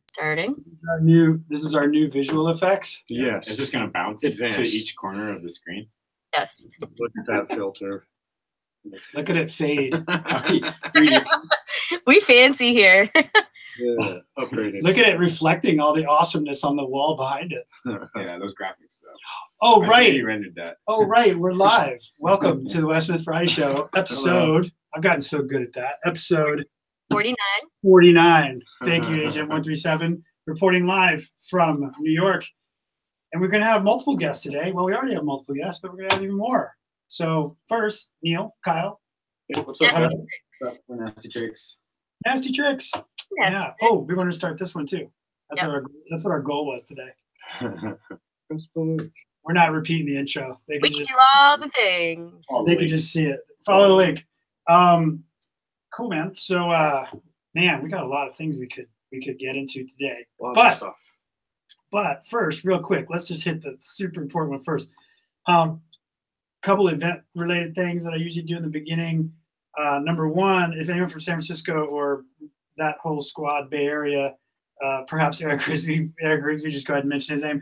Starting. This is our new visual effects. Yes. Is this going to bounce to each corner of the screen? Yes. Look at that filter. Look at it fade. We fancy here. Yeah, upgraded. Look at it reflecting all the awesomeness on the wall behind it. Yeah, those graphics though. Oh, right. You rendered that. Oh, right. We're live. Welcome to the Wes Smith Variety Show episode. I've gotten so good at that. Episode 49. 49. Thank you, Agent 137, reporting live from New York. And we're going to have multiple guests today. Well, we already have multiple guests, but we're going to have even more. So first, Neil, Kyle. Hey, what's up? NASTYTRIX. NASTYTRIX. Yeah. Oh, we want to start this one too. That's what our goal was today. We're not repeating the intro. We can do all the things. They can just see it. Follow the link. Cool, man. So, man, we got a lot of things we could get into today. But first, real quick, let's just hit the super important one first. Couple event-related things that I usually do in the beginning. Number one, if anyone from San Francisco or that whole squad, Bay Area, perhaps Eric Grigsby, just go ahead and mention his name,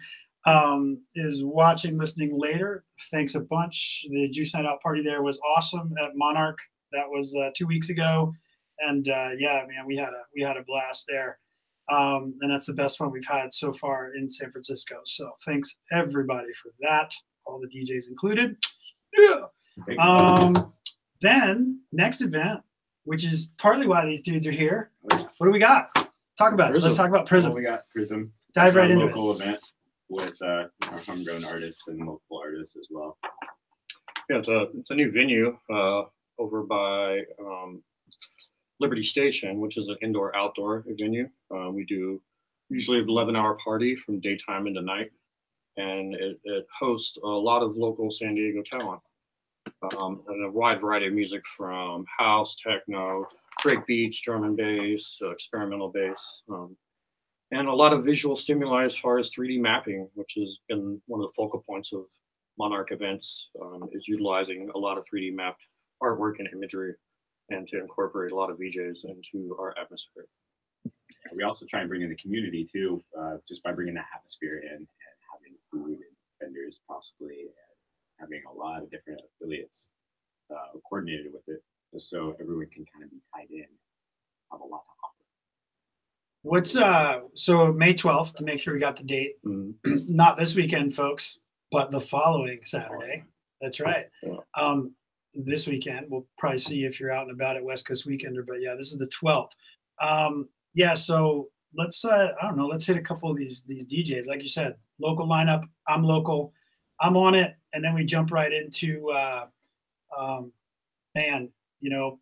is watching, listening later. Thanks a bunch. The Juice Night Out party there was awesome at Monarch. That was 2 weeks ago, and yeah, man, we had a blast there. And that's the best one we've had so far in San Francisco. So thanks everybody for that, all the DJs included. Yeah. Then next event, which is partly why these dudes are here. What do we got? Talk about it. Let's talk about Prizm. We got Prizm. Dive right into it. Local event with our homegrown artists and local artists as well. Yeah, it's a new venue over by Liberty Station, which is an indoor-outdoor venue. We do usually an 11-hour party from daytime into night, and it hosts a lot of local San Diego talent. And a wide variety of music from house, techno, break beats, drum and bass, experimental bass, and a lot of visual stimuli as far as 3D mapping, which has been one of the focal points of Monarch events, is utilizing a lot of 3D mapped artwork and imagery, and to incorporate a lot of VJs into our atmosphere. We also try and bring in the community too, just by bringing the atmosphere in and having food and vendors possibly, and having a lot of different affiliates coordinated with it, just so everyone can kind of be tied in, have a lot to offer. What's so May 12th, to make sure we got the date, not this weekend, folks, but the following Saturday. That's right. Yeah. This weekend, we'll probably see if you're out and about at West Coast Weekender, but yeah, this is the 12th. Yeah, so let's I don't know, let's hit a couple of these DJs. Like you said, local lineup. I'm local. I'm on it, and then we jump right into man, you know,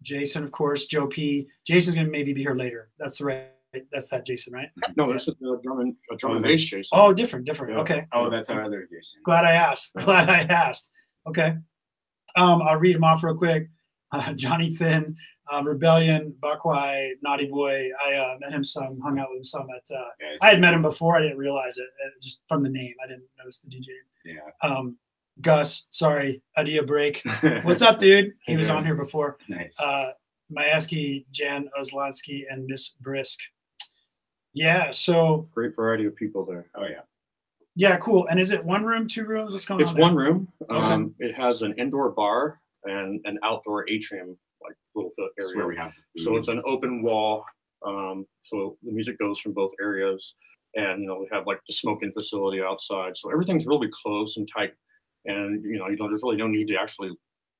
Jason, of course, Joe P. Jason's gonna maybe be here later. That's that Jason, right? No, this is a drum and bass Jason. Oh, different. Yeah. Okay. Oh, that's our other Jason. Glad I asked. Okay. I'll read them off real quick. Johnny Finn, Rebellion, Buckwai, Naughty Boy. I met him some, hung out with him some at. I had met him before. I didn't realize it just from the name. I didn't notice the DJ. Yeah. Gus, sorry, Idea Break. What's up, dude? He was on here before. Nice. Mayeski, Jan Oslansky, and Miss Brisk. Yeah, so great variety of people there. Oh yeah. Yeah, cool. And is it one room, two rooms? What's going on? It's one room. Okay. It has an indoor bar and an outdoor atrium, like little area. That's where we have the food. So it's an open wall. So the music goes from both areas, and we have like the smoking facility outside. So everything's really close and tight. And there's really no need to actually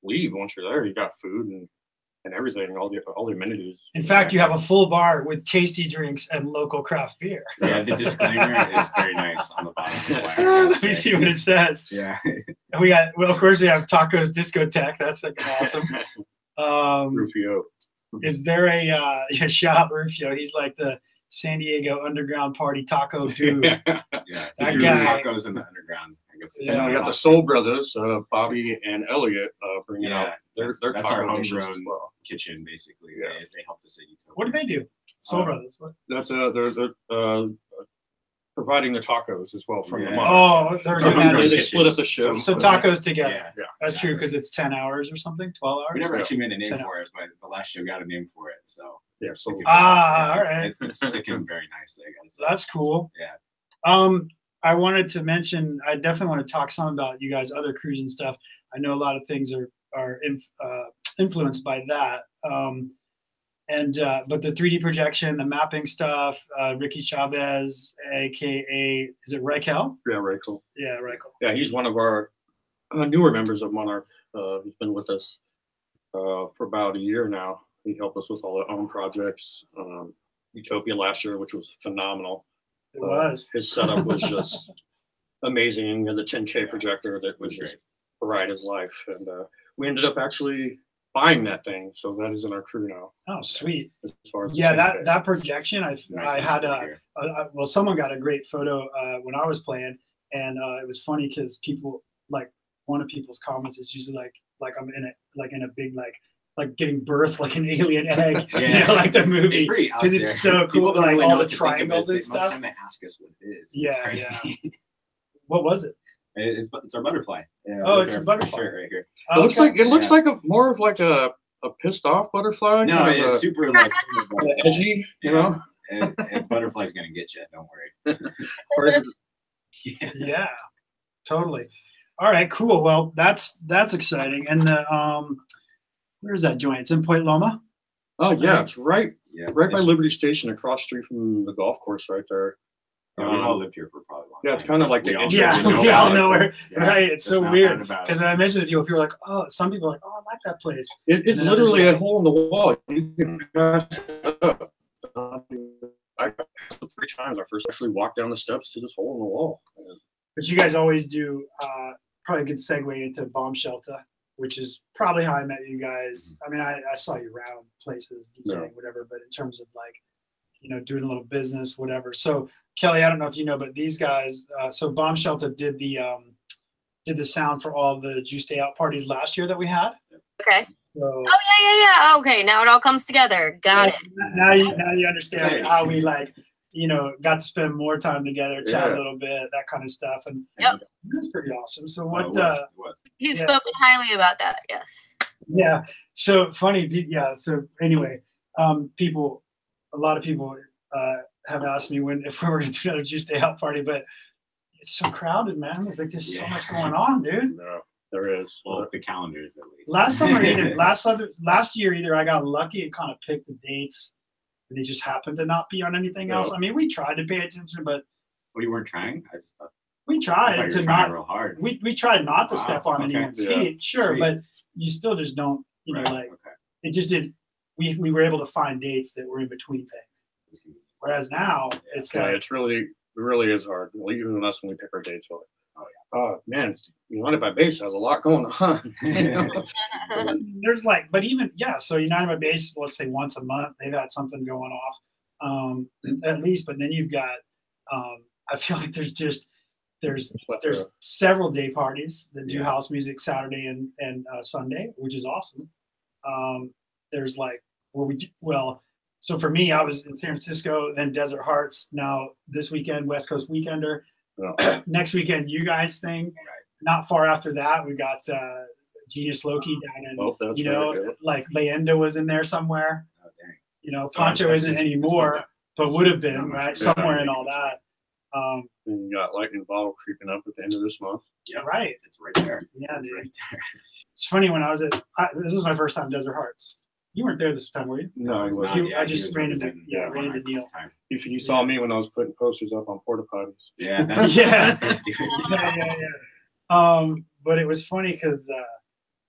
leave once you're there. You got food and everything, all the amenities. In fact, you have a full bar with tasty drinks and local craft beer. Yeah, the disclaimer is very nice on the bottom. Let me see what it says. Yeah. And we got, well, of course, we have Tacos Discotheque. That's like awesome. Rufio. Is there a shout out Rufio? He's like the San Diego underground party taco dude. Yeah, that guy. Tacos in the underground. I guess. Yeah, we got the Soul Brothers, Bobby and Elliot, bringing out their that's our homegrown well. kitchen, basically. Yeah. They helped us at Utopia. What do they do? Soul Brothers. What? That's they're providing the tacos as well from the Monarch. Oh, they're So doing that. They split up the shift. So tacos together. Yeah, That's true because it's 10 hours or something, 12 hours. we never actually made a name 10 for it, but the last show got a name for it. So Yeah, so all yeah, right. it's sticking very nicely, I guess. That's cool. Yeah. I wanted to mention, I definitely want to talk some about you guys, other crews and stuff. I know a lot of things are influenced by that. But the 3D projection, the mapping stuff, Ricky Chavez, aka, is it Reichel? yeah, Reichel. Yeah, Reichel. Yeah, he's one of our newer members of Monarch. He's been with us for about a year now. He helped us with all our own projects. Utopia last year, which was phenomenal. It was. His setup was just amazing. He had the 10K projector that was just bright as life. And we ended up actually buying that thing. So that is in our crew now. Oh, sweet. As far as Yeah, the 10K. that projection, I had well, someone got a great photo when I was playing, and it was funny because people, like, one of people's comments is usually like I'm in a big like giving birth like an alien egg, you know, like the movie, because it's so cool, like all the triangles and stuff. Most ask us what it is. Yeah, yeah. What was it? It's our butterfly. Yeah, oh, it's a butterfly right here. It looks like more of like a pissed off butterfly. No, it's super like edgy, you know. And butterfly's gonna get you. Don't worry. Yeah, totally. All right, cool. Well, that's exciting. And where's that joint? It's in Point Loma. Oh yeah, it's right by It's- Liberty Station, across the street from the golf course, right there. Yeah, we've all lived here for probably a long time. Yeah, it's kind of like the We all entrance. Yeah, we all know where. Yeah, Right, it's so not weird bad about because it. I mentioned it to people are like, oh, some people are like, oh, I like that place. It's And then literally others a hole in the wall. You can pass it up. I got it 3 times. I first actually walked down the steps to this hole in the wall. But you guys always do probably a good segue into Bombshelta, which is probably how I met you guys. I mean, I saw you around places, DJing, whatever, but in terms of like, you know, doing a little business, whatever. So Kelly, I don't know if you know, but these guys, so Bombshelta did the sound for all the Juice Day Out parties last year that we had. Okay. So, Oh yeah. Okay, now it all comes together. Got it. Now you understand how we like, you know, got to spend more time together, chat a little bit, that kind of stuff, and Yep. it was pretty awesome. So Well, what? it was. He's Yeah. spoken highly about that. Yes. Yeah. So funny. Yeah. So anyway, a lot of people have asked me if we were going to do another Juice Day Out party, but it's so crowded, man. There's like just so much going on, dude. No, there is. Well, the calendars at least. Last summer, last year, either I got lucky and kind of picked the dates, and they just happened to not be on anything else. I mean, we tried to pay attention, but Well, you weren't trying? I just thought we you tried were to trying not. real hard. We tried not to Wow, step on okay. anyone's Yeah. feet, sure, Sweet. but you still just don't, you know, Right, like okay. it just did. We were able to find dates that were in between things. Whereas now it's Yeah, like, it really is hard. Even us when we pick our dates, we're like, oh man, United by Base has a lot going on. there's like, but even, yeah, so United by Base, let's say once a month, they've had something going off, at least, but then you've got, I feel like there's several day parties that do house music Saturday and Sunday, which is awesome. There's like, so for me, I was in San Francisco, then Desert Hearts. Now this weekend, West Coast Weekender. Yeah. Next weekend, you guys thing. Not far after that, we got Genius Loki down in, you know, like Leyenda was in there somewhere. Oh, dang. You know, So Poncho it's isn't just- anymore, but would have been, Not right? much. Somewhere in all that. And you got Lightning Bottle creeping up at the end of this month. Yeah, Right. it's right there. Yeah, It's dude. right there. It's funny when I was this was my first time Desert Hearts. You weren't there this time, were you? No, It's he not- wasn't. I just he was ran into- representing yeah, ran into Monarch Neil. this time. If you saw me when I was putting posters up on porta potties. Yeah, that's Yeah. that's it, dude. Yeah. But it was funny because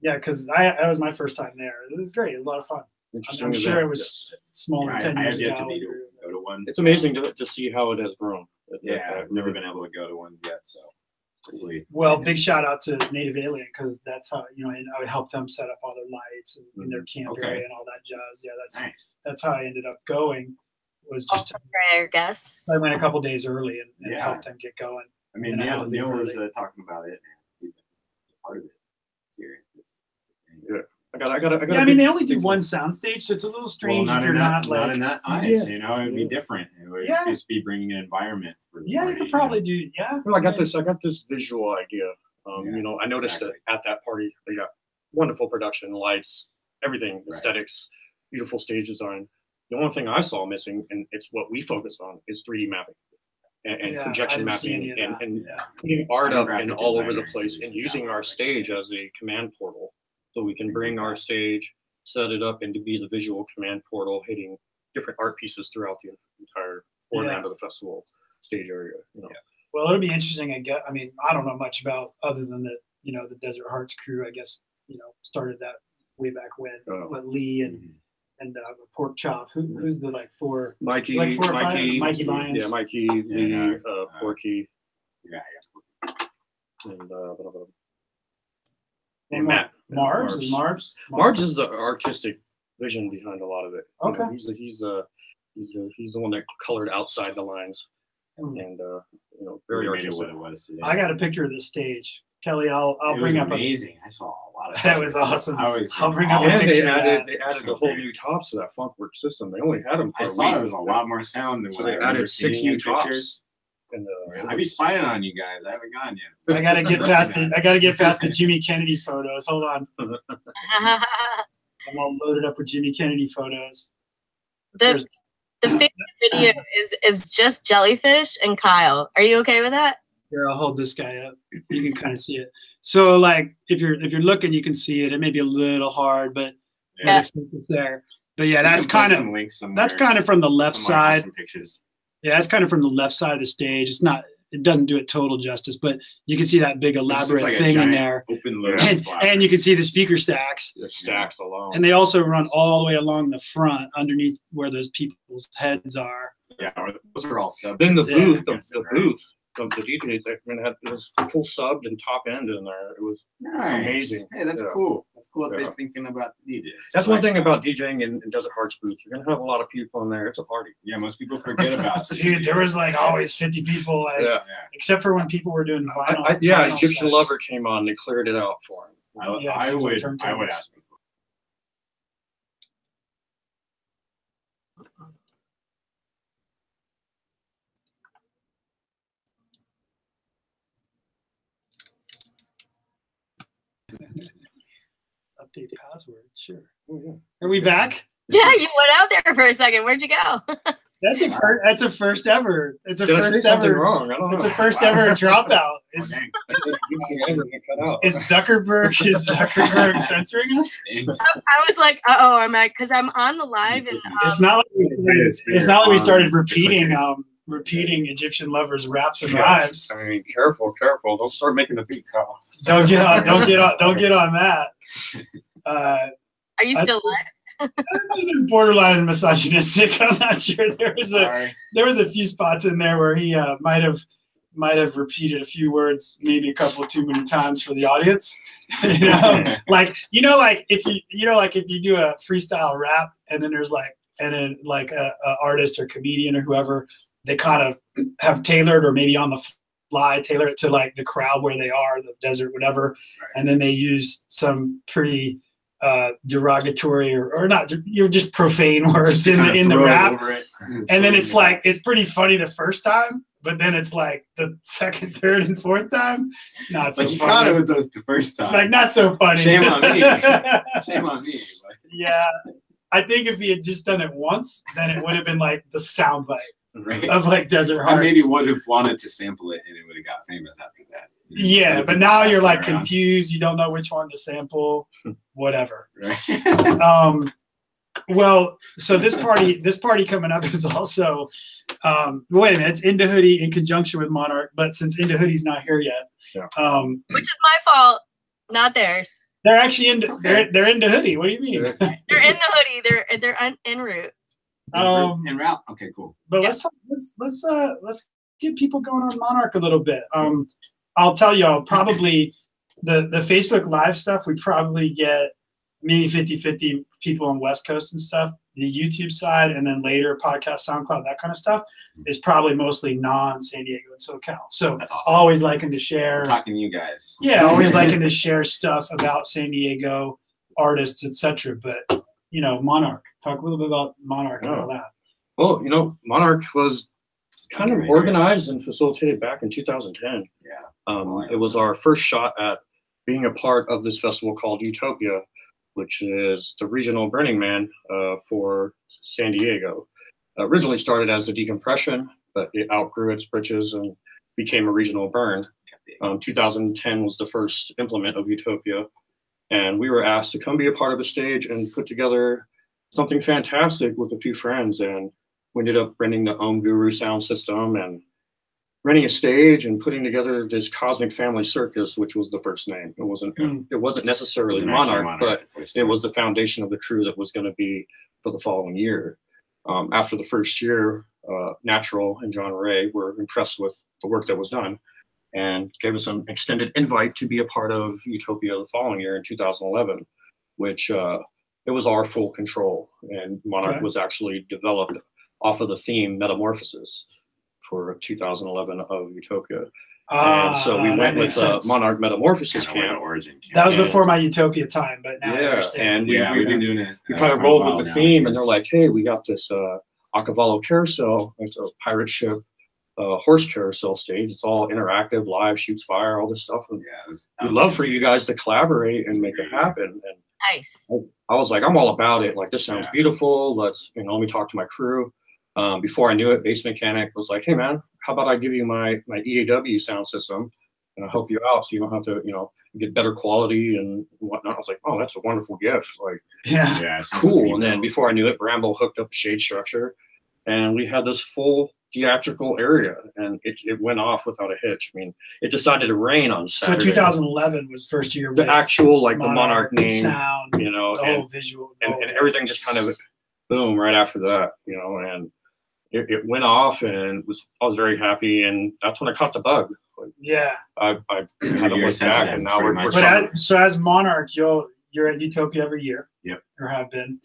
that was my first time there. It was great. It was a lot of fun. Interesting I'm event, sure it was yes. smaller Yeah, 10 I years have yet ago. to go to one. It's amazing to see how it has grown. Yeah, I've never been able to go to one yet, so hopefully. Well, big shout out to Native Alien because that's how, you know, and I would help them set up all their lights and in their camp Okay. area and all that jazz. Yeah, Nice. that's how I ended up going. Was just I guess. I went a couple days early and Yeah. helped them get going. I mean, And I had to Neil leave was early. talking about it, and he's been part of it here. Yeah. I got Yeah, I mean, they only do one soundstage, so it's a little strange if you're not like. in that eyes, Yeah. you know, it'd be different. It would Yeah. just be bringing an environment for Yeah, you could probably do. Yeah. Well, I got this visual idea. You know, I noticed that at that party they got wonderful production, lights, everything, aesthetics, beautiful stage design. The only thing I saw missing, and it's what we focus on, is 3D mapping and projection mapping and putting art up and all over the place and using our stage as a command portal, so we can bring our stage, set it up, and to be the visual command portal, hitting different art pieces throughout the entire foreground of the festival stage area. You know. Well, it'll be interesting. I mean, I don't know much about other than that. You know, the Desert Hearts crew, I guess, you know, started that way back when. With Lee and Pork Chop. Who's the like four? Mikey, like 4 or 5? Mikey Lyons. Yeah, Mikey, Lee, Porky. And Matt. Marbs is Marbs is the artistic vision behind a lot of it. Okay. You know, he's the one that colored outside the lines, and you know, very artistic. What it was today. I got a picture of this stage, Kelly. I'll bring up. Amazing. I saw a lot of. That was awesome. I'll bring up a And picture. they added the whole new tops to that Funkworks system. They only had them for I saw there was a lot more sound than so what they I added 6 new tops. pictures. And, I'd be spying on you guys. I haven't gone yet. I gotta get past the Jimmy Kennedy photos. Hold on. I'm all loaded up with Jimmy Kennedy photos. The favorite video is just Jellyfish and Kyle. Are you okay with that? Here, I'll hold this guy up. You can kind of see it. So, like, if you're looking, you can see it. It may be a little hard, but it's there. But yeah, that's kind of from the left side. Pictures. Yeah, that's kind of from the left side of the stage. It's not. It doesn't do it total justice, but you can see that big elaborate like thing in there, open and you can see the speaker stacks. The stacks alone. And they also run all the way along the front, underneath where those people's heads are. Yeah, those are all sub. Then the booth, the booth. The DJs, I mean, it was full subbed and top end in there. It was amazing. Hey, that's cool. That's cool that they're thinking about DJs. That's one thing about DJing in Desert Hearts booth. You're gonna have a lot of people in there. It's a party. Yeah, most people forget about it. Dude, there was like always 50 people, like, except for when people were doing vinyl. Vinyl Egyptian Lover came on. They cleared it out for him. I would ask people. Update password, sure. Oh, yeah. Are we back? Yeah, you went out there for a second. Where'd you go? That's a first ever. It's a first ever. Wrong. I don't know. It's a first ever dropout. Is Zuckerberg censoring us? I was like, uh-oh, I'm like, because I'm on the live and it's not like we started repeating Egyptian Lovers raps and rhymes. I mean, careful. Don't start making the beat, Kyle. Don't get on that. Are you still live? Borderline misogynistic. I'm not sure. There was a few spots in there where he might have repeated a few words, maybe a couple too many times for the audience. Like if you do a freestyle rap and then there's a artist or comedian or whoever, they kind of have tailored or maybe on the fly tailor it to like the crowd where they are, the desert, whatever, and then they use some pretty derogatory or not, you're just profane words in the rap, and then it's like it's pretty funny the first time, but then it's like the second, third, and fourth time, not so funny. You caught it with those the first time, like not so funny. Shame on me. Shame on me. Yeah, I think if he had just done it once, then it would have been like the soundbite. Right. Of like Desert Hearts. I maybe would have wanted to sample it and it would have got famous after that. Yeah, but now you're like confused. You don't know which one to sample. Whatever. Right. Well, so this party coming up is also. Wait a minute, it's In Da Hoody in conjunction with Monarch, but since In Da Hoody's not here yet, which is my fault, not theirs. They're actually they're In Da Hoody. What do you mean? They're in the hoodie. They're en route. En route. Okay, cool. But let's get people going on Monarch a little bit. I'll tell y'all probably the Facebook Live stuff. We probably get maybe 50-50 people on West Coast and stuff. The YouTube side and then later podcast, SoundCloud, that kind of stuff is probably mostly non-San Diego and SoCal. So that's awesome. Always liking to share. We're talking to you guys. Yeah, always liking to share stuff about San Diego artists, etc. But Monarch. Talk a little bit about Monarch and all that. Well, Monarch was kind of organized and facilitated back in 2010. Yeah. It was our first shot at being a part of this festival called Utopia, which is the regional Burning Man for San Diego. Originally started as the decompression, but it outgrew its britches and became a regional burn. 2010 was the first implement of Utopia, and we were asked to come be a part of the stage and put together something fantastic with a few friends. And we ended up renting the Guru sound system and renting a stage and putting together this Cosmic Family Circus, which was the first name. It wasn't necessarily Monarch, but it was the foundation of the crew that was going to be for the following year. After the first year, Natural and John Ray were impressed with the work that was done and gave us an extended invite to be a part of Utopia the following year in 2011, which it was our full control. And Monarch was actually developed off of the theme Metamorphosis for 2011 of Utopia. And so we went with Monarch Metamorphosis camp. That was before my Utopia time, but now I understand. And we've been doing it. We kind of rolled with the theme, and they're like, hey, we got this a cavallo carousel. It's a pirate ship horse carousel stage. It's all interactive, live, shoots fire, all this stuff. And we'd love for you guys to collaborate and make it happen. And nice. I was like, I'm all about it. Like, this sounds beautiful. Let's, let me talk to my crew. Before I knew it, Bass Mechanic was like, hey man, how about I give you my EAW sound system and I'll help you out so you don't have to, get better quality and whatnot. I was like, oh, that's a wonderful gift. Like, yeah, cool. And then before I knew it, Bramble hooked up a shade structure and we had this full theatrical area, and it went off without a hitch. I mean, it decided to rain on Saturday. So 2011 was first year. The actual, like, the Monarch name, sound, the whole visual. And everything just kind of boom right after that, and it went off, and I was very happy, and that's when I caught the bug. Like, I had to look back, and now we're so as Monarch, you're at Utopia every year. Yep. Or have been.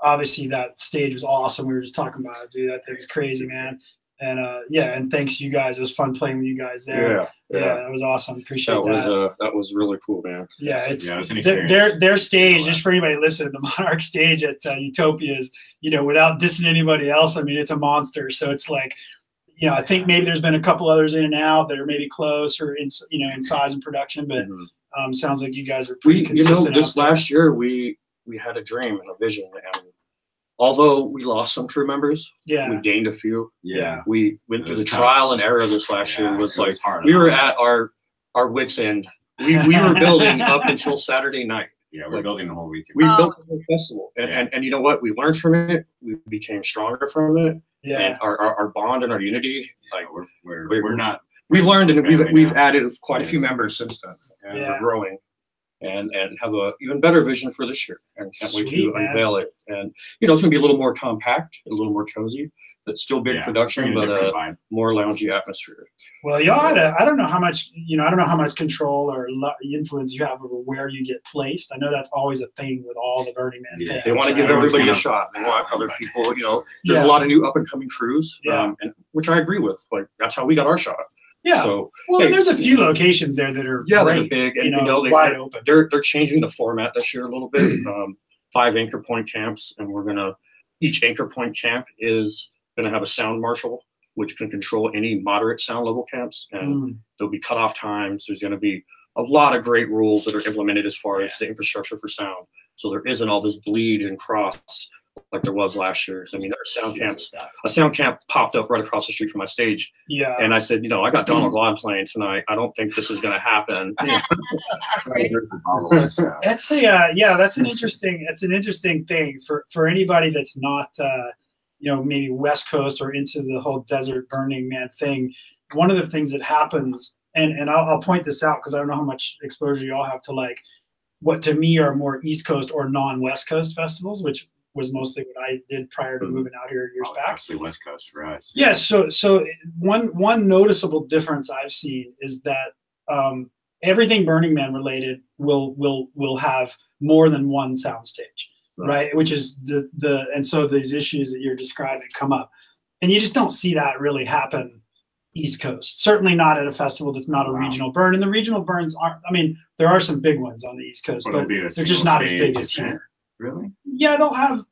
Obviously that stage was awesome. We were just talking about it, dude. That thing was crazy, man. And and thanks to you guys. It was fun playing with you guys there. Yeah, that was awesome. Appreciate that. That was really cool, man. Yeah, it was an experience. Their stage, just for anybody listening, the Monarch stage at Utopia is, without dissing anybody else, I mean, it's a monster. So it's like, I think maybe there's been a couple others in and out that are maybe close or in size and production, but sounds like you guys are pretty consistent. This last year we had a dream and a vision, and although we lost some crew members, we gained a few. Yeah, we went through the trial and error this last year. It was like we were at our wits' end. We were building up until Saturday night. Yeah, we're building the whole weekend. We built the whole festival, and you know what? We learned from it. We became stronger from it. Yeah, and our bond and our unity. Like we're not. We've learned, and we've added quite a few members since then, and we're growing. And have a even better vision for this year, and can't wait to unveil it. And it's going to be a little more compact, a little more cozy, but still big production, but more loungy atmosphere. Well, y'all had I don't know how much I don't know how much control or influence you have over where you get placed. I know that's always a thing with all the Burning Man things. They want to give everybody a shot. They want other people. There's a lot of new up and coming crews, and which I agree with. Like, that's how we got our shot. Yeah. So, there's a few locations there that are great, big, and wide open. They're changing the format this year a little bit. 5 anchor point camps, and each anchor point camp is gonna have a sound marshal, which can control any moderate sound level camps, and there'll be cutoff times. There's gonna be a lot of great rules that are implemented as far as the infrastructure for sound. So there isn't all this bleed and cross like there was last year. So, I mean, there are a sound camp popped up right across the street from my stage. Yeah. And I said, I got Donald Glad playing tonight. I don't think this is going to happen. That's an interesting thing for anybody that's not, maybe West Coast or into the whole desert Burning Man thing. One of the things that happens, and I'll point this out because I don't know how much exposure y'all have to like what to me are more East Coast or non-West Coast festivals, which was mostly what I did prior to moving out here years back. Mostly West Coast for us. Yeah. So one noticeable difference I've seen is that everything Burning Man related will have more than one soundstage, right? Which is and so these issues that you're describing come up, and you just don't see that really happen East Coast. Certainly not at a festival that's not a regional burn. And the regional burns aren't. I mean, there are some big ones on the East Coast, but they're just not as big as here. Really? Yeah, they'll have.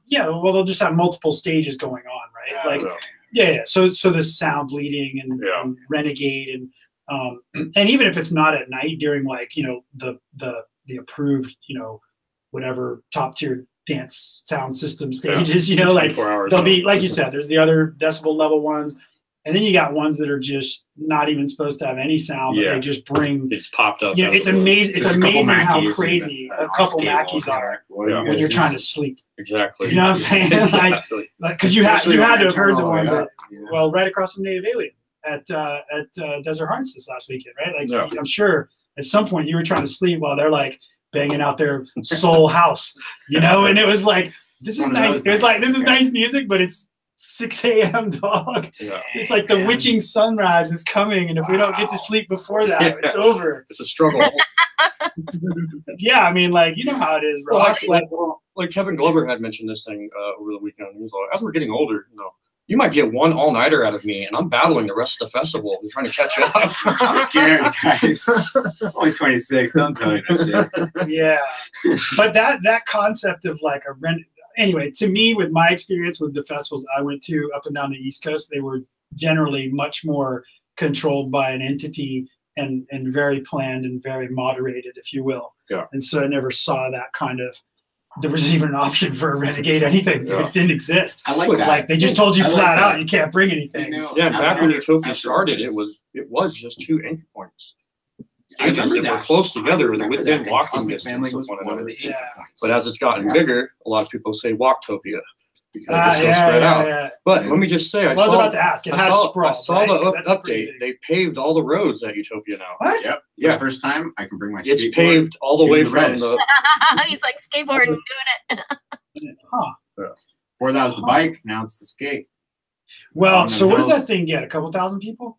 Yeah, well, they'll just have multiple stages going on, right? Yeah. So the sound bleeding and Renegade and even if it's not at night during like the approved whatever top tier dance sound system stages, like they'll be like you said. There's the other decibel level ones. And then you got ones that are just not even supposed to have any sound, but they just bring. It's popped up. It's amazing. It's amazing how crazy a couple Mackeys are when you're trying to sleep. Exactly. You know what I'm saying? like, because you had to have heard the ones that, well, right across from Native Alien at Desert Harness this last weekend, right? Like I'm sure at some point you were trying to sleep while they're like banging out their soul house, and it was like this is nice. It was like this is nice music, but it's 6 a.m. dog. Yeah. It's like the witching sunrise is coming, and if we don't get to sleep before that, it's over. It's a struggle. Yeah, I mean, like how it is. Like Kevin Glover had mentioned this thing over the weekend. He was like, as we're getting older, you might get one all-nighter out of me, and I'm battling the rest of the festival. I'm trying to catch up. I'm scared, guys. Only 26. Don't tell me this shit. Yeah, but that concept of like a rent. Anyway, to me, with my experience with the festivals I went to up and down the East Coast, they were generally much more controlled by an entity and very planned and very moderated, if you will. Yeah. And so I never saw that kind of. There was even an option for a Renegade anything. Yeah. It didn't exist. I like that. Like they just told you flat out you can't bring anything. Yeah, back when Utopia started, it was just 2 entry points. I remember that. Were close together within walking distance of one another. But as it's gotten bigger, a lot of people say Walktopia because it's so spread out. Yeah. But let me just say, I was about to ask. It has sprawl. I saw the update. They paved all the roads at Utopia now. What? Yep. For the first time, I can bring my skateboard. It's paved all the way from the. He's like skateboarding doing it. Huh. Yeah. Before that was the bike. Now it's the skate. Well, so what does that thing get? A couple thousand people?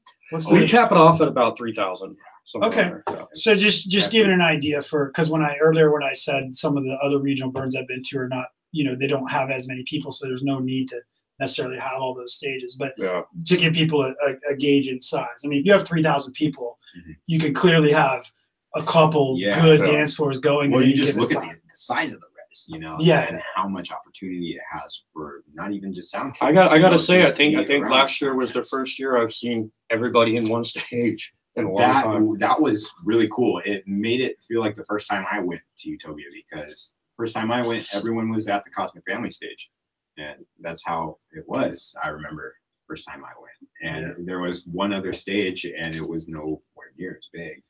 We cap it off at about 3,000. Okay, so just giving an idea because when I said some of the other regional burns I've been to are not, they don't have as many people, so there's no need to necessarily have all those stages. But to give people a gauge in size, I mean, if you have 3,000 people, you can clearly have a couple good dance floors going. Well, you just look at the size of the res, and how much opportunity it has for not even just sound. I got to say, I think last year was the first year I've seen everybody in one stage. That was really cool. It made it feel like the first time I went to Utopia because first time I went, everyone was at the Cosmic Family stage, and that's how it was. I remember first time I went, and there was one other stage, and it was nowhere near as big.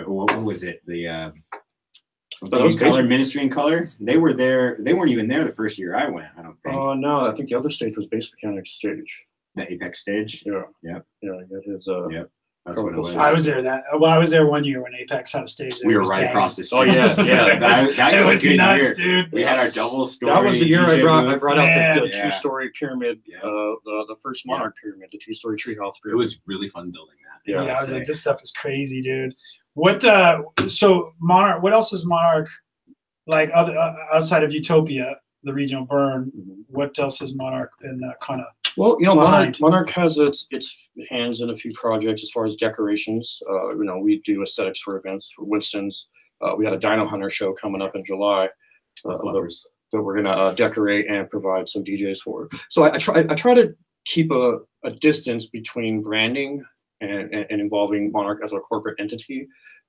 What was it? The something in color, Ministry in Color. They were there. They weren't even there the first year I went. I don't think. Oh no, I think the other stage was Base Mechanics stage. The Apex stage. Yeah. That is. Yep. That's what it was. I was there I was there one year when Apex had a stage. We were right across the stage. Oh yeah. that was nuts, dude. We had our double story. That was the year I brought out the 2-story pyramid, the first Monarch pyramid, the 2-story treehouse pyramid. It was really fun building that. Yeah, I was like, this stuff is crazy, dude. So Monarch, what else is Monarch like outside of Utopia, the regional burn? What else has Monarch been kind of? Well, Monarch has its hands in a few projects as far as decorations. We do aesthetics for events. For Winston's, we had a Dino Hunter show coming up in July that we're gonna decorate and provide some DJs for. So I try to keep a distance between branding and involving Monarch as a corporate entity.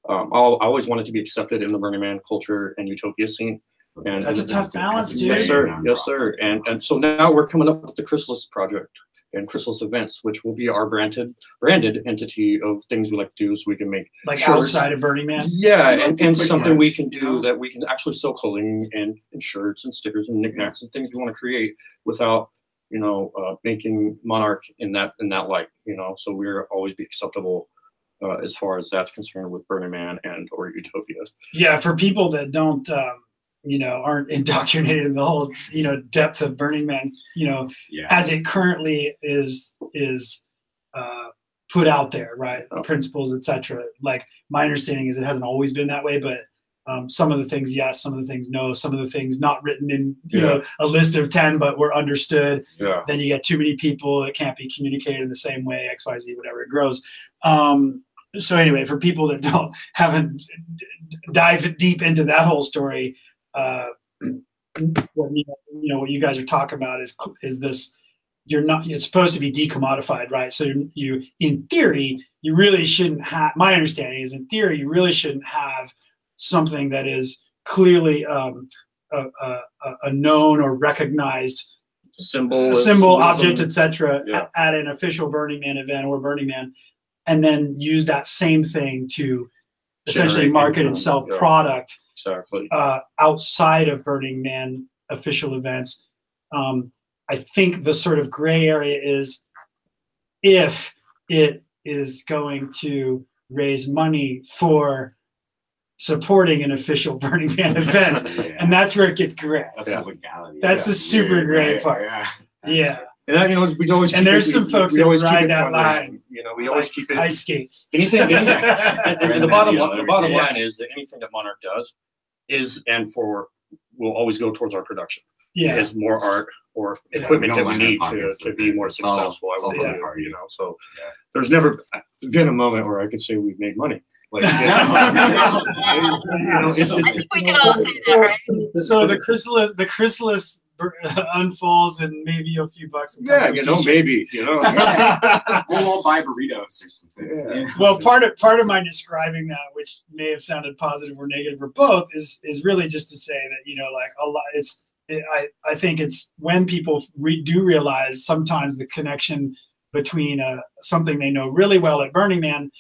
I always wanted to be accepted in the Burning Man culture and Utopia scene. And that's a tough balance, dude. Yes, sir. Yes, sir. And so now we're coming up with the Chrysalis project and Chrysalis Events, which will be our branded entity of things we like to do, so we can make like shirts. Outside of Burning Man. Yeah, and something we can do that we can actually sell clothing and shirts and stickers and knickknacks and things we want to create without making Monarch in that light. So we're always be acceptable. As far as that's concerned with Burning Man or Utopia. Yeah, for people that don't aren't indoctrinated in the whole, depth of Burning Man, as it currently is put out there, right? Principles, etc. Like my understanding is it hasn't always been that way, but some of the things, yes, some of the things, no, some of the things not written in, a list of 10, but were understood. Yeah. Then you get too many people that can't be communicated in the same way, X, Y, Z, whatever it grows. So anyway, for people that haven't dive deep into that whole story, what you guys are talking about is this you're not, it's supposed to be decommodified, right? So you in theory, you really shouldn't have, my understanding is in theory, you really shouldn't have something that is clearly a known or recognized symbol, object, etc. At an official Burning Man event or Burning Man, and then use that same thing to essentially market and sell product outside of Burning Man official events. I think the sort of gray area is if it is going to raise money for supporting an official Burning Man event, and that's where it gets gray. That's the legality. That's the super gray part. Yeah. And you know, we always and there's some folks that ride that line. You know, we always keep it ice skates. Anything. And the bottom line is that anything that Monarch does is will always go towards our production. Yeah, is more art or equipment that we need to be more successful. You know, so there's never been a moment where I could say we've made money. Like, so the chrysalis unfolds and maybe a few bucks. Yeah, you know, maybe, you know. We'll all buy burritos or something. Yeah. Well, part of my describing that, which may have sounded positive or negative or both, is really just to say that, you know, like a lot, I think it's when people do realize sometimes the connection between something they know really well at Burning Man,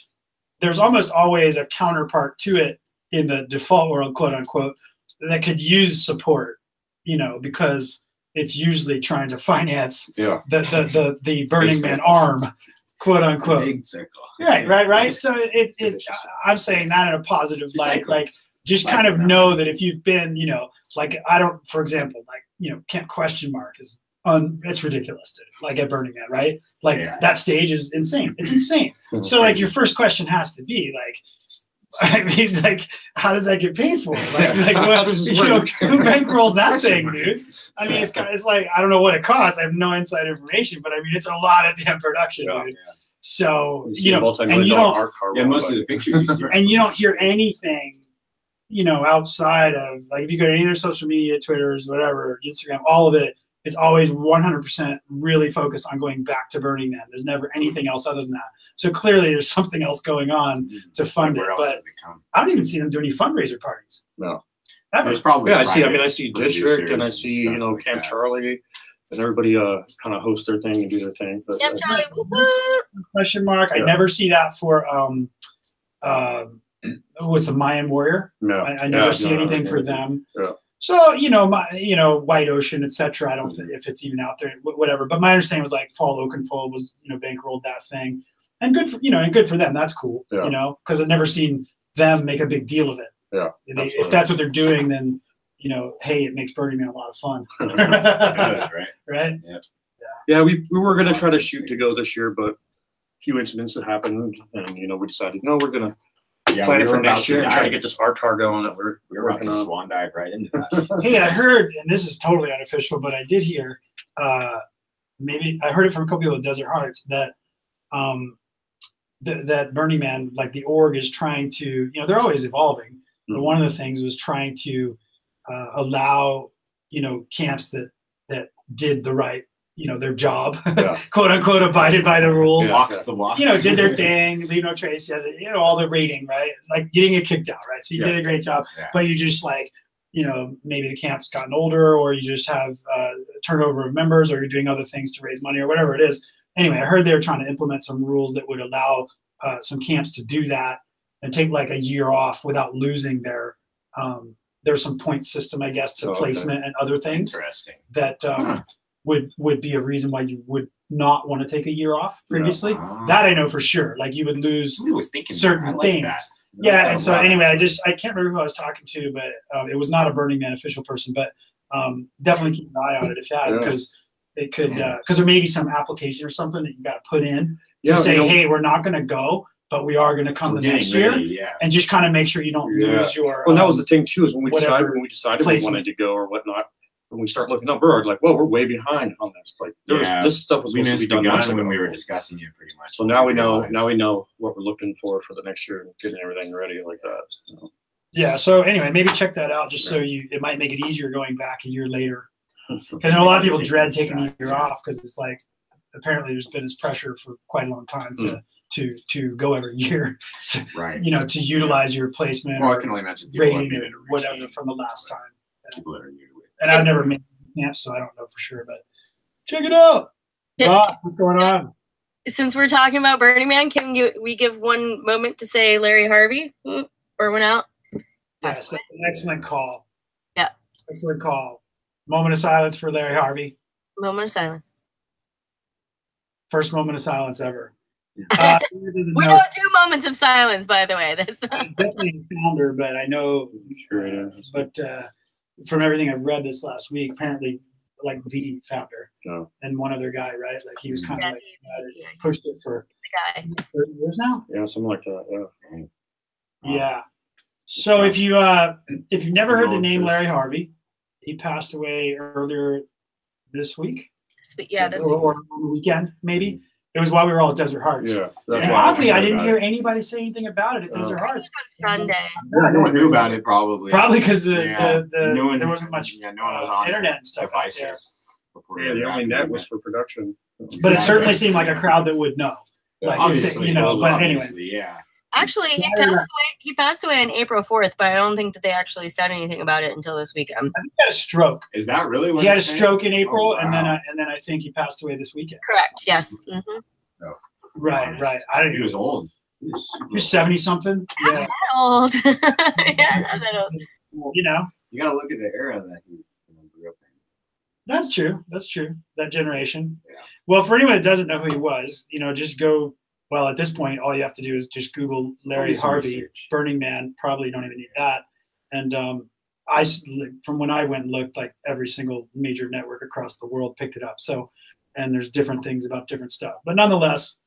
there's almost always a counterpart to it in the default world, quote unquote, that could use support, you know, because it's usually trying to finance the Burning Man arm, quote unquote. Big circle. Right. So I'm saying that in a positive light, like just kind of know that if you've been, you know, like for example, like, you know, Camp Question Mark is it's ridiculous, dude. Like at Burning Man, right? Like that stage is insane. It's insane. So like your first question has to be like, I mean, it's like, how does that get paid for? Like what, you know, who bankrolls that thing, dude? I mean, it's like, I don't know what it costs. I have no inside information, but I mean, it's a lot of damn production, dude. Yeah. So you know, and you don't. Most of the pictures you see, and you don't hear anything, you know, outside of like if you go to any of their social media, Twitter's, whatever, Instagram, all of it. It's always 100% really focused on going back to Burning Man. There's never anything else other than that. So clearly there's something else going on to fund it. But I don't even see them do any fundraiser parties. No. There's probably I see District and I see, you know, Camp Charlie and everybody kind of host their thing and do their thing. But, Camp Charlie, question mark. I never see that for what's the Mayan Warrior? No. I never see anything for them. Yeah. So, you know, White Ocean, etc. I don't think if it's even out there, whatever. But my understanding was like Paul Oakenfold was, you know, bankrolled that thing, and good for them. That's cool, you know, because I've never seen them make a big deal of it. Yeah. If that's what they're doing, then, you know, hey, it makes Burning Man a lot of fun. It does, right? Right? Yeah, we were going to try to shoot to go this year, but a few incidents that happened, and, you know, we decided, no, we're going to plan it for next year and try to get this art car going that we're working on. Swan dive right into that. Hey, I heard, and this is totally unofficial, but I did hear, maybe I heard it from a couple people at Desert Hearts that that Burning Man, like the org, is trying to, you know, they're always evolving. But one of the things was trying to allow, you know, camps that did the right, you know, their job, quote unquote, abided by the rules, walked the walk, you know, did their thing, leave no trace, you know, all the rating, right? Like you didn't get kicked out, right? So you did a great job, but you just like, you know, maybe the camp's gotten older, or you just have turnover of members, or you're doing other things to raise money or whatever it is. Anyway, I heard they were trying to implement some rules that would allow some camps to do that and take like a year off without losing their, there's some point system, I guess, to placement and other things. Interesting. That would be a reason why you would not want to take a year off previously. That I know for sure. Like you would lose certain things. Yeah, and so anyway, I can't remember who I was talking to, but it was not a Burning Man official person, but definitely keep an eye on it if you had, because it could, because there may be some application or something that you got to put in to say, hey, we're not going to go, but we are going to come the next year, and just kind of make sure you don't lose your. Well, that was the thing too, is when we decided we wanted to go or whatnot. When we start looking up, we're like, well, we're way behind on this. Like, this stuff was supposed to be done when we were discussing it, pretty much. So now we know. Now we know what we're looking for the next year and getting everything ready like that. So. Yeah. So anyway, maybe check that out, just so it might make it easier going back a year later. Because I know a lot of people dread taking a year off because it's like apparently there's been this pressure for quite a long time to go every year, so, Right. you know, to utilize your placement Well, I or can only imagine people have rating been or in a whatever routine. from the last time. People that are new to it. And I've never made camp, so I don't know for sure. But check it out, Ross. What's going on? Since we're talking about Burning Man, we give one moment to say Larry Harvey or went out? Yes, that's an excellent call. Yeah. Excellent call. Moment of silence for Larry Harvey. Moment of silence. First moment of silence ever. We don't do moments of silence, by the way. That's not... He's definitely a founder, but I know, Sure it is. but from everything I've read this last week, apparently like the founder and one other guy, right? Like he was kind of like pushed it for the guy. 30 years now. Yeah, something like that. Yeah. Yeah. So if you've never heard the name Larry Harvey, he passed away earlier this week. Yeah, this or on the weekend, maybe. It was while we were all at Desert Hearts. Yeah, that's and why oddly, I didn't hear anybody say anything about it at Desert Hearts. On Sunday. Yeah, no one knew about it probably. Probably because no one, there wasn't much no one was on internet and stuff. Devices. Before Yeah, the only net was for production. But it certainly seemed like a crowd that would know. Like, obviously, you know, but anyway. Yeah. Actually, he passed away on April 4th, but I don't think that they actually said anything about it until this weekend. I think he had a stroke. Is that really what he had a stroke in April, wow. and then I think he passed away this weekend. Correct. Yes. Mm-hmm. Oh, right. He was old. He was 70 something. Yeah. Not that old. Yeah, not that old. You know. You got to look at the era that he grew up in. That's true. That's true. That generation. Yeah. Well, for anyone that doesn't know who he was, you know, just go. Well, at this point, all you have to do is just Google Larry Harvey, research. Burning Man. Probably don't even need that. And from when I went and looked, like every single major network across the world picked it up. So, and there's different things about different stuff. But nonetheless,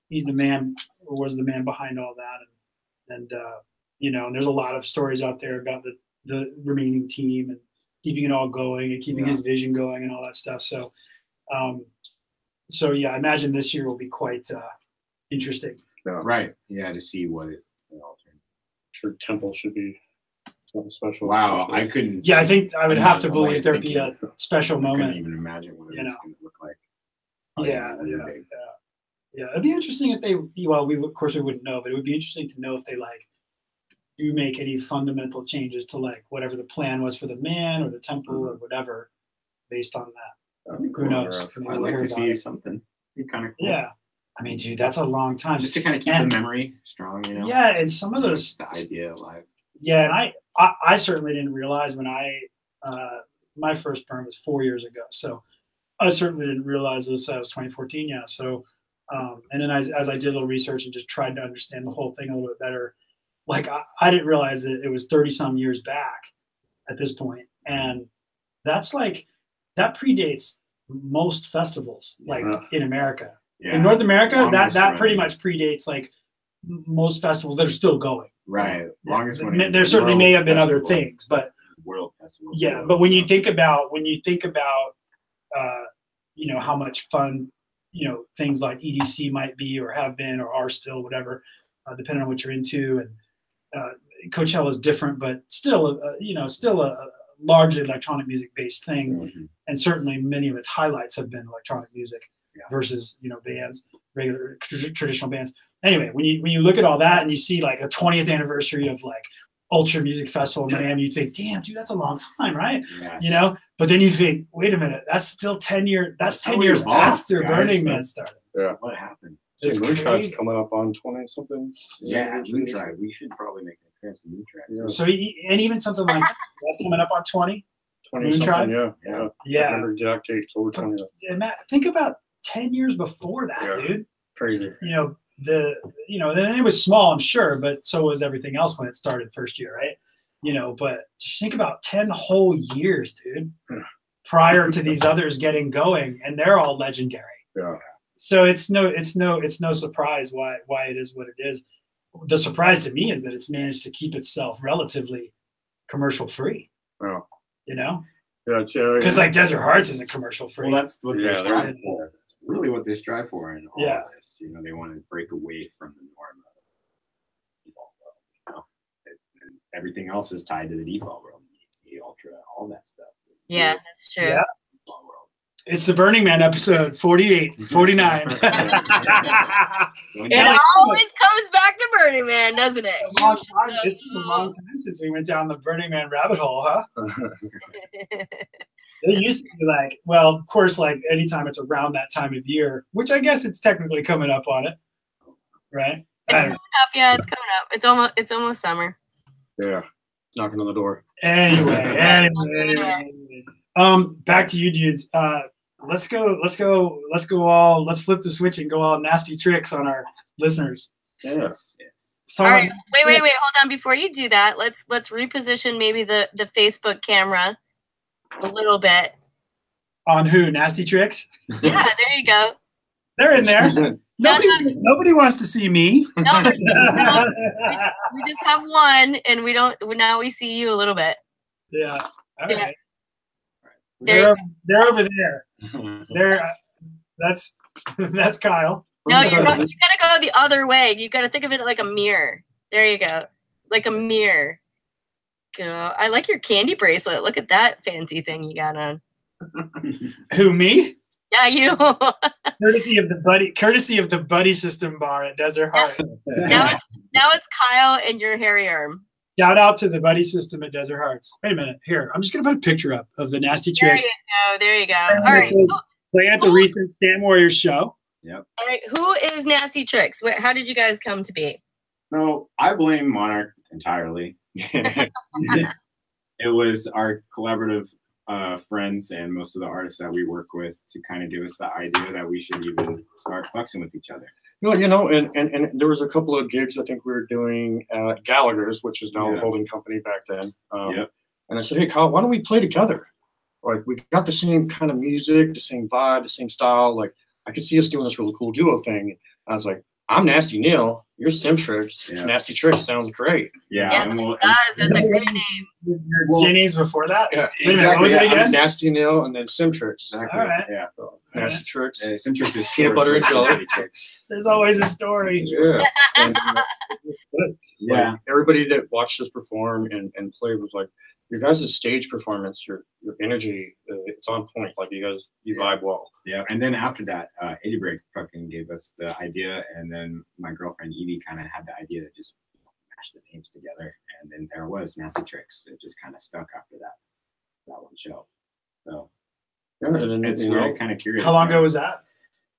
he's the man, or was the man behind all that. And you know, and there's a lot of stories out there about the remaining team and keeping it all going and keeping his vision going and all that stuff. So, so yeah, I imagine this year will be quite interesting. Right. Yeah, to see what it altered. Sure, Temple should be something special. Wow, I couldn't. Yeah, I think I would have to believe there'd be a special moment. I couldn't even imagine what it was going to look like. Yeah. It'd be interesting if they. Well, of course we wouldn't know, but it would be interesting to know if they like do make any fundamental changes to like whatever the plan was for the man or the temple or whatever, based on that. Who knows? I'd like to see something. Be kind of cool. Yeah. I mean, dude, that's a long time. Just to kind of keep the memory strong, you know? Yeah, and some of those... The idea alive. Yeah, and I certainly didn't realize when my first burn was 4 years ago. So I certainly didn't realize this. That was 2014, yeah. So, and then as I did a little research and just tried to understand the whole thing a little bit better, like I didn't realize that it was 30-some years back at this point. And that's like, that predates most festivals, like in America. Yeah. In North America, that pretty much predates like most festivals that are still going. Right. Longest one. There certainly may have been other things, but world festival. Yeah, but when you think about you know, how much fun, you know, things like EDC might be or have been or are still, whatever, depending on what you're into, and Coachella is different, but still, you know, still a largely electronic music based thing, and certainly many of its highlights have been electronic music. Versus, you know, bands, regular traditional bands. Anyway, when you look at all that and you see like a 20th anniversary of like Ultra Music Festival in Miami, you think, damn, dude, that's a long time, right? Yeah. You know, but then you think, wait a minute, that's still 10 years. That's 10 years after Burning Man started. Yeah. What happened? So Moontribe's coming up on 20 something. Yeah, Moontribe. We should probably make an appearance in Moontribe. Yeah. So and even something like that's coming up on 20. 20 something, yeah. I remember exact date, over 20. And Matt, think about 10 years before that, dude. Crazy. You know, then it was small, I'm sure, but so was everything else when it started first year, right? You know, but just think about 10 whole years, dude, prior to these others getting going, and they're all legendary. Yeah. So it's no surprise why it is what it is. The surprise to me is that it's managed to keep itself relatively commercial free. Oh. You know? Yeah, because like Desert Hearts isn't commercial free. Well, that's what they strive for. That's really what they strive for in all of this. You know, they want to break away from the norm of the default world. You know, and everything else is tied to the default world. The Ultra, all that stuff. Yeah, that's true. Yeah. It's the Burning Man episode 48, 49. It always comes back to Burning Man, doesn't it? It's been a long time since we went down the Burning Man rabbit hole, huh? It used to be like, well, of course, like anytime it's around that time of year, which I guess it's technically coming up on it, right? It's coming up, yeah, it's coming up. It's almost summer. Yeah, knocking on the door. Anyway. Back to you dudes. Let's flip the switch and go all nasty tricks on our listeners. Yes. All right, wait, hold on. Before you do that, let's reposition maybe the Facebook camera a little bit. On who? Nasty Tricks? Yeah, there you go. They're in there. Nobody wants to see me. No, we just have one, and we don't. Now we see you a little bit. Yeah. All right. Yeah. They're over there. That's Kyle. No, you gotta go the other way. You gotta think of it like a mirror. There you go, like a mirror. Go. I like your candy bracelet. Look at that fancy thing you got on. Who, me? Yeah, you. Courtesy of the buddy system bar at Desert Heart. Now it's Kyle and your hairy arm. Shout out to the buddy system at Desert Hearts. Wait a minute. Here, I'm just gonna put a picture up of the Nasty Tricks. There you go. All right. Playing at the recent Stand Warriors show. Yep. All right. Who is Nasty Tricks? How did you guys come to be? So I blame Monarch entirely. It was our collaborative friends and most of the artists that we work with to kind of give us the idea that we should even start flexing with each other. Well, and there was a couple of gigs I think we were doing at Gallagher's, which is now a holding company back then. And I said, hey, Kyle, why don't we play together? Like, we got the same kind of music, the same vibe, the same style. Like, I could see us doing this really cool duo thing. I was like, I'm Nasty Neil. You're Simtrix. Yeah. Nasty Tricks sounds great. Yeah, that's a great name. Your Jenny's before that? Yeah, exactly. What was it again? Nasty Neil and then Simtrix. Exactly. All right. Yeah. So, Nasty Tricks. Simtrix is peanut butter and jelly. There's always a story. Yeah. Yeah. Like, everybody that watched us perform and play was like, your guys' stage performance, your energy, it's on point. Like, you vibe well. Yeah, and then after that, Eddie Break fucking gave us the idea, and then my girlfriend Evie kind of had the idea to just mash the names together, and then there was Nasty Tricks. It just kind of stuck after that one show. So yeah, and it's really kind of curious. How long ago was that?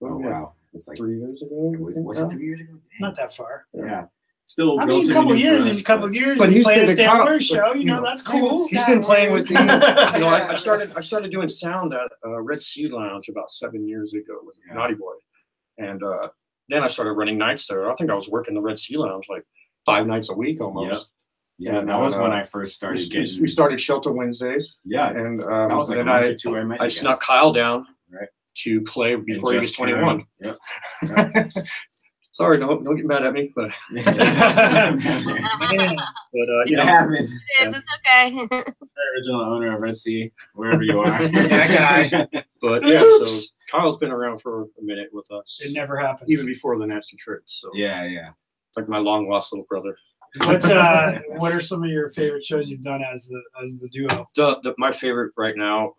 Oh wow, it's like 3 years ago. Was it 3 years ago? Dang. Not that far. Yeah. Still, I mean, a couple years. But he's playing a been Stand Warriors show. You know, that's cool. He's been playing with me. I started doing sound at Red Sea Lounge about 7 years ago with Naughty Boy, and then I started running nights there. I think I was working the Red Sea Lounge like 5 nights a week almost. Yeah, and that was when I first started we started Shelter Wednesdays. Yeah, and that was like I snuck Kyle down to play before he was 21. Yep. Sorry, don't get mad at me, but it happens. It's okay. Original owner of Red Sea, wherever you are. That guy. But yeah, so Kyle's been around for a minute with us. It never happens. Even before the Nasty Tricks. So yeah. It's like my long lost little brother. What are some of your favorite shows you've done as the duo? My favorite right now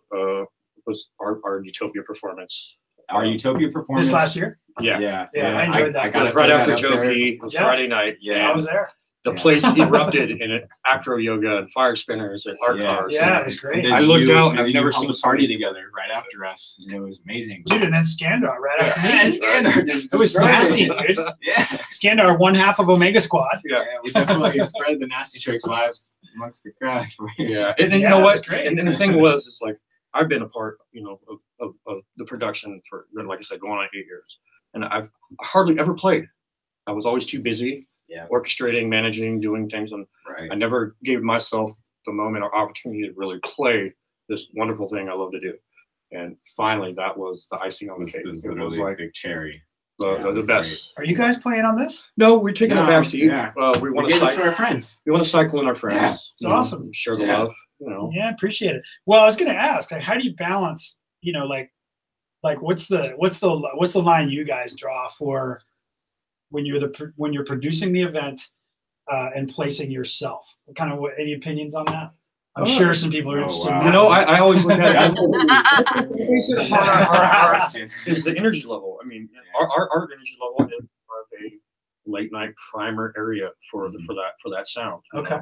was our Utopia performance. Our Utopia performance this last year? Yeah. I enjoyed that. It was right after Joe P. It was Friday night. Yeah, I was there. The place erupted in acro yoga and fire spinners and art cars. Yeah, it was great. I looked out and I've never seen a party together right after us. It was amazing. Dude, and then Skandar right after me. Skandar. It was nasty, dude. Yeah. Skandar, one half of Omega Squad. Yeah, we definitely spread the Nasty Tricks vibes amongst the crowd. Yeah, and you know what? And the thing was, it's like, I've been a part, of the production for, like I said, going on 8 years. And I've hardly ever played. I was always too busy orchestrating, managing, doing things. And I never gave myself the moment or opportunity to really play this wonderful thing I love to do. And finally, that was the icing on the cake. It was like a big cherry. The best. Are you guys playing on this? No, we're taking a back seat. Yeah. We want to cycle to our friends. We want to cycle in our friends. Yeah, it's awesome. Share the love. Yeah, appreciate it. Well, I was going to ask, how do you balance? Like what's the line you guys draw for when you're producing the event and placing yourself? Any opinions on that? I'm sure some people are interested. wow. In You that. know, I always look at That's it is the energy level. I mean, our energy level is more of a late night primer area for that sound. Okay.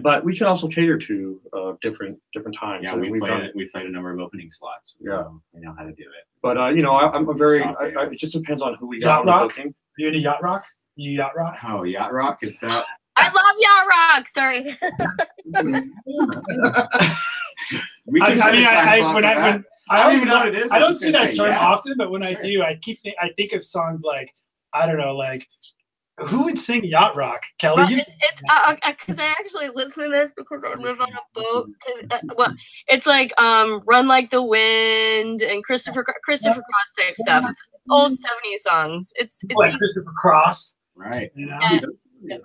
But we can also cater to different times. Yeah, So we done played a number of opening slots. We know how to do it. But you know, I'm a very. It just depends on who we got Yacht on the rock. booking. You into yacht rock? You yacht rock? Oh, yacht rock is that? I love yacht rock. Sorry. We can I don't even know what it is. I don't see that term yeah. often, but when I do, I think of songs like, I don't know, like, who would sing yacht rock? Kelly? Well, it's because I actually listen to this because I live on a boat. Well, it's like "Run Like the Wind" and Christopher Cross type stuff. It's old '70s songs. It's like Christopher Cross, right? You know? See, those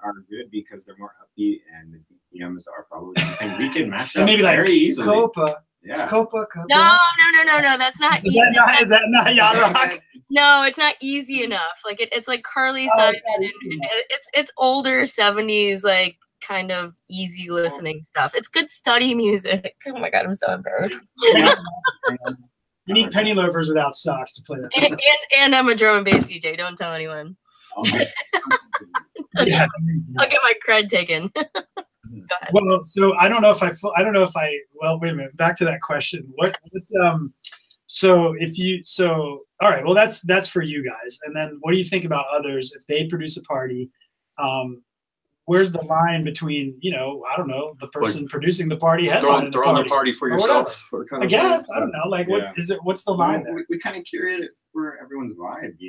are good because they're more upbeat and the BPMs are probably something we can mash up maybe like very easily. Copa. Yeah. Copa. No. That's not. Is that not yacht rock? No, it's not easy enough. Like it's like Carly Simon, and it's older '70s, like kind of easy listening stuff. It's good study music. Oh my god, I'm so embarrassed. You need penny loafers without socks to play that. And I'm a drum and bass DJ. Don't tell anyone. Yeah. I'll get my cred taken. Go ahead. Well, so I don't know if I. Well, wait a minute. Back to that question. All right. Well, that's for you guys. And then, what do you think about others if they produce a party? Where's the line between, I don't know, the person producing the party, headlining throwing the party for yourself? I guess I don't know. Like, what is it? What's the line there? We kind of curate it for everyone's vibe.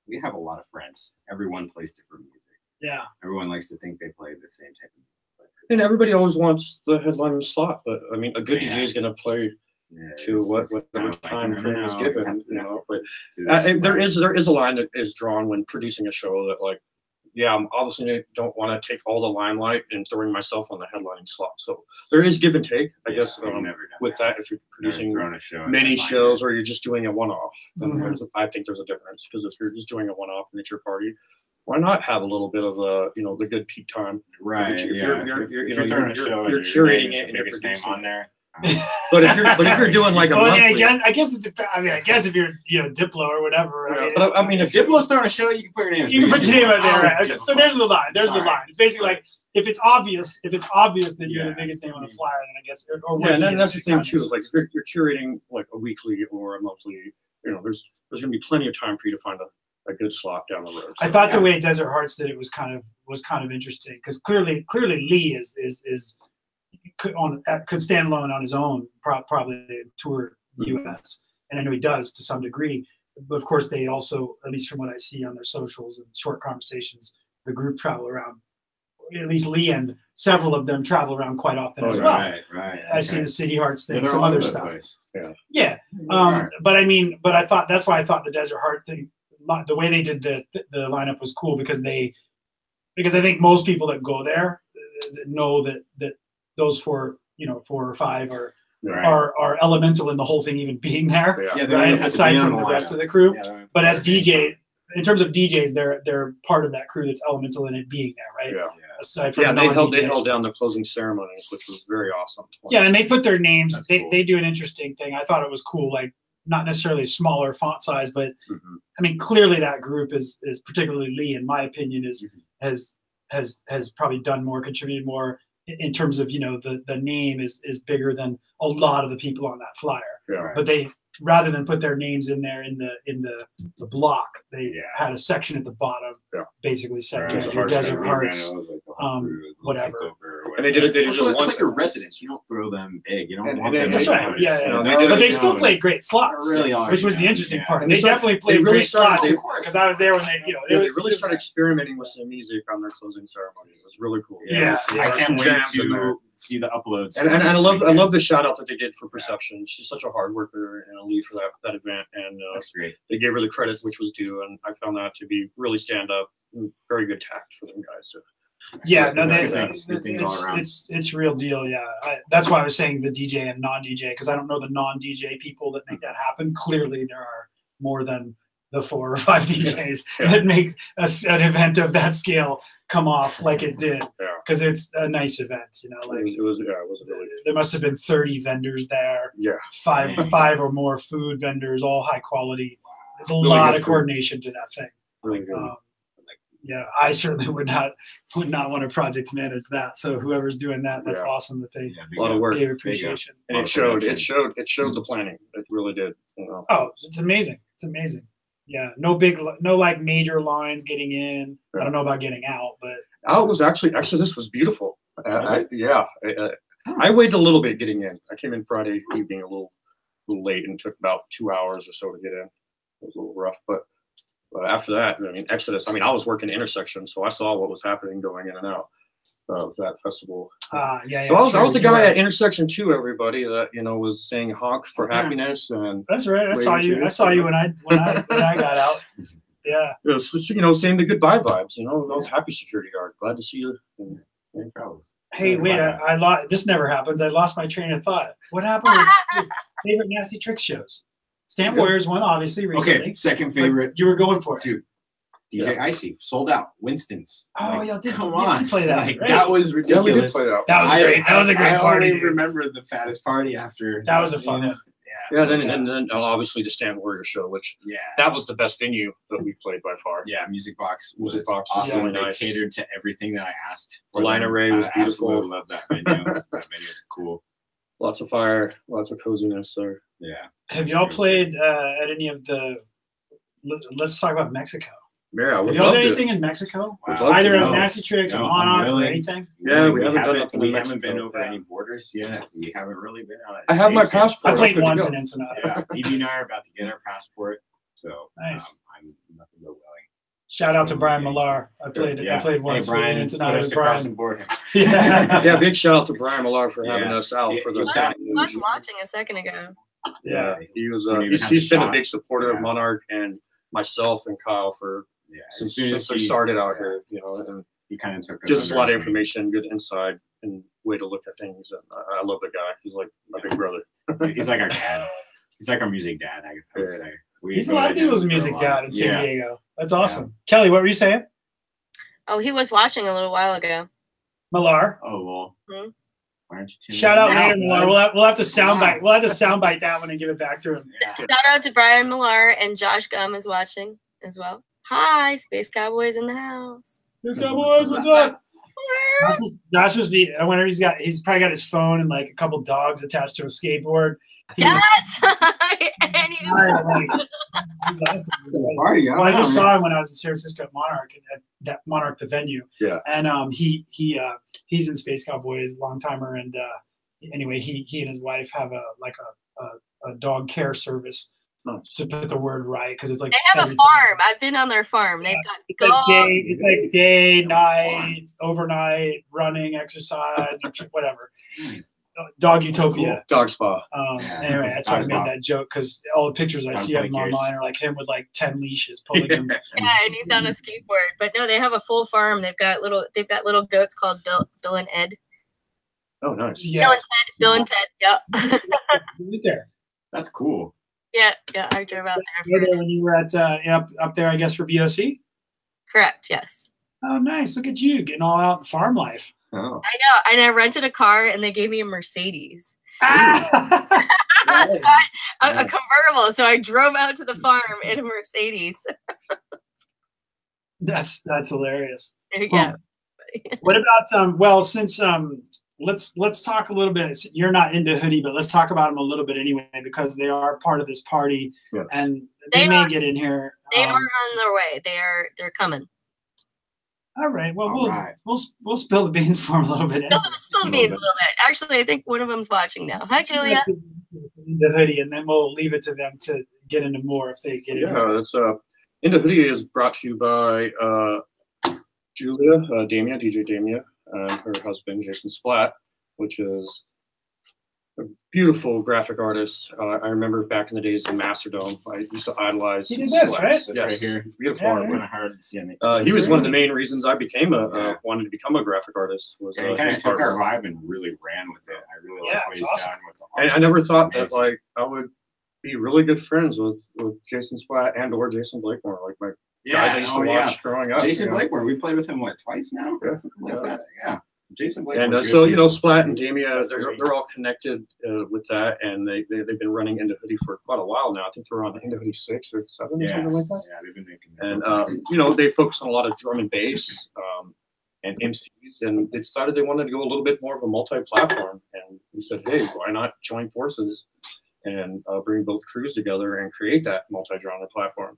We have a lot of friends. Everyone plays different music. Yeah. Everyone likes to think they play the same type of music. And everybody always wants the headlining slot, but I mean, a good DJ is going to play to whatever time frame is given. But there is a line that is drawn when producing a show that, like, I'm obviously don't want to take all the limelight and throwing myself on the headlining slot. So there is give and take, I guess, with that. If you're producing many shows or you're just doing a one-off, then I think there's a difference. Because if you're just doing a one-off and it's your party, why not have a little bit of the good peak time? Right. If you're throwing a show, you're curating it, the biggest name on there. But if you're doing like a monthly, I guess it depends. I mean, I guess if you're Diplo or whatever. I mean, if Diplo's throwing a show, you can put your name. You can put your name out there, right? Okay, so there's the line. There's the line. It's basically like if it's obvious that you're the biggest name on the flyer, then I guess. And that's the thing too. Is like you're curating like a weekly or a monthly. There's going to be plenty of time for you to find a good slot down the road. So, I thought the way Desert Hearts did it was kind of interesting because clearly Lee is could stand alone on his own, probably tour US, and I know he does to some degree. But of course, they also, at least from what I see on their socials and short conversations, the group travel around. At least Lee and several of them travel around quite often as well. Right. I've seen the City Hearts thing, some other stuff. Yeah. Right. But I thought that's why I thought the Desert Heart thing, the way they did the lineup was cool because I think most people that go there know that those 4 or 5 are elemental in the whole thing even being there. Right? Aside from the rest of the crew. But as DJ, in terms of DJs, they're part of that crew that's elemental in it being there, right? Aside from they held down the closing ceremonies, which was very awesome. Yeah, and they put their names. They do an interesting thing. I thought it was cool, like not necessarily smaller font size, but I mean clearly that group is particularly Lee, in my opinion, has probably done more, contributed more in terms of the name is bigger than a lot of the people on that flyer. But they, rather than put their names in there in the block, they had a section at the bottom, basically said Desert Hearts, whatever. And they did it. It's like your residents. You don't throw them big. You don't want them. That's right. But they still played great slots, which was the interesting part. And they definitely played great slots because I was there when they really started experimenting with some music on their closing ceremony. It was really cool. Yeah, I can't wait to see the uploads. And I love the shout out that they did for Perception. She's such a hard worker and a lead for that event. And that's great. They gave her the credit which was due, and I found that to be really stand up. Very good tact for them guys. So. Yeah, no, it's real deal. Yeah, that's why I was saying the DJ and non-DJ because I don't know the non-DJ people that make that happen. Clearly, there are more than the 4 or 5 DJs that make an event of that scale come off like it did, because it's a nice event, you know. Like it was really. There must have been 30 vendors there. Yeah, five or more food vendors, all high quality. There's a really lot good of food. Coordination to that thing. Really good. Yeah, I certainly would not want to project manage that. So whoever's doing that, that's awesome that they a lot of work, gave appreciation. And it showed the planning. It really did. You know. Oh, it's amazing. It's amazing. Yeah, no like major lines getting in. I don't know about getting out, but out was actually this was beautiful. I waited a little bit getting in. I came in Friday evening a little late and took about 2 hours or so to get in. It was a little rough, but after that, I mean, Exodus. I mean, I was working intersection, so I saw what was happening going in and out of that festival. So I was the guy at intersection 2. Everybody that was saying honk for happiness, and that's right. I saw you when I got out. Yeah. It was, saying the goodbye vibes. I was happy security guard. Glad to see you. Hey, wait! I lost. This never happens. I lost my train of thought. What happened with your favorite NASTYTRIX shows? Stamp Warriors one, obviously, recently. Okay, second favorite. You were going for it. Two. DJ Icy, sold out. Winston's. Oh, y'all did come on, play that. Like, that was ridiculous. That was great. That was a great party. I only remember the fattest party after. That was a fun one. Yeah, then obviously the Stamp Warrior show, which that was the best venue that we played by far. Yeah, Music Box was awesome. Really nice. They catered to everything that I asked. The line array was beautiful. I love that venue. That venue was cool. Lots of fire, lots of coziness there. Yeah. Have y'all played at any of the? Let's talk about Mexico. Yeah, have y'all done anything in Mexico? Wow. Either as NASTYTRIX or Monarch or anything? Yeah, we haven't been over any borders yet. We haven't really been on. I have my passport. I played once in Ensenada. Yeah, Evie and I are about to get our passport, so nice. I'm nothing but willing. Shout out to Brian Millar. I played once in Ensenada with Brian. Yeah, big shout out to Brian Millar for having us out for the. I was watching a second ago. Yeah, he was. He's been a big supporter of Monarch and myself and Kyle for. Yeah, since they started out here, and he kind of took us gives us a lot of information, good insight, and way to look at things. And I love the guy. He's like my big brother. He's like our dad. He's like our music dad, I would say. He's a lot of people's music dad in San Diego. That's awesome. Kelly, what were you saying? Oh, he was watching a little while ago. Millar. Oh well. Hmm? Why aren't you shout out later, Millar. We'll have to soundbite. We'll have to soundbite that one and give it back to him. Yeah. Shout out to Brian Millar, and Josh Gum is watching as well. Hi, Space Cowboys in the house. Space Cowboys, what's up? Josh must be. I wonder he's probably got his phone and like a couple dogs attached to a skateboard. Yes, and he's well, I just saw him when I was in San Francisco at Monarch, at that Monarch the venue. Yeah, and he's in Space Cowboys, long timer, and anyway, he and his wife have a dog care service. To put the word right, because it's like they have everything. A farm. I've been on their farm. They've got it's like day, night, overnight, running, exercise, whatever. Dog utopia. Cool. Dog spa. Anyway, that's why I made that joke, because all the pictures I see of him online are like him with like 10 leashes pulling him. Yeah, and he's on a skateboard. But no, they have a full farm. They've got little goats called Bill and Ed. Oh, nice. Yes. Bill and Ted. Yeah. Right there. That's cool. Yeah, I drove out there. You were there when you were at up there, I guess, for BOC? Correct, yes. Oh, nice. Look at you getting all out in farm life. Oh. I know, and I rented a car, and they gave me a Mercedes. Ah! A convertible, so I drove out to the farm in a Mercedes. That's hilarious. Yeah. What about well, since let's talk a little bit. You're not into Hoodie, but let's talk about them a little bit anyway, because they are part of this party, and they may get in here. They are on their way. They're coming. All right. Well, we'll spill the beans for them a little bit. Spill the beans a little bit. Actually, I think one of them's watching now. Hi, Julia. The Hoodie, and then we'll leave it to them to get into more if they get in. Yeah, that's In Da Hoody is brought to you by Julia, Daemia, DJ Daemia, and her husband, Jason Splatt, which is a beautiful graphic artist. I remember back in the days in Masterdome, I used to idolize. He did this, right? Yes. Right here. Beautiful. Yeah, kind of hard to see on he was one of the main reasons I became wanted to become a graphic artist. Was he kind of took our vibe and really ran with it. I really like what he's done with the art. And I never thought that like I would be really good friends with Jason Splat and or Jason Blakemore, like my guys I used to watch growing up. Jason Blakemore, we played with him what, twice now? Yeah. Something like that. Yeah. Jason Blakemore. And so, you know, Splat and Daemia, they're all connected with that, and they've been running In Da Hoody for quite a while now. I think they're on In Da Hoody 6 or 7 or something like that. Yeah, they've been making. And you know, they focus on a lot of drum and bass and MCs, and they decided they wanted to go a little bit more of a multi-platform. And we said, hey, why not join forces and bring both crews together and create that multi-genre platform?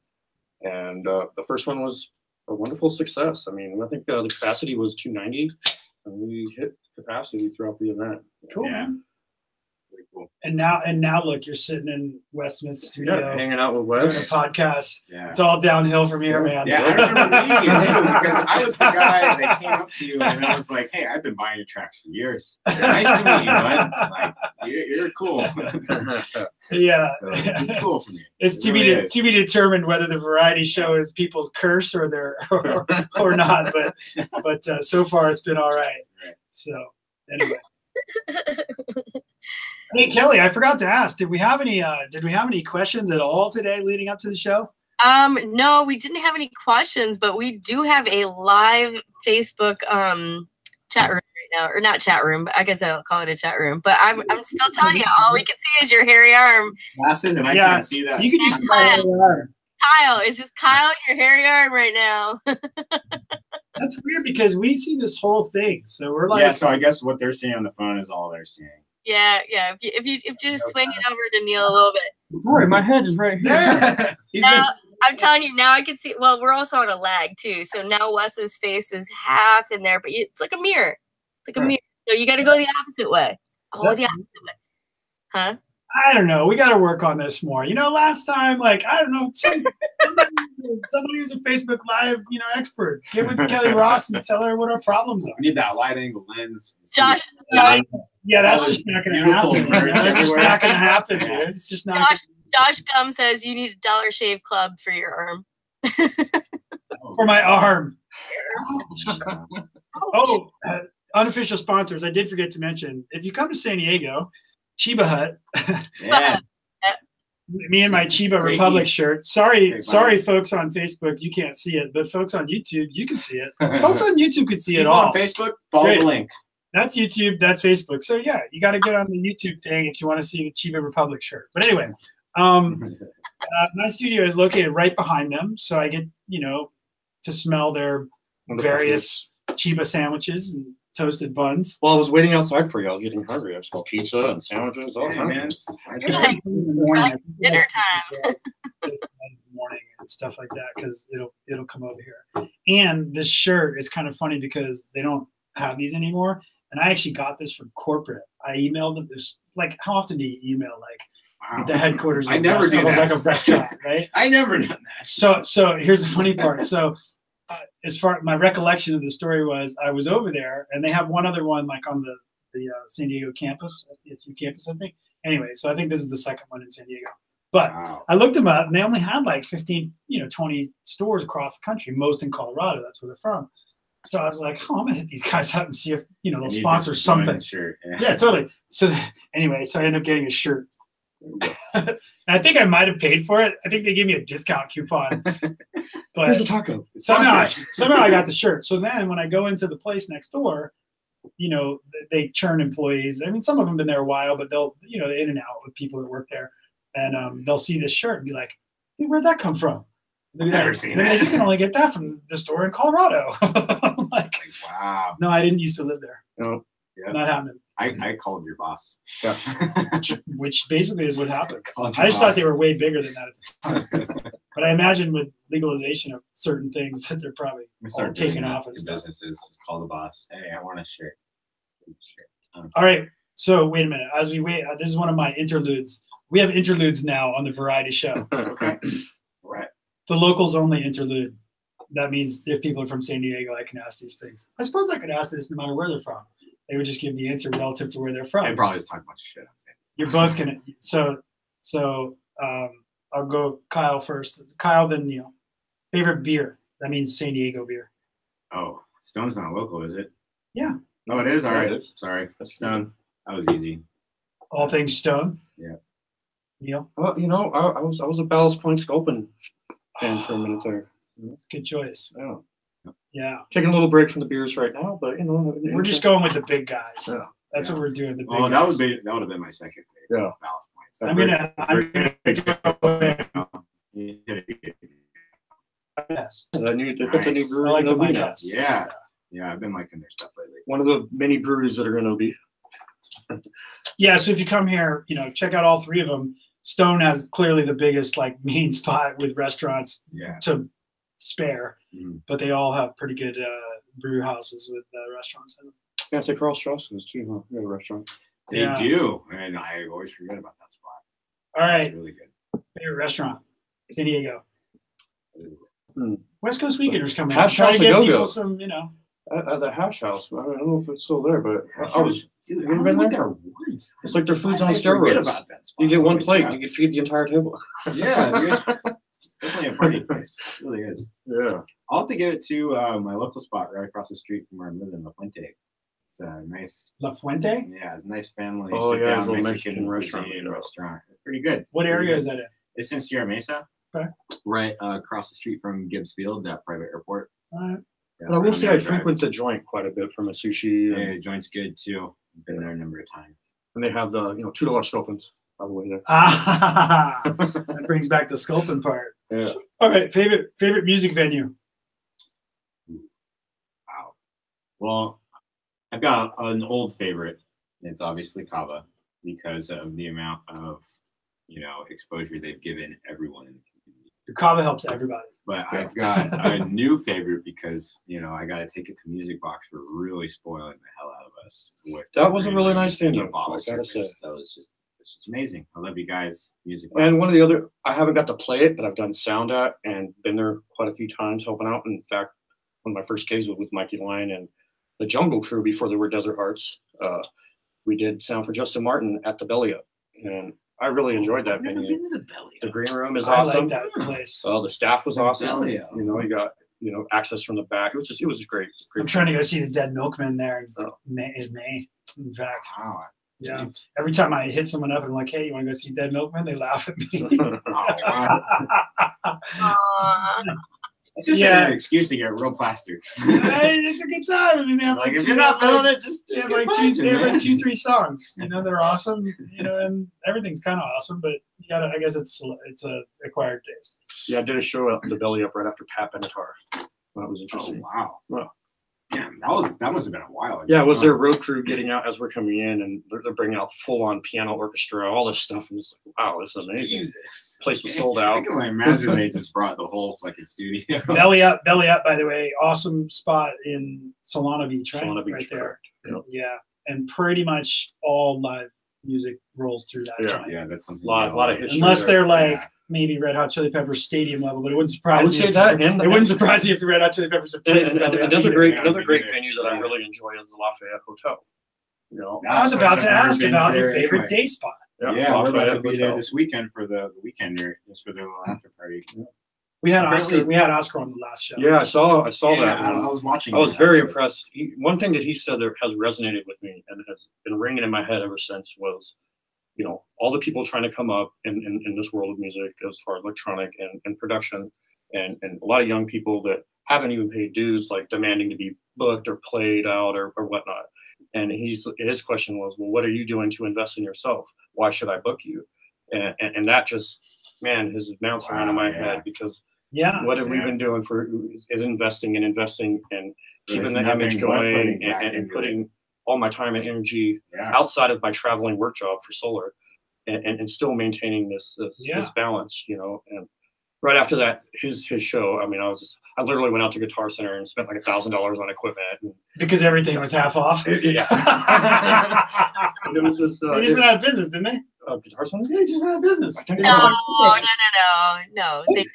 And the first one was a wonderful success. I mean, I think the capacity was 290. And we hit capacity throughout the event. Cool, man. Pretty cool. And now, look, you're sitting in Wes Smith's studio, hanging out with Wes, doing a podcast. Yeah. It's all downhill from here, man. Yeah, I remember meeting you too, because I was the guy that came up to you and I was like, "Hey, I've been buying your tracks for years. Nice to meet you, bud. Like, you're cool." Yeah, so it's cool for me. It's to be determined whether the variety show is people's curse or their or not. But so far it's been all right. So anyway. Hey Kelly, I forgot to ask. Did we have any questions at all today leading up to the show? No, we didn't have any questions, but we do have a live Facebook chat room right now, or not chat room, but I guess I'll call it a chat room. But I'm still telling you, all we can see is your hairy arm. Glasses, and I can't see that. You can just see my hairy arm. Kyle, it's just Kyle and your hairy arm right now. That's weird because we see this whole thing, so we're like. Yeah, so I guess what they're seeing on the phone is all they're seeing. Yeah. If you just swing it over to Neil a little bit. Sorry, my head is right here. Now, I'm telling you, now I can see. Well, we're also on a lag too, so now Wes's face is half in there, but it's like a mirror. It's like a mirror. So you got to go the opposite way. Go the opposite way. Huh? I don't know. We got to work on this more. You know, last time, like, I don't know, somebody who's a Facebook Live, expert. Get with Kelly Ross and tell her what our problems are. We need that wide angle lens. Josh, yeah, that's just not going to happen. That's just not going to happen, dude. It's just not. Josh Gum says you need a Dollar Shave Club for your arm. For my arm. Oh, unofficial sponsors. I did forget to mention. If you come to San Diego, Chiba Hut. Yeah. Me and my Chiba Republic shirt. Sorry, folks on Facebook, you can't see it, but folks on YouTube, you can see it. Folks on YouTube can see it all. On Facebook, follow the link. That's YouTube, that's Facebook. So yeah, you got to get on the YouTube thing if you want to see the Chiba Republic shirt. But anyway, my studio is located right behind them, so I get to smell their various Chiba sandwiches and toasted buns. Well, I was waiting outside for you. I was getting hungry. I smelled pizza and sandwiches. All kinds. Dinner time. Morning and stuff like that, because it'll come over here. And this shirt, it's kind of funny because they don't have these anymore. And I actually got this from corporate. I emailed them. This, like, how often do you email the headquarters? I never do that. Like a restaurant, right? I never done that. So here's the funny part. So. As far my recollection of the story was, I was over there, and they have one other one like on the San Diego campus, SU campus, I think. Anyway, so I think this is the second one in San Diego. But I looked them up, and they only had like 15, 20 stores across the country, most in Colorado. That's where they're from. So I was like, I'm gonna hit these guys up and see if they'll sponsor something. Shirt, yeah, totally. So anyway, so I ended up getting a shirt. I think I might have paid for it. I think they gave me a discount coupon. But here's a taco. Somehow I got the shirt. So then when I go into the place next door, they churn employees. I mean, some of them have been there a while, but they'll, in and out with people that work there. And they'll see this shirt and be like, hey, where'd that come from? I've never seen that. You can only get that from the store in Colorado. I'm like, wow. No, I didn't used to live there. No. Yeah. Not happening. I called your boss. Yeah. Which basically is what happened. I just thought they were way bigger than that at the time. But I imagine with legalization of certain things that they're probably all taken off and stuff. Businesses, just call the boss. Hey, I want a shirt. All right. So wait a minute. As we wait, this is one of my interludes. We have interludes now on the Variety Show. Okay. Right. The locals only interlude. That means if people are from San Diego, I can ask these things. I suppose I could ask this no matter where they're from. They would just give the answer relative to where they're from. They probably just talk a bunch of shit. You're both gonna. So I'll go Kyle first. Kyle, then Neil. Favorite beer? That means San Diego beer. Oh, Stone's not local, is it? Yeah. No, it is. All right. Sorry, Stone. That was easy. All things Stone. Yeah. Neil? Well, you know, I was a Ballast Point Sculpin fan for a minute there. That's a good choice. Yeah. Yeah. Taking a little break from the beers right now, but you know, we're just going with the big guys. Yeah. That's what we're doing. The big that guys. would have been my second favorite. Yeah. Ballast Points. I'm gonna yes. They got the new brewery. I like the in Lighthouse. Yeah. Yeah, I've been liking their stuff lately. One of the many breweries that are going to be. Yeah, so if you come here, you know, check out all three of them. Stone has clearly the biggest like main spot with restaurants to spare, but they all have pretty good brew houses with restaurants in them. Yeah, it's like Carl Strauss's too, huh? They have a restaurant. They do, and I always forget about that spot. All right, it's really good. Favorite restaurant, San Diego. Hmm. West Coast Weekenders coming. Hash Trying House to get Go-Go. people some, you know. At the Hash House. I don't know if it's still there, but Dude, you ever been there? Once. It's like their food's on I forget steroids. about that spot. You get one plate, and you can feed the entire table. Yeah, it's definitely a party place. It really is. Yeah. I'll have to give it to my local spot right across the street from where I'm living, La Fuente. It's a nice. La Fuente? Yeah, it's a nice family. Oh, yeah, it's a little Mexican restaurant. restaurant. It's pretty good. What area is that in? It's in Sierra Mesa. Okay. Right across the street from Gibbs Field, that private airport. All right. Yeah, But I will say I drive. frequent the joint quite a bit from a sushi. Yeah, the joint's good too. Been there a number of times. And they have the, you know, $2 sculpins by the way there. Ah, that brings back the sculpin part. Yeah. All right, favorite music venue. Wow. Well, I've got an old favorite. It's obviously Kava because of the amount of, you know, exposure they've given everyone in the community. Kava helps everybody. But I've got a new favorite because, you know, I got to take it to Music Box for really spoiling the hell out of us. With That was a really nice thing, the though, bottle I gotta service. say. That was just, it's just amazing. I love you guys. Music Box. And one of the other, I haven't got to play it, but I've done sound at and been there quite a few times helping out. In fact, one of my first gigs was with Mikey Lyon and the Jungle Crew before they were Desert Hearts. We did sound for Justin Martin at the Belly Up, and I really enjoyed that venue. The green room is awesome. I like that place. The staff was awesome. Belly Up. You know, you got, you know, access from the back. It was great. I'm trying to go see the Dead Milkmen there in May. In fact, Wow. yeah. Every time I hit someone up and I'm like, "Hey, you want to go see Dead Milkmen?" They laugh at me. It's just an excuse to get real plastered. Hey, it's a good time. I mean, they have Like, if you're not feeling it, just they have get like plastered, they have like man. 2-3 songs. You know, they're awesome. You know, and everything's kind of awesome. But you gotta, I guess it's a acquired taste. Yeah, I did a show at the Belly Up right after Pat Benatar. That was Oh, interesting. wow. Wow. Damn, that must have been a while ago. Yeah, it was their road crew getting out as we're coming in, and they're bringing out full-on piano orchestra, all this stuff, and it's like, wow, this is amazing. Jesus. Place was sold I out. can only imagine they just brought the whole fucking studio. Belly Up, by the way, awesome spot in Solana Beach, right? Solana Beach, right there. correct. Yep. Yeah, and pretty much all live music rolls through that joint. Yeah, that's something. Lot of history. Unless there. they're like maybe Red Hot Chili Peppers stadium level, but it wouldn't surprise I would me. say if, that, it wouldn't surprise me if the Red Hot Chili Peppers have played. Another great venue that I really enjoy is the Lafayette Hotel. You know, I was about to ask about your favorite day spot. Yeah, we're about to Lafayette be there Hotel. this weekend for the weekender, just for their little after party. We had Apparently- Oscar on the last show. Yeah, I saw Yeah, that. I one. was watching. I was it, very actually. impressed. One thing that he said that has resonated with me and has been ringing in my head ever since was, you know, all the people trying to come up in this world of music as far as electronic and production, and a lot of young people that haven't even paid dues, like demanding to be booked or played out or whatnot. And his question was, well, what are you doing to invest in yourself? Why should I book you? And that just, man, has bounced around in my head because what have we been doing is investing and keeping the image going and putting all my time and energy outside of my traveling work job for solar and still maintaining this balance, you know. And right after that, his show, I mean, I literally went out to Guitar Center and spent like $1,000 on equipment. Because everything was half off. Yeah. It was just, they just went out of business, didn't they? Guitar Center? Yeah, they just went out of business. No. They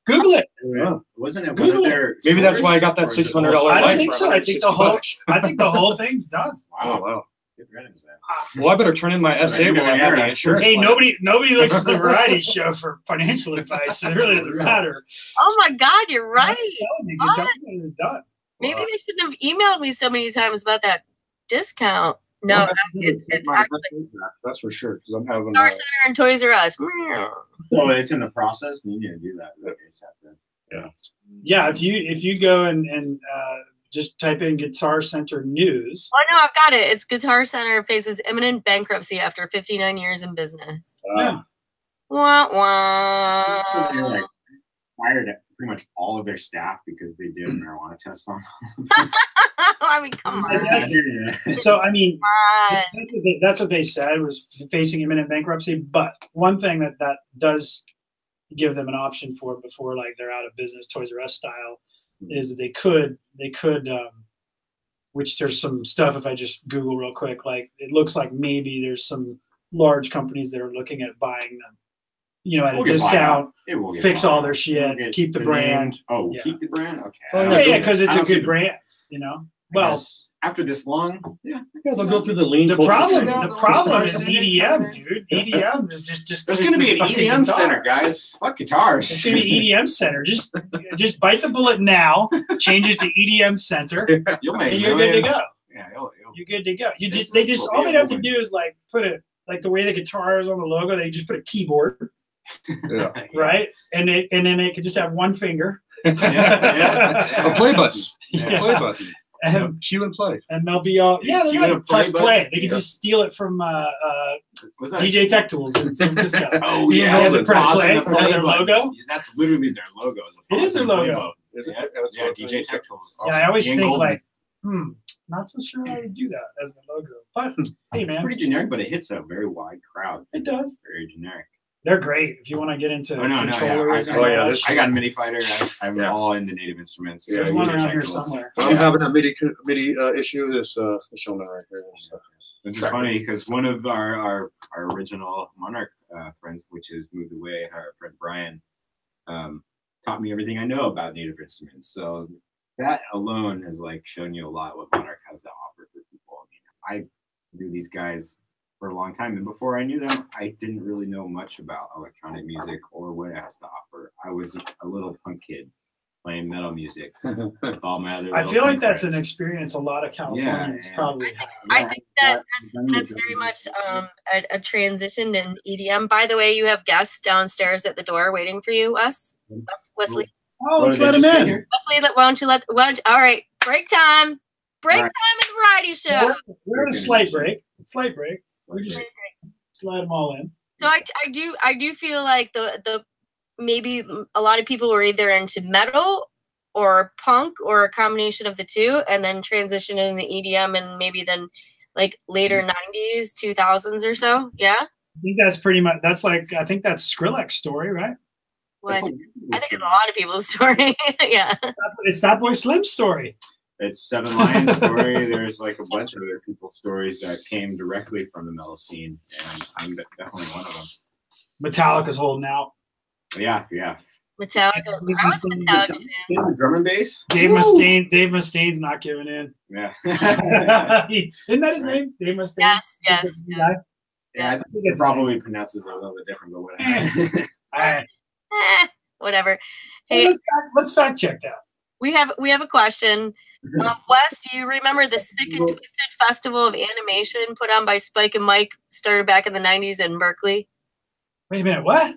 Google it. Yeah. Wasn't it? Google Maybe that's why I got that $600 I light. don't think so. I think the $160. whole thing's done. Oh wow. Good riddance, then. Well, I better turn in my SA when I have the insurance. Hey, plan. nobody looks at the Variety Show for financial advice, so it really doesn't matter. Oh my God, you're right. Guitar Center is done. Maybe they shouldn't have emailed me so many times about that discount. No, it's actually that's for sure. Because I'm having Guitar Center and Toys R Us. Oh, it's in the process. You need to do that. Yeah. Yeah, if you go and just type in Guitar Center news. Oh no, I've got it. It's Guitar Center faces imminent bankruptcy after 59 years in business. Wah, wah. They like fired pretty much all of their staff because they did a marijuana test on them. I mean, come on. So I mean, that's what they said was facing imminent bankruptcy. But one thing that does give them an option for before like they're out of business, Toys R Us style, is that they could which there's some stuff if I just Google real quick, like it looks like maybe there's some large companies that are looking at buying them, you know, at a discount, fix all their shit, keep the brand. Keep the brand? Okay. Yeah, because it's a good brand, you know. Well, after this long, they'll go through the lean. The problem is EDM, dude. EDM is just. There's going to be an EDM center, guys. Fuck guitars. It's going to be EDM center. Just bite the bullet now. Change it to EDM center. You'll make you're good to go. Yeah, you're good to go. They just all they have to do is like put it like the way the guitar is on the logo. They just put a keyboard, right, and then they could just have one finger. A play button. Play button. And cue and play, and they'll be all they're gonna press play. They can just steal it from DJ Tech Tools in San Francisco. They have to press play as their logo. That's literally their logo. It is their logo. Yeah, DJ Tech Tools. Yeah, I always think like, not so sure I would do that as the logo. But hey, man, it's pretty generic, but it hits a very wide crowd. It does. Very generic. They're great if you want to get into controllers. I got a MIDI fighter. I'm all into native instruments. There's one around here somewhere. I'm having a MIDI issue. This showman right here. It's funny because one of our original Monarch friends, which has moved away, our friend Brian, taught me everything I know about native instruments. So that alone has like shown you a lot what Monarch has to offer for people. I mean, I knew these guys for a long time, and before I knew them, I didn't really know much about electronic music or what it has to offer. I was a little punk kid playing metal music with all my other. I feel like that's an experience a lot of Californians probably have. I think that's very much a transition in EDM. By the way, you have guests downstairs at the door waiting for you, Wesley. Oh, let's let him in. Wesley, why don't you all right, break time. Break time in the Variety Show. We're in a slight break. We just slide them all in. So I do feel like the maybe a lot of people were either into metal or punk or a combination of the two, and then transition in the EDM and maybe then like later 90s, 2000s or so. Yeah. I think that's pretty much. That's like I think that's Skrillex's story, right? What? I think it's a lot of people's story. Yeah. It's Fatboy Slim's story. It's Seven Lions' story. There's like a bunch of other people's stories that came directly from the metal scene, and I'm definitely one of them. Metallica's holding out. Yeah. Metallica. The drum and bass. Dave Mustaine's not giving in. Yeah. Isn't that his name? Dave Mustaine? Yes. Yeah, I think it probably pronounces it a little bit different, but whatever. Whatever. Hey, let's fact check that. We have a question. Wes, do you remember the Sick and Twisted Festival of Animation put on by Spike and Mike, started back in the 90s in Berkeley? Wait a minute, what?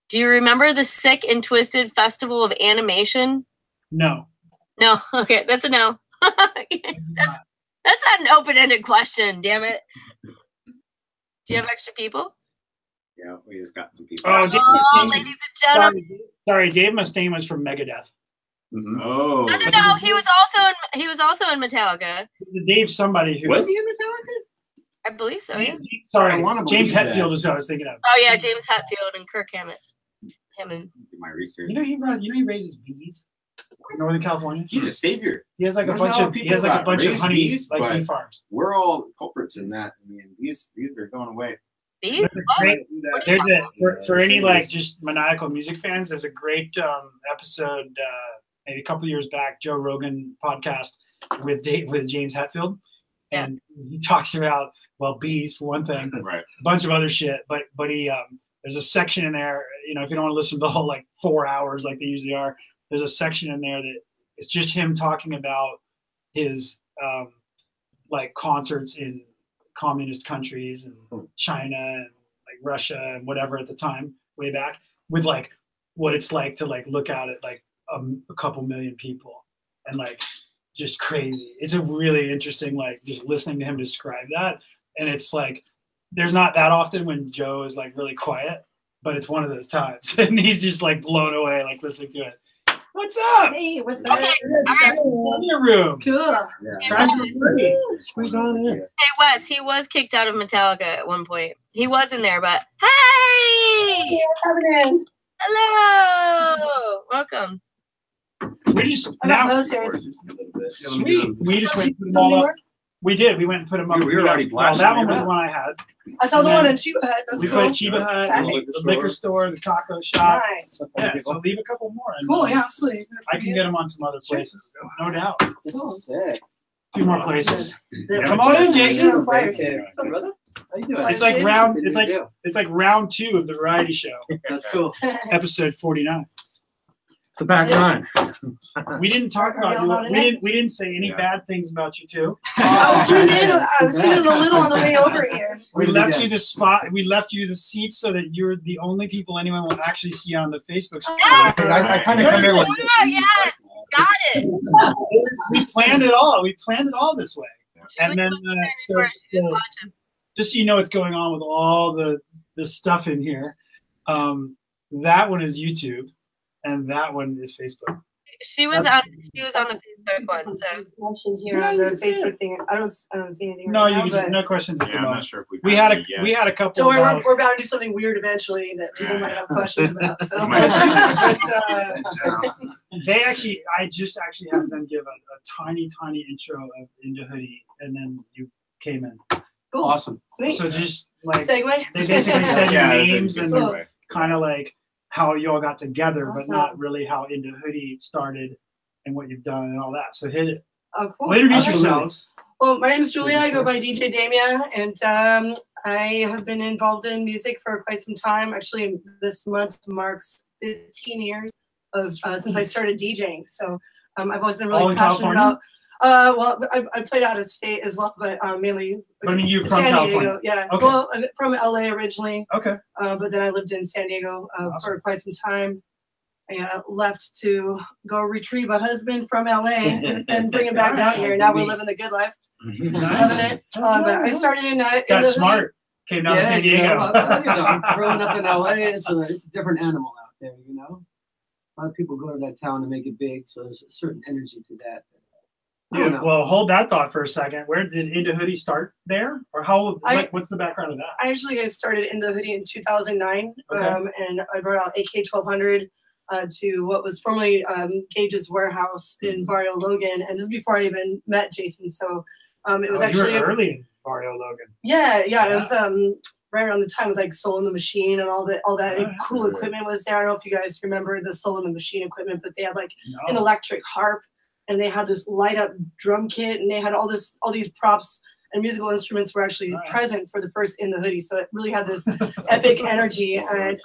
Do you remember the Sick and Twisted Festival of Animation? No. No? Okay, that's a no. That's not an open-ended question, damn it. Do you have extra people? Yeah, we just got some people. Ladies and gentlemen. Sorry, Dave Mustaine was from Megadeth. Mm-hmm. Oh. No. He was also in Metallica. Dave somebody who was he in Metallica? I believe so. Yeah. Sorry, James Hetfield is who I was thinking of. Oh yeah, James Hetfield and Kirk Hammond. Do my research. You know he raises bees in Northern California. He's a savior. He has like a bunch of honey bees, like bee farms. We're all culprits in that. I mean, these are going away. Bees? For any like just maniacal music fans, there's a great episode maybe a couple years back, Joe Rogan podcast with James Hetfield, and he talks about bees for one thing, right? A bunch of other shit, but he there's a section in there, you know, if you don't want to listen to the whole like 4 hours like they usually are, there's a section in there that it's just him talking about his like concerts in communist countries and China and like Russia and whatever at the time, way back, with like what it's like to like look out at like a couple million people and like just crazy. It's a really interesting, like just listening to him describe that. And it's like, there's not that often when Joe is like really quiet, but it's one of those times. And he's just like blown away, like listening to it. What's up? Hey, what's up? Okay. In your room. Cool. Try some free. Squeeze on in. Hey Wes, he was kicked out of Metallica at one point. He was in there, but hey! Coming in. Hello! Welcome. We just I got now. those here. Sweet. We just went and put them all up. We did. We went and put them up. We were already well, blasting. that one was the one I had. I saw the one in Chiba Hut. That's We cool. put Chiba Hut, Okay. the liquor store, the taco shop. Nice. Yeah, so leave a couple more. And, Cool. Yeah, absolutely. I can get them on some other places, no doubt. This is sick. A few more places. Yeah. Come on in, Jason. Yeah, flyers. What's up, brother? How you doing? It's like round. It's like round 2 of the Variety Show, That's cool. episode 49. The back nine. We didn't talk about you. We didn't say any bad things about you too. I was tuning in a little on the way over here. We left you the spot. We left you the seats so that you're the only people anyone will actually see on the Facebook screen. I kind of come in like. Yes, got it. We planned it all. We planned it all this way. And then just so you know what's going on with all the stuff in here. That one is YouTube, and that one is Facebook. She was on the Facebook one, so Questions here on the Facebook thing. I don't see anything. No, right you now, can but no questions at the Yeah, I'm not moment. sure if We had a couple. don't worry, about- we're about to do something weird eventually that people might have questions about. So. But, they actually, I just actually had them give a tiny intro of In Da Hoody, and then you came in. Cool. Awesome. Sweet. So just like Segue. they basically said your Yeah, names it's and a good kind of like how you all got together, but Awesome. not really how In Da Hoody started and what you've done and all that. So hit it. Oh, cool. Well, introduce Absolutely. yourselves. Well, my name is Julia. I go by DJ Daemia, and I have been involved in music for quite some time. Actually, this month marks 15 years of since I started DJing. So I've always been All really in passionate California? about. Well, I played out of state as well, but mainly. But I mean, you're from San California. Diego, yeah. Okay. Well, I'm from LA originally, Okay. but then I lived in San Diego Awesome. for quite some time. I left to go retrieve a husband from LA and bring him back down here. Now we're living the good life. Loving Nice. it. But I started in Got smart. Came down to San Diego. Growing up in LA, it's a different animal out there, you know? A lot of people go to that town to make it big, so there's a certain energy to that. I don't Dude, know. well, hold that thought for a second. Where did In Da Hoody start there? Or how, what's the background of that? I actually started In Da Hoody in 2009, Okay. and I brought out AK-1200 to what was formerly Gage's Warehouse in Barrio Logan, and this is before I even met Jason. So it was You actually were early in Barrio Logan. yeah. It was right around the time with like Soul in the Machine and all that Right. cool equipment was there. I don't know if you guys remember the Soul in the Machine equipment, but they had like an No. electric harp, and they had this light up drum kit, and they had all these props and musical instruments were actually Right. present for the first In Da Hoody. So it really had this epic energy, and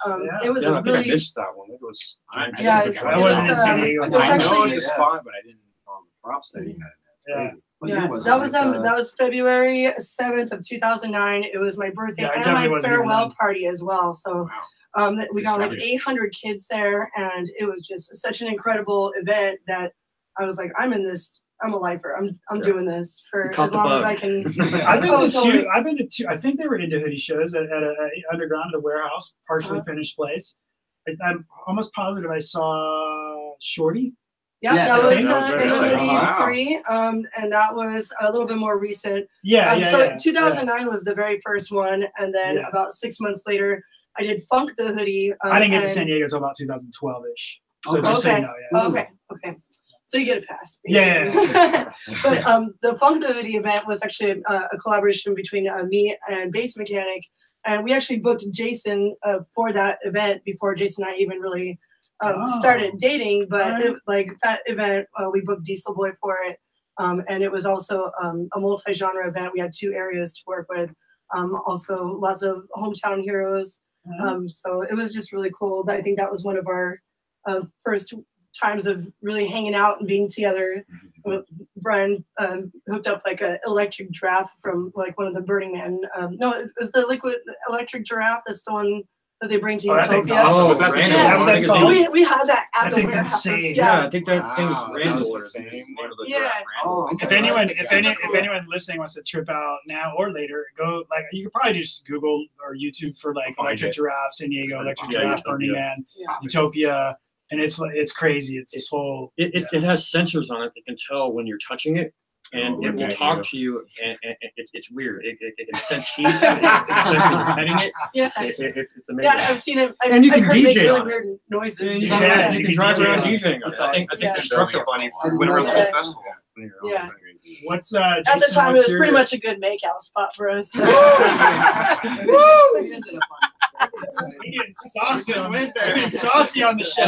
it was Yeah, a I think I really missed that one. It was. Yeah, I wasn't in San it Diego. was I know actually- the spot, but I didn't know the props that he had. That's Yeah. crazy. What year yeah, was that it? was Like, that was February 7th of 2009. It was my birthday Yeah, I and definitely my wasn't even farewell then. party as well. So Wow. we got like 800 kids there, and it was just such an incredible event that I was like, I'm in this. I'm a lifer. I'm doing this for caught as the long as bug. I can. I've been Oh, to totally. two. I've been to two. I think they were In Da Hoody shows at a underground, at a warehouse, partially finished place. I'm almost positive I saw Shorty. Yeah, Yes, that I was think that was In very Da early. Hoody Wow. 3, and that was a little bit more recent. Yeah, yeah, So yeah. 2009 was the very first one, and then Yeah. about 6 months later, I did Funk Da Hoody. I didn't get to and- San Diego until about 2012-ish. So Okay. just so you Okay. know, yeah. Okay. So you get a pass. Yeah, basically. But the Funk Da Hoody event was actually a collaboration between me and Bass Mechanic, and we actually booked Jason for that event before Jason and I even really started dating. But Alright. that event, we booked Diesel Boy for it, and it was also a multi-genre event. We had 2 areas to work with, also lots of hometown heroes. So it was just really cool. I think that was one of our first times of really hanging out and being together. Brian hooked up like an electric giraffe from like one of the Burning Man. No, it was the liquid electric giraffe. That's the one that they bring to Utopia. Awesome. Was that the same Yeah, one? that's called? we had that at That the thing's warehouse. insane. Yeah, I think that Wow, thing's that Randall was or the same something. one. Yeah. Oh, If okay. anyone, It's if super cool. anyone listening wants to trip out now or later, go like you could probably just Google or YouTube for like Find electric it. giraffe, San Diego electric Yeah, giraffe, Utopia. Burning Man, Yeah. Utopia, and it's crazy. It's this whole. It has sensors on it that can tell when you're touching it, and it will talk to you, and it's weird. It can sense heat. It can sense when you're petting it. Yeah. It's amazing. Yeah, I've seen it. And you I've can heard it make DJ really on it. weird noises. Yeah, you Yeah, can, you you can can drive DJ around on it. DJing on it. I think Yeah. the Structure Bunny I went around the whole Yeah. festival. Yeah. What's At the Jason, time, it what's was your- pretty much a good makeout spot for us. We getting saucy Just on went there. we're getting saucy on the show.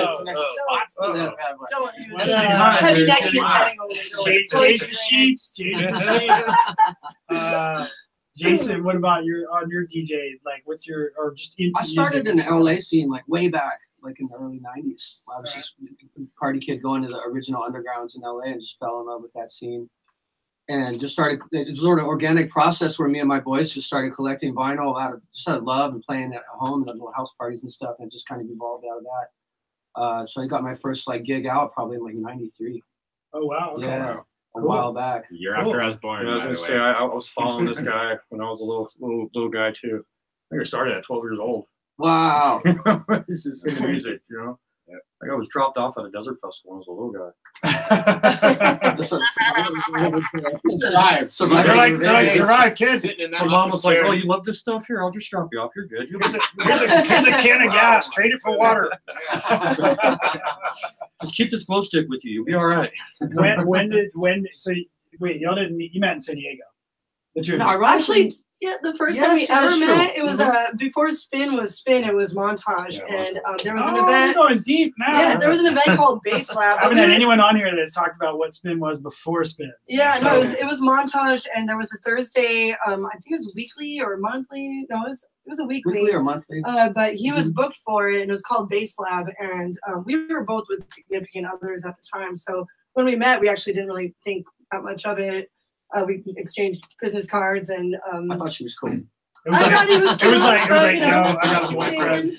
Don't Yeah. heavy necking and petting over Change the sheets. Change the sheets. Jason, what about your DJ? Like, what's your or just into I started music? in the LA scene like way back, like in the early '90s. I was just a party kid going to the original undergrounds in LA and just fell in love with that scene. And just started. It was sort of organic process where me and my boys just started collecting vinyl out of love and playing at home and at little house parties and stuff, and it just kind of evolved out of that. So I got my first like gig out probably in like '93. Oh wow! Okay. Yeah, a Cool. while back. The year after I was born. And I was by gonna the say way. I was following this guy when I was a little guy too. I think I started at 12 years old. Wow. This is in the music, you know. Yeah. Like I was dropped off at a desert festival when I was a little guy. This is- Survived. They're like, survive, kid. Sitting in that My mom office was like, chair. "Oh, you love this stuff? Here, I'll just drop you off. You're good. You'll Here's a can of gas. Trade it for water. just keep this glow stick with you. You'll be all right." Wait, y'all didn't meet, you met in San Diego. The two of No, you. ironically, Actually, yeah, the first Yes, time we that's ever true. met, it was before Spin was Spin. It was Montage, Yeah, and there was an Oh, event. you're going deep now. Yeah, there was an event called Bass Lab. I haven't had anyone on here that talked about what Spin was before Spin. Yeah, So- no, it was Montage, and there was a Thursday. I think it was weekly or monthly. No, it was a weekly or monthly. But he was booked for it, and it was called Bass Lab, and we were both with significant others at the time. So when we met, we actually didn't really think that much of it. We exchanged business cards, and I thought she was cool. It was I like, thought he was it was like, cute, but, you yo, know, I got a boyfriend.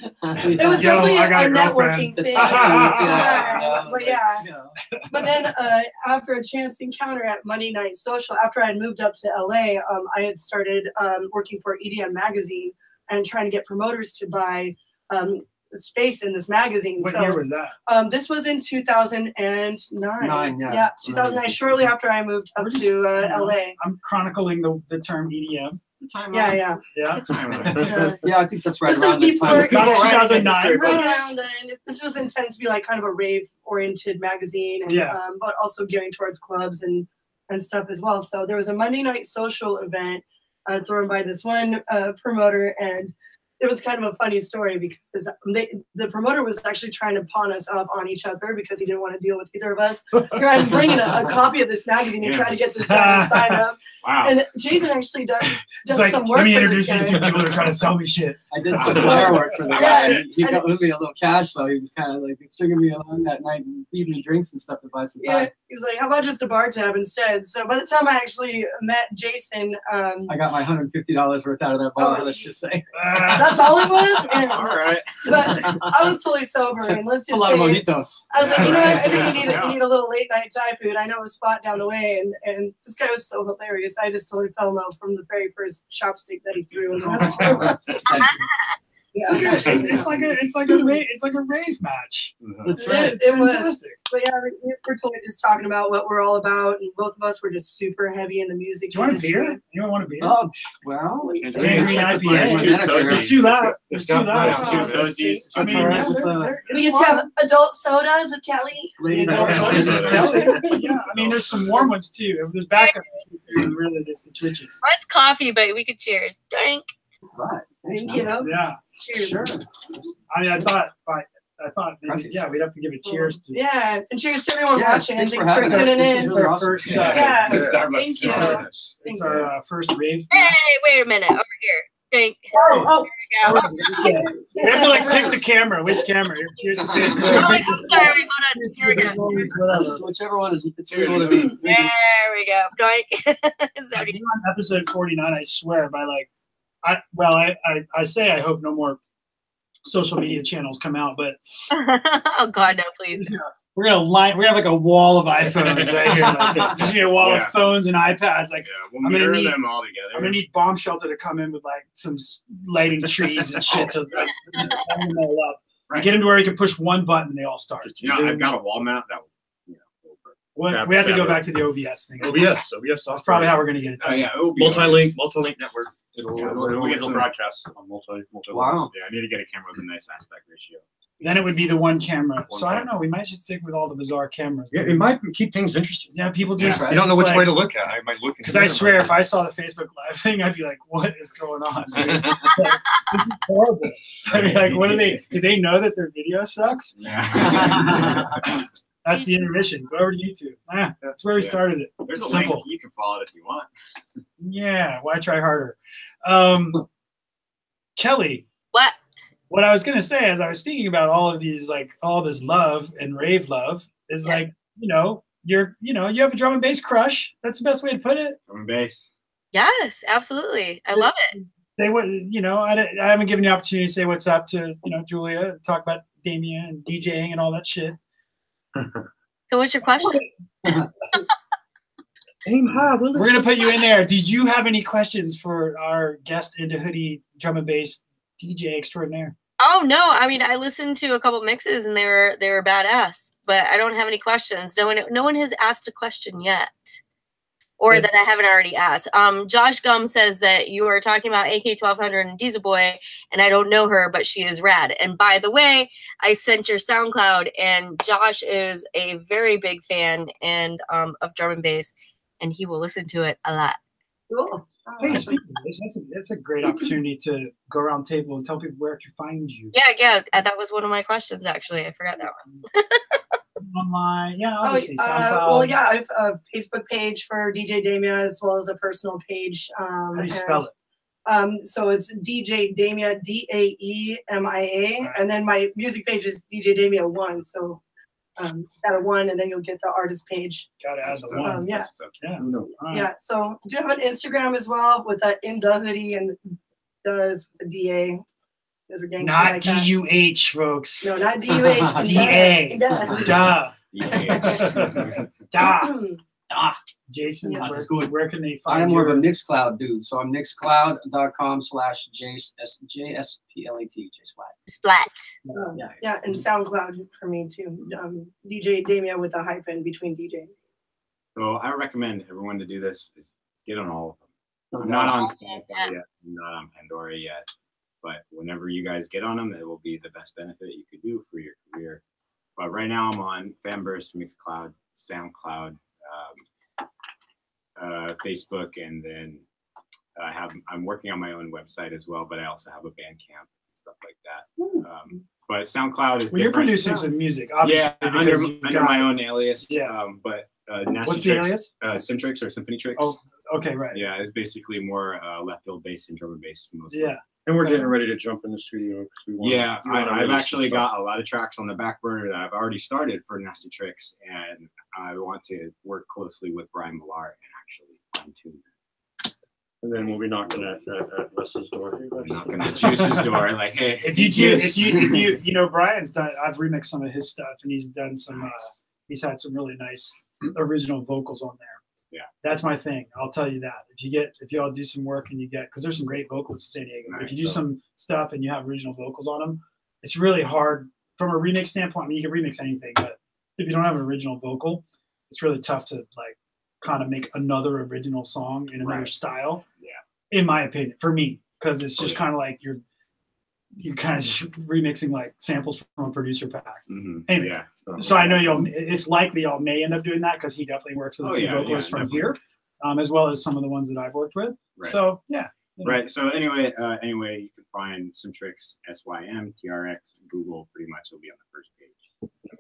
It was Yo, definitely I got a a girlfriend. networking thing. Yeah. But yeah. But then after a chance encounter at Monday Night Social, after I had moved up to LA, I had started working for EDM magazine and trying to get promoters to buy space in this magazine. What so year was that? this was in 2009. Yeah. 2009, shortly after I moved up to LA. I'm chronicling the term EDM. Yeah. Yeah. Yeah, I think that's right This around is the time. before- About 2009. Right around then, this was intended to be like kind of a rave-oriented magazine, and, Yeah. but also gearing towards clubs and stuff as well. So there was a Monday Night Social event thrown by this one promoter, and it was kind of a funny story because the promoter was actually trying to pawn us off on each other because he didn't want to deal with either of us. Here I'm bringing a copy of this magazine and trying to get this guy to sign up. Wow. And Jason actually does It's like, some work let me for introduce this these guy. two people that are trying to sell me shit. I did some flyer work for the Yeah, guy. He and- got me a little cash, so he was kind of like stringing me along that night and feeding me drinks and stuff to buy some Yeah, time. he's like, how about just a bar tab instead? So by the time I actually met Jason, I got my $150 worth out of that bar, let's just say. that's all it was. And, All right. but I was totally sober, and let's It's a just lot of say, mojitos. I was like, you know what? I think Yeah. you need a little late night Thai food. I know a spot down the way, and this guy was so hilarious. I just totally fell in love from the very first chopstick that he threw in the restaurant. It's like a rave match. That's It- right. it was. Fantastic. But yeah, we're totally just talking about what we're all about, and both of us were just super heavy in the music. Do you want a industry. beer? Anyone want a beer? Oh, well, It's Tangerine IPA. There's two left. There's two left. Two cozies. I mean, all right yeah, with, We get to have adult sodas with Kelly. Lady Adult Gaga. sodas. Yeah, I mean, there's some warm ones too. There's backup. Really, it's the twitches. Mine's coffee, but we could cheers. Dank. Right. Thank you. Yeah. Cheers. Sure. I mean, I thought maybe, Gracias. yeah, we'd have to give a cheers to. Yeah, and cheers to everyone Yeah, watching. thanks Thanks for for having us. tuning This is in. It's really our awesome. first. Yeah. Starbucks. Thank you. It's Thanks. our first rave. Hey, wait a minute. Over here. Dank. Oh, There we go. We have to like pick the camera. Which camera? Cheers to Oh, Facebook. I'm sorry. Hold on. There we go. Whatever. Whichever one is it's able to be. There we go. Doink. So On episode 49, I swear by like, I say I hope no more social media channels come out, but oh God, no, please. we're gonna have like a wall of iPhones right here, like just a wall of phones and iPads. Like we'll I'm gonna need them all together. I'm gonna need Bombshelta to come in with like some lighting trees and shit to like just line them all up. Right. Get them to where you can push one button and they all start. I've got a wall mount that. We have to go back to the OBS thing. OBS. That's probably how we're gonna get it. Multi-link network. It'll broadcast on multi. Wow. Yeah, I need to get a camera with a nice aspect ratio. Then it would be the one camera. So I don't know. We might just stick with all the bizarre cameras. Yeah, it might keep things interesting. Yeah, people just you don't know which way to look at. I might look because I swear, if I saw the Facebook Live thing, I'd be like, "What is going on? Dude? Like, this is horrible." I'd be like, "What are they? Do they know that their video sucks?" Yeah. That's the intermission. Go over to YouTube. That's where we started it. There's a simple. link. You can follow it if you want. Yeah. Why try harder? Kelly. What I was gonna say as I was speaking about all of these, like all this love and rave love, is like you have a drum and bass crush. That's the best way to put it. Drum and bass. Yes, absolutely. I love it. Say what I haven't given you the opportunity to say what's up to Julia and talk about Daemia and DJing and all that shit. So what's your question? Aim high. We're gonna put you in there. Did you have any questions for our guest In Da Hoody drum and bass DJ extraordinaire? Oh no, I mean I listened to a couple mixes and they were badass, but I don't have any questions. No one has asked a question yet, or that I haven't already asked. Josh Gum says that you are talking about AK1200 and Diesel Boy, and I don't know her, but she is rad. And by the way, I sent your SoundCloud, and Josh is a very big fan of drum and bass, and he will listen to it a lot. Cool. Hey, speaking of this, that's a great opportunity to go around the table and tell people where to find you. Yeah, that was one of my questions actually. I forgot that one. Online, obviously. Well, yeah, I have a Facebook page for DJ Daemia as well as a personal page. How do you spell it? So it's DJ Daemia, Daemia, right. And then my music page is DJ Daemia 1. So add a 1, and then you'll get the artist page. Gotta add the 1. Yeah. So do you have an Instagram as well with the In Da Hoody and does the DA? Those are gangsters. Not like DUH, folks. No, not DUH. DA. Duh. Jason, where can they find you? I'm more of a Mixcloud dude, so I'm mixcloud.com/JSPLAT, Splat. Yeah, and SoundCloud for me too. DJ Daemia with a hyphen between DJ. So I recommend everyone to do this. Is get on all of them. I'm not on Spotify yet. I'm not on Pandora yet. But whenever you guys get on them, it will be the best benefit you could do for your career. But right now I'm on Fanburst, Mixcloud, SoundCloud, Facebook, and then I'm working on my own website as well. But I also have a Bandcamp and stuff like that. But SoundCloud is you're producing some music, obviously. Yeah, under my own alias. Yeah. But what's the alias? NASTYTRIX or SymphonyTrix. Oh, okay, right. Yeah, it's basically more left field bass and drum and bass mostly. Yeah. And we're getting ready to jump in the studio. I've actually got a lot of tracks on the back burner that I've already started for NASTYTRIX, and I want to work closely with Brian Millar and actually fine-tune them. And then we'll be knocking at Wes's door. Knocking at Juice's door, like, hey. If you Brian's done. I've remixed some of his stuff, and he's done some. He's had some really nice original vocals on there. Yeah, that's my thing. I'll tell you that. If you all do some work and you get, because there's some great vocals in San Diego. If you do some stuff and you have original vocals on them, it's really hard from a remix standpoint. I mean, you can remix anything, but if you don't have an original vocal, it's really tough to like kind of make another original song in another style. Yeah, in my opinion, for me, because it's just kind of like you're kind of just remixing like samples from a producer pack. Anyway, so I know it's likely y'all may end up doing that because he definitely works with a few vocalists from here, as well as some of the ones that I've worked with. Right. So Right. So anyway, you can find SymTrix, SYMTRX, Google. Pretty much will be on the first page.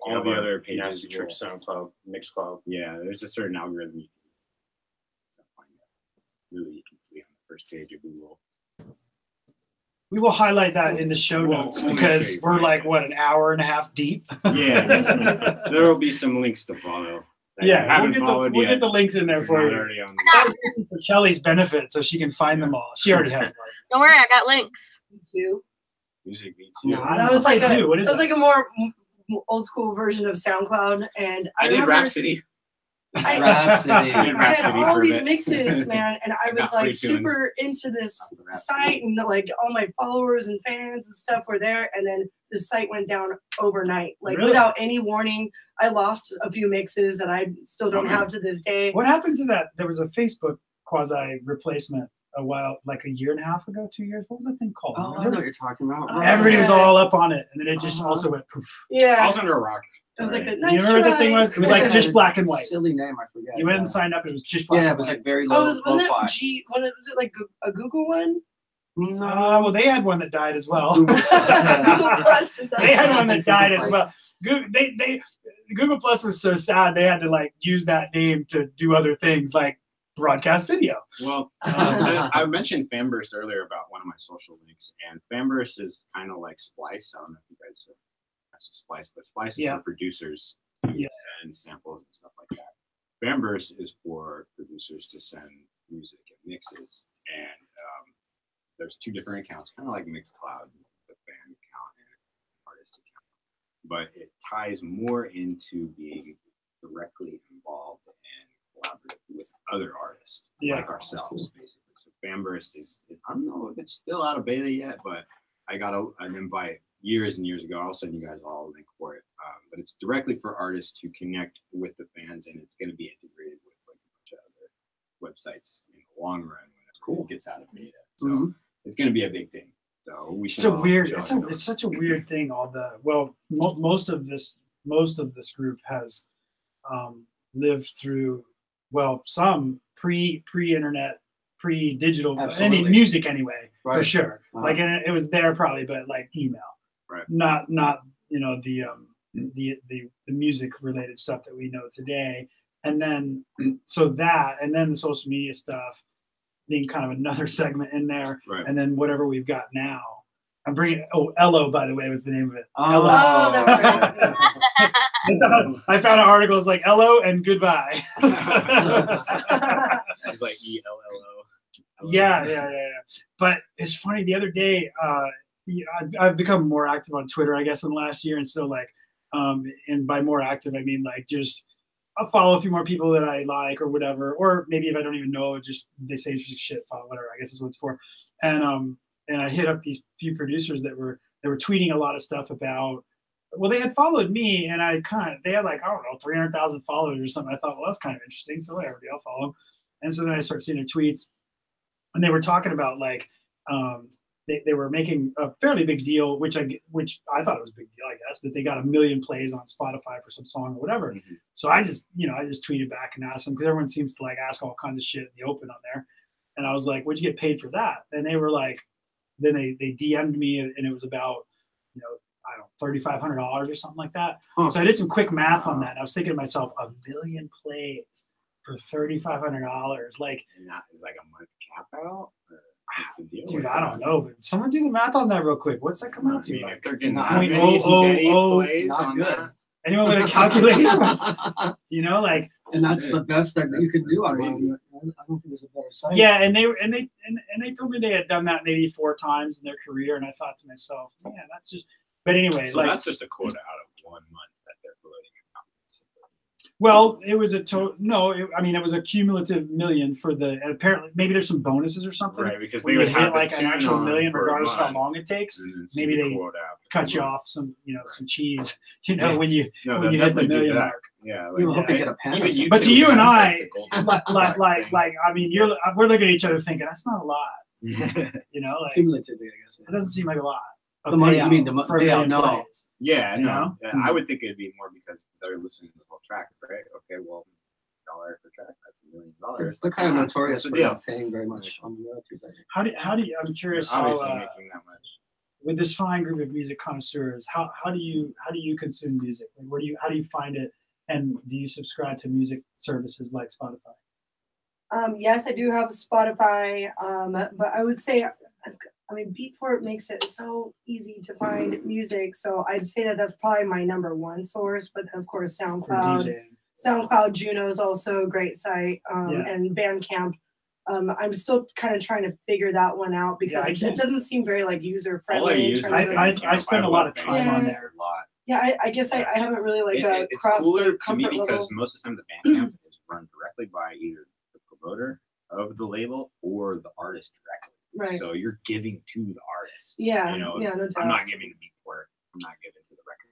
All the other pages, NASTYTRIX, SoundCloud, Mixcloud. Yeah, there's a certain algorithm you can find that really easily on the first page of Google. We will highlight that in the show notes because we're like, what, an hour and a half deep? Yeah. There will be some links to follow. Yeah, we'll get the links in there for you. That's for Kelly's benefit, so she can find them all. She already has them. Don't worry, I got links. Me too. Music beats Yeah, you. That was like what is that was like a more old school version of SoundCloud, and I did Rhapsody. Rhapsody. I had all these for a bit. mixes, man, and I was got free like tunes. super into this site, and like all my followers and fans and stuff were there, and then the site went down overnight, like Really? without any warning. I lost a few mixes that I still don't have to this day. What happened to that? There was a Facebook quasi replacement a while, like a year and a half ago, 2 years. What was that thing called? Oh, I know what you're talking about. Everybody was all up on it, and then it just also went poof. I Yeah, was under a rock. it was like a You nice remember what try. that thing was? It was like just black and white. Silly name, I forget. You went and signed up, it was just black Yeah, it and was white. like very Oh, low wasn't lo-fi. that was it like a Google one? No. Well, they had one that died as well. Google Plus. Is that They had one that died as well. Google Plus was so sad they had to like use that name to do other things like broadcast video. Well, I mentioned Fanburst earlier about one of my social links, and Fanburst is kind of like Splice. I don't know if you guys that's what Splice, but Splice is for producers Yeah. and samples and stuff like that. Fanburst is for producers to send music and mixes, and there's two different accounts, kind of like Mixcloud, the fan account and artist account, but it ties more into being directly involved and collaborative with other artists like ourselves, basically. So Fanburst is, I don't know if it's still out of beta yet, but I got an invite years and years ago. I'll send you guys all a link for it. But it's directly for artists to connect with the fans, and it's going to be integrated with like a bunch of other websites in the long run when it gets out of beta. So it's going to be a big thing. So we should. It's such a weird thing. Most of this group has lived through some pre-internet, pre-digital, and in music anyway, for sure. Like it was there probably, but like email, right? Not the music related stuff that we know today. And then the social media stuff being kind of another segment in there, right. And then whatever we've got now. I'm bringing. Ello, by the way, was the name of it. Oh, that's right. I found an article. It's like Ello and goodbye. It's like ELLO. Yeah. But it's funny. The other day, I've become more active on Twitter, I guess, in the last year, and so like, and by more active, I mean like just I'll follow a few more people that I like or whatever, or maybe if I don't even know, just they say interesting shit, follow whatever. I guess is what it's for. And I hit up these few producers that were tweeting a lot of stuff about. Well, they had followed me, and they had like, I don't know, 300,000 followers or something. I thought, well, that's kind of interesting. So whatever, I'll follow them. And so then I started seeing their tweets, and they were talking about like, they were making a fairly big deal, which I thought it was a big deal, I guess, that they got 1 million plays on Spotify for some song or whatever. Mm-hmm. So I just tweeted back and asked them, because everyone seems to like ask all kinds of shit in the open on there. And I was like, what'd you get paid for that? And they were like, then they DM'd me, and it was about, I don't know, $3,500 or something like that. Huh. So I did some quick math on that. And I was thinking to myself, 1 million plays for $3,500. Like, and that is like a month cap out? Dude, I don't know. But someone do the math on that real quick. What's that come out to? Like, they're getting many steady plays on that. Anyone with a calculator? Like. And that's the best that you can do. I don't think there's a better site. Yeah, and they told me they had done that maybe 4 times in their career, and I thought to myself, man, that's just. But anyway, so that's just a quota out of 1 month that they're promoting. Well, it was it was a cumulative million for the. And apparently, maybe there's some bonuses or something. Right, because they would hit like an actual million, regardless of how long it takes. Maybe they cut you off some cheese. When you hit the million mark. Yeah, you hope you get a pen. But to you and I, I mean, we're looking at each other thinking that's not a lot. Cumulatively, I guess. It doesn't seem like a lot. The money, I mean, the payout, no. Yeah, no. I would think it'd be more because they're listening to the whole track, right? Okay, well, $1 per track, that's $1 million. They're kind of notorious for not paying very much on the royalties. How do you? I'm curious. Obviously, making that much. With this fine group of music connoisseurs, how do you consume music? Like, how do you find it? And do you subscribe to music services like Spotify? Yes, I do have Spotify, but I would say I mean, Beatport makes it so easy to find music. So I'd say that that's probably my #1 source. But then of course, SoundCloud, Juno is also a great site, and Bandcamp. I'm still kind of trying to figure that one out because it doesn't seem very like user friendly. I spend a lot of time on there. Yeah, I guess I haven't really like crossed the comfort level. Because most of the time the Bandcamp is run directly by either the promoter of the label or the artist directly. Right. So you're giving to the artist. Yeah. You know, no doubt. I'm not giving to Beatport. I'm not giving to the record.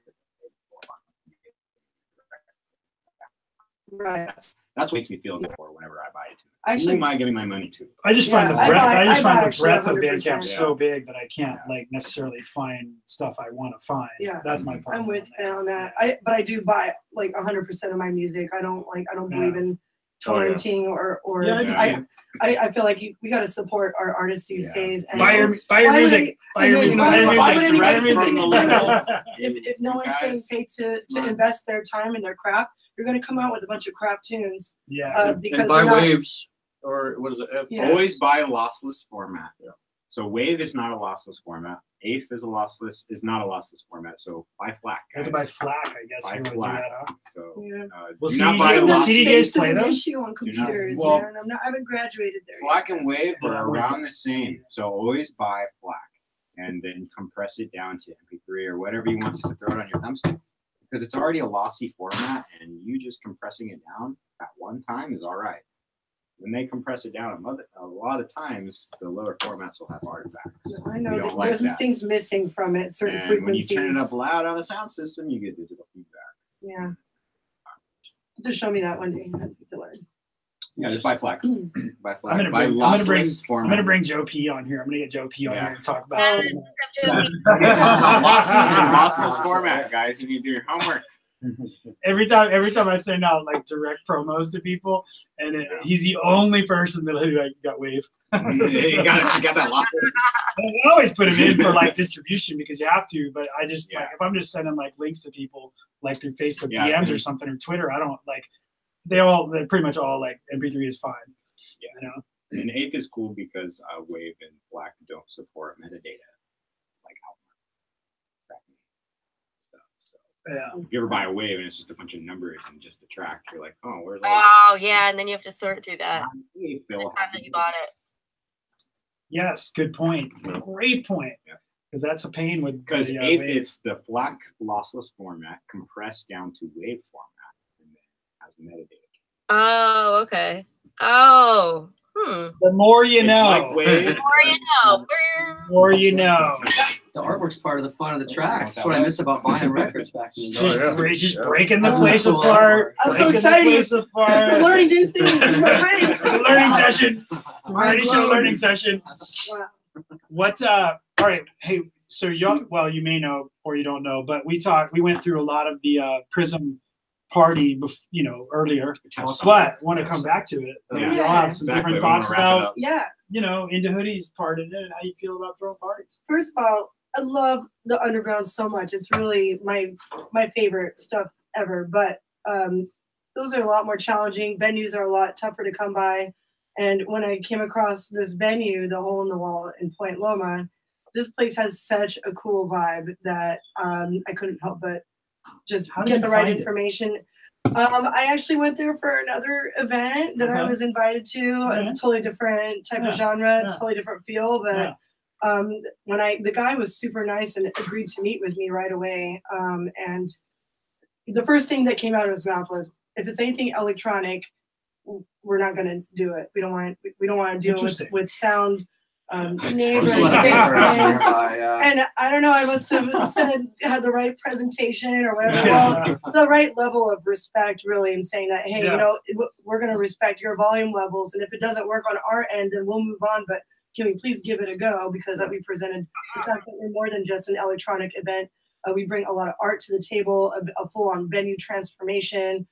Right. That's what makes me feel good for whenever I buy it. Actually, who am I giving my money to? I just find the breadth of 100%. Bandcamp so big that I can't like necessarily find stuff I want to find. Yeah, that's my problem. I'm with you on that. But I do buy like 100% of my music. I don't believe in torrenting or I feel like we got to support our artists these days. And buy your music. Buy your music. If no one's getting paid to invest their time in their craft, you're going to come out with a bunch of crap tunes. Yeah. Because and buy waves or what is it? Yeah. Always buy a lossless format. Yeah. So Wave is not a lossless format. Eighth is not a lossless format. So buy FLAC. You have to buy FLAC, I guess. Buy FLAC. So do not buy CDJs play those? Issue on computers, man. I haven't graduated there. FLAC and Wave are around the same. So always buy FLAC and then compress it down to MP3 or whatever you want just to throw it on your thumbstick. Because it's already a lossy format, and you just compressing it down at one time is all right. When they compress it down a lot of times, the lower formats will have artifacts. I know there's some things missing from it, certain frequencies. When you turn it up loud on a sound system, you get digital feedback. Yeah. Just show me that one day. I need to learn. Yeah, just buy FLAC. Buy FLAC. I'm gonna bring Joe P on here. I'm gonna get Joe P on here and talk about it. It's lossless format, guys. You need to do your homework. Every time I send out like direct promos to people, and he's the only person that got Wave. You got that lossless. I always put him in for like distribution because you have to, but I just like if I'm just sending like links to people like through Facebook DMs or something or Twitter, I don't like. They're pretty much all like MP3 is fine. Yeah, you know. And Eighth is cool because Wave and FLAC don't support metadata. It's like outline stuff. So if you ever buy a Wave and it's just a bunch of numbers and just the track, you're like, oh, where's all? Oh yeah, and then you have to sort through that. The time that you bought it. Yes, good point. Great point. Yeah. Because that's a pain with because Eighth it's the FLAC lossless format compressed down to Wave format. As metadata. Oh, okay. Oh, The more you know. Like Wave. The more you know. The more you know. The artwork's part of the fun of the tracks. That's what I miss about buying records back in the day. Just breaking the place apart. I'm so excited. I'm learning these things. It's a learning session. It's a Variety ShYo learning session. Wow. All right. Hey, so you may know or you don't know, but we went through a lot of the Prizm party, earlier, but want to come back to it. We all have some different thoughts about, In Da Hoody's part in it and how you feel about throwing parties. First of all, I love the underground so much. It's really my favorite stuff ever. But those are a lot more challenging. Venues are a lot tougher to come by. And when I came across this venue, the Hole in the Wall in Point Loma, this place has such a cool vibe that I couldn't help but just get the right information. I actually went there for another event that I was invited to, a totally different type of genre, totally different feel. But the guy was super nice and agreed to meet with me right away. And the first thing that came out of his mouth was, if it's anything electronic, we're not going to do it. We don't want to deal with sound. Neighbors, and I don't know, I must have had the right presentation or whatever. Well, the right level of respect, really, in saying that, hey, we're going to respect your volume levels, and if it doesn't work on our end, then we'll move on. But can we please give it a go? Because we presented the fact that we're more than just an electronic event. We bring a lot of art to the table, a full-on venue transformation.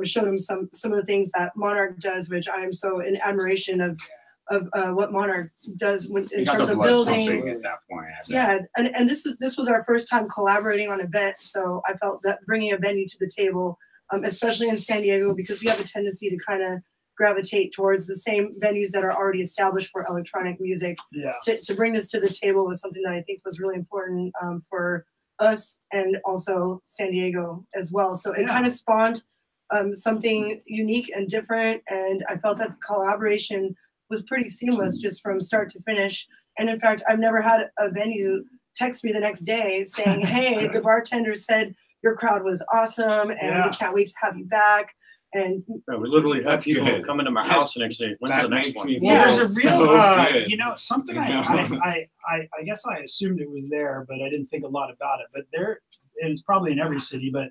Showed them some of the things that Monarch does, which I am so in admiration of what Monarch does in terms of building. At that point, and this was our first time collaborating on an event, so I felt that bringing a venue to the table, especially in San Diego, because we have a tendency to kind of gravitate towards the same venues that are already established for electronic music. Yeah. To bring this to the table was something that I think was really important for us and also San Diego as well. So it kind of spawned something unique and different. And I felt that the collaboration was pretty seamless just from start to finish. And in fact, I've never had a venue text me the next day saying, hey, the bartender said your crowd was awesome and we can't wait to have you back. And we literally have people come into my house the next day. When's the next one? Well, there's a real, you know, something I guess I assumed it was there, but I didn't think a lot about it. But there, and it's probably in every city, but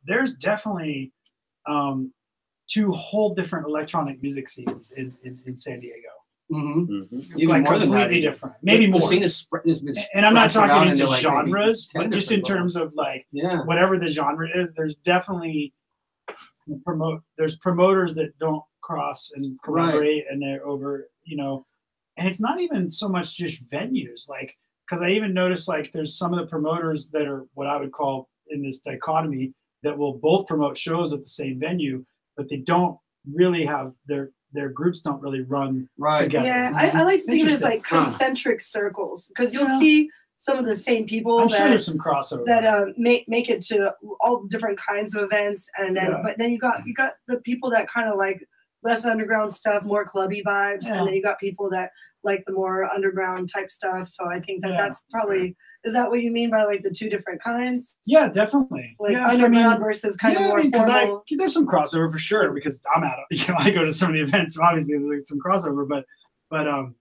there's definitely two whole different electronic music scenes in San Diego. Even like more than completely that, different, maybe more. The scene is and I'm not talking into like genres, but just in terms of like whatever the genre is, there's definitely there's promoters that don't cross and collaborate, and they're over, you know, and it's not even so much just venues, like, because I even noticed like there's some of the promoters that are what I would call in this dichotomy that will both promote shows at the same venue, but they don't really have their groups don't really run together. Yeah, I like to think of it as like concentric circles, because you'll see some of the same people sure there's some crossover that make it to all different kinds of events, and then but then you got the people that kind of like less underground stuff, more clubby vibes, and then you got people that like the more underground type stuff. So I think that that's probably, is that what you mean by like the two different kinds? Yeah, definitely. Like underground versus kind of more formal. There's some crossover for sure, because I'm at, you know, I go to some of the events, so obviously there's like some crossover, but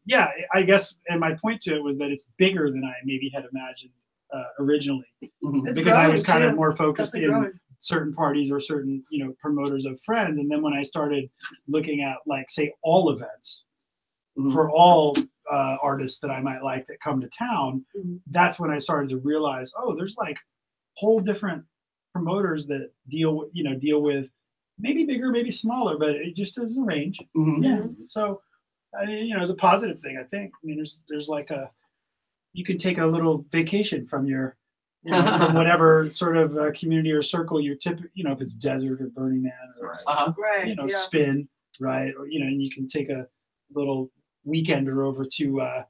yeah, I guess, and my point to it was that it's bigger than I maybe had imagined originally, because I was kind of more focused in certain parties or certain, you know, promoters of friends, and then when I started looking at like say all events for all artists that I might like that come to town, that's when I started to realize, oh, there's like whole different promoters that deal with maybe bigger, maybe smaller, but it just is a range. Yeah, so. You know, it's a positive thing, I think. I mean, there's like you can take a little vacation from your, you know, from whatever sort of community or circle you're you know, if it's Desert or Burning Man or, you know, Spin, right? Or, you know, and you can take a little weekender over to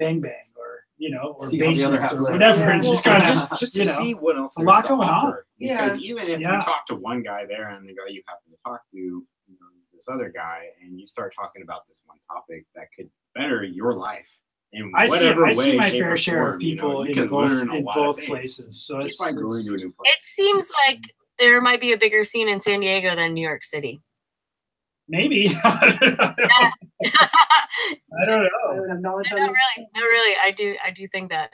Bang Bang or, you know, or Basement or whatever. And just kind of just to see what else. A lot going on. Because even if you talk to one guy there and the guy you happen to talk to, you know, this other guy, and you start talking about this one topic that could better your life in whatever way. I see my fair share of people in both places. So it's by going to a new place. It seems like there might be a bigger scene in San Diego than New York City. Maybe. I don't know. No, really. I do think that.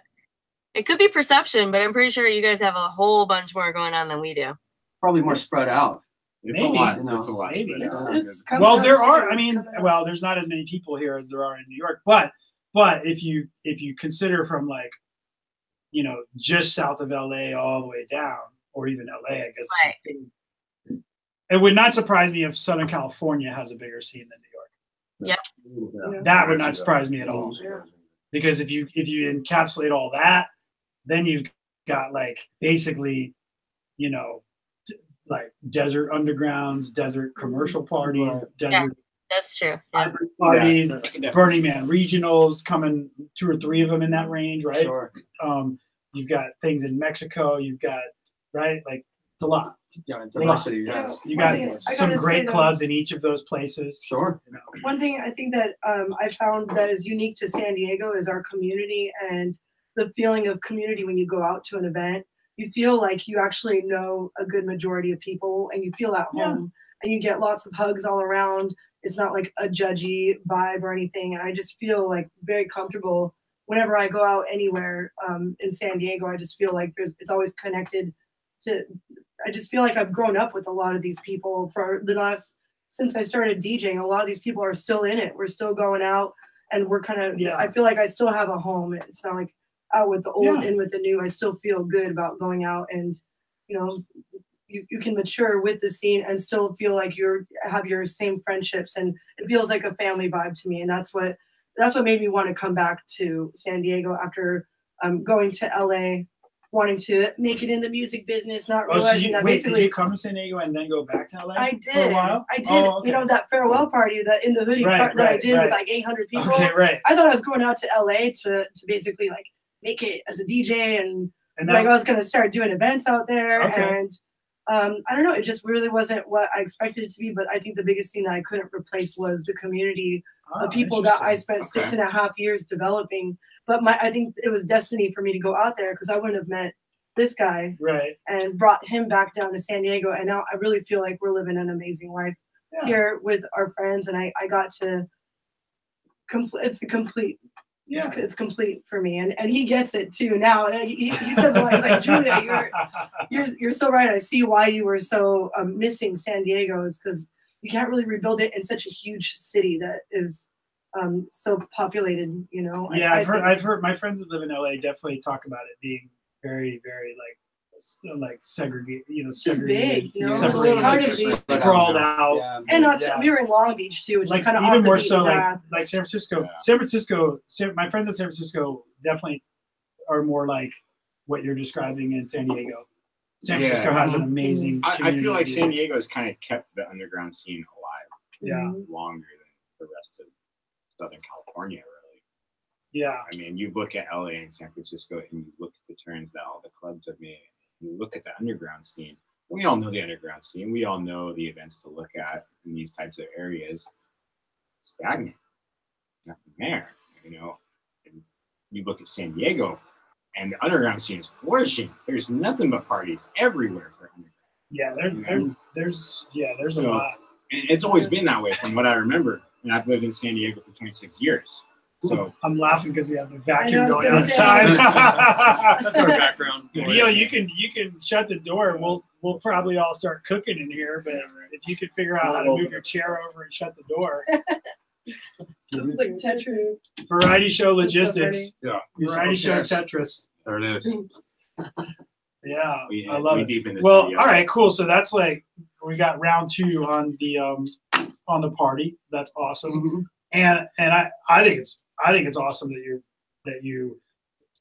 It could be perception, but I'm pretty sure you guys have a whole bunch more going on than we do. Probably more spread out. It's a lot. It's a lot. Maybe. Well, there are. I mean, well, there's not as many people here as there are in New York, but if you consider from like, you know, just south of LA all the way down, or even LA, I guess. Right. It would not surprise me if Southern California has a bigger scene than New York. Yep. That would not surprise me at all. Because if you encapsulate all that, then you've got like basically, you know, like desert undergrounds, desert commerciul parties, desert that's true. Parties, Burning Man regionals, coming 2 or 3 of them in that range, right? Sure. You've got things in Mexico. You've got like it's a lot. Yeah, diversity. You got some great clubs in each of those places. Sure. You know. One thing I think that I found that is unique to San Diego is our community and the feeling of community when you go out to an event. You feel like you actually know a good majority of people, and you feel at home, and you get lots of hugs all around. It's not like a judgy vibe or anything, and I just feel like very comfortable whenever I go out anywhere in San Diego. I just feel like it's always connected to. I just feel like I've grown up with a lot of these people for the since I started DJing. A lot of these people are still in it. We're still going out, and we're kind of. I feel like I still have a home. It's not like out with the old, in with the new. I still feel good about going out, and you know, you can mature with the scene and still feel like have your same friendships, and it feels like a family vibe to me. And that's what made me want to come back to San Diego after going to LA wanting to make it in the music business, not Oh, realizing that wait, did basically you come to San Diego and then go back to LA? I For a did. while? I did. Oh, okay. You know, that farewell party, that In Da Hoody part that I did with like 800 people. Okay, right. I thought I was going out to LA to basically like make it as a DJ and like I was gonna start doing events out there. Okay. And I don't know, it just really wasn't what I expected it to be. But I think the biggest thing that I couldn't replace was the community of people that I spent 6.5 years developing. But I think it was destiny for me to go out there because I wouldn't have met this guy and brought him back down to San Diego. And now I really feel like we're living an amazing life here with our friends. And I got to it's complete for me. And he gets it too now. He says a lot. He's like, Julia, you're so right. I see why you were so missing San Diego is because you can't really rebuild it in such a huge city that is so populated, you know. Yeah, I've heard my friends that live in LA definitely talk about it being very, very like segregated, you know, segregated, big, you know, it's hard to be sprawled out. Yeah. And we were in Long Beach too, which like is kind of even more so like San Francisco. My friends in San Francisco definitely are more like what you're describing in San Diego. San Francisco has an amazing I feel like San Diego has kind of kept the underground scene alive longer than the rest of Southern California, really. Yeah. I mean, you look at LA and San Francisco and you look at the turns that all the clubs have made. You look at the underground scene. We all know the underground scene. We all know the events to look at in these types of areas. Stagnant. Nothing there, you know. And you look at San Diego and the underground scene is flourishing. There's nothing but parties everywhere for underground. Yeah, there's a lot. And it's always been that way from what I remember. And I've lived in San Diego for 26 years. So I'm laughing because we have the vacuum going outside. That's our background. You know, you can shut the door and we'll probably all start cooking in here. But if you could figure out how to move your chair over and shut the door. It's like Tetris. Variety ShYo logistics. Yeah. Variety ShYo Tetris. There it is. Yeah, I love it. Well, all right, cool. So that's like we got round 2 on the party. That's awesome. And I think it's awesome that you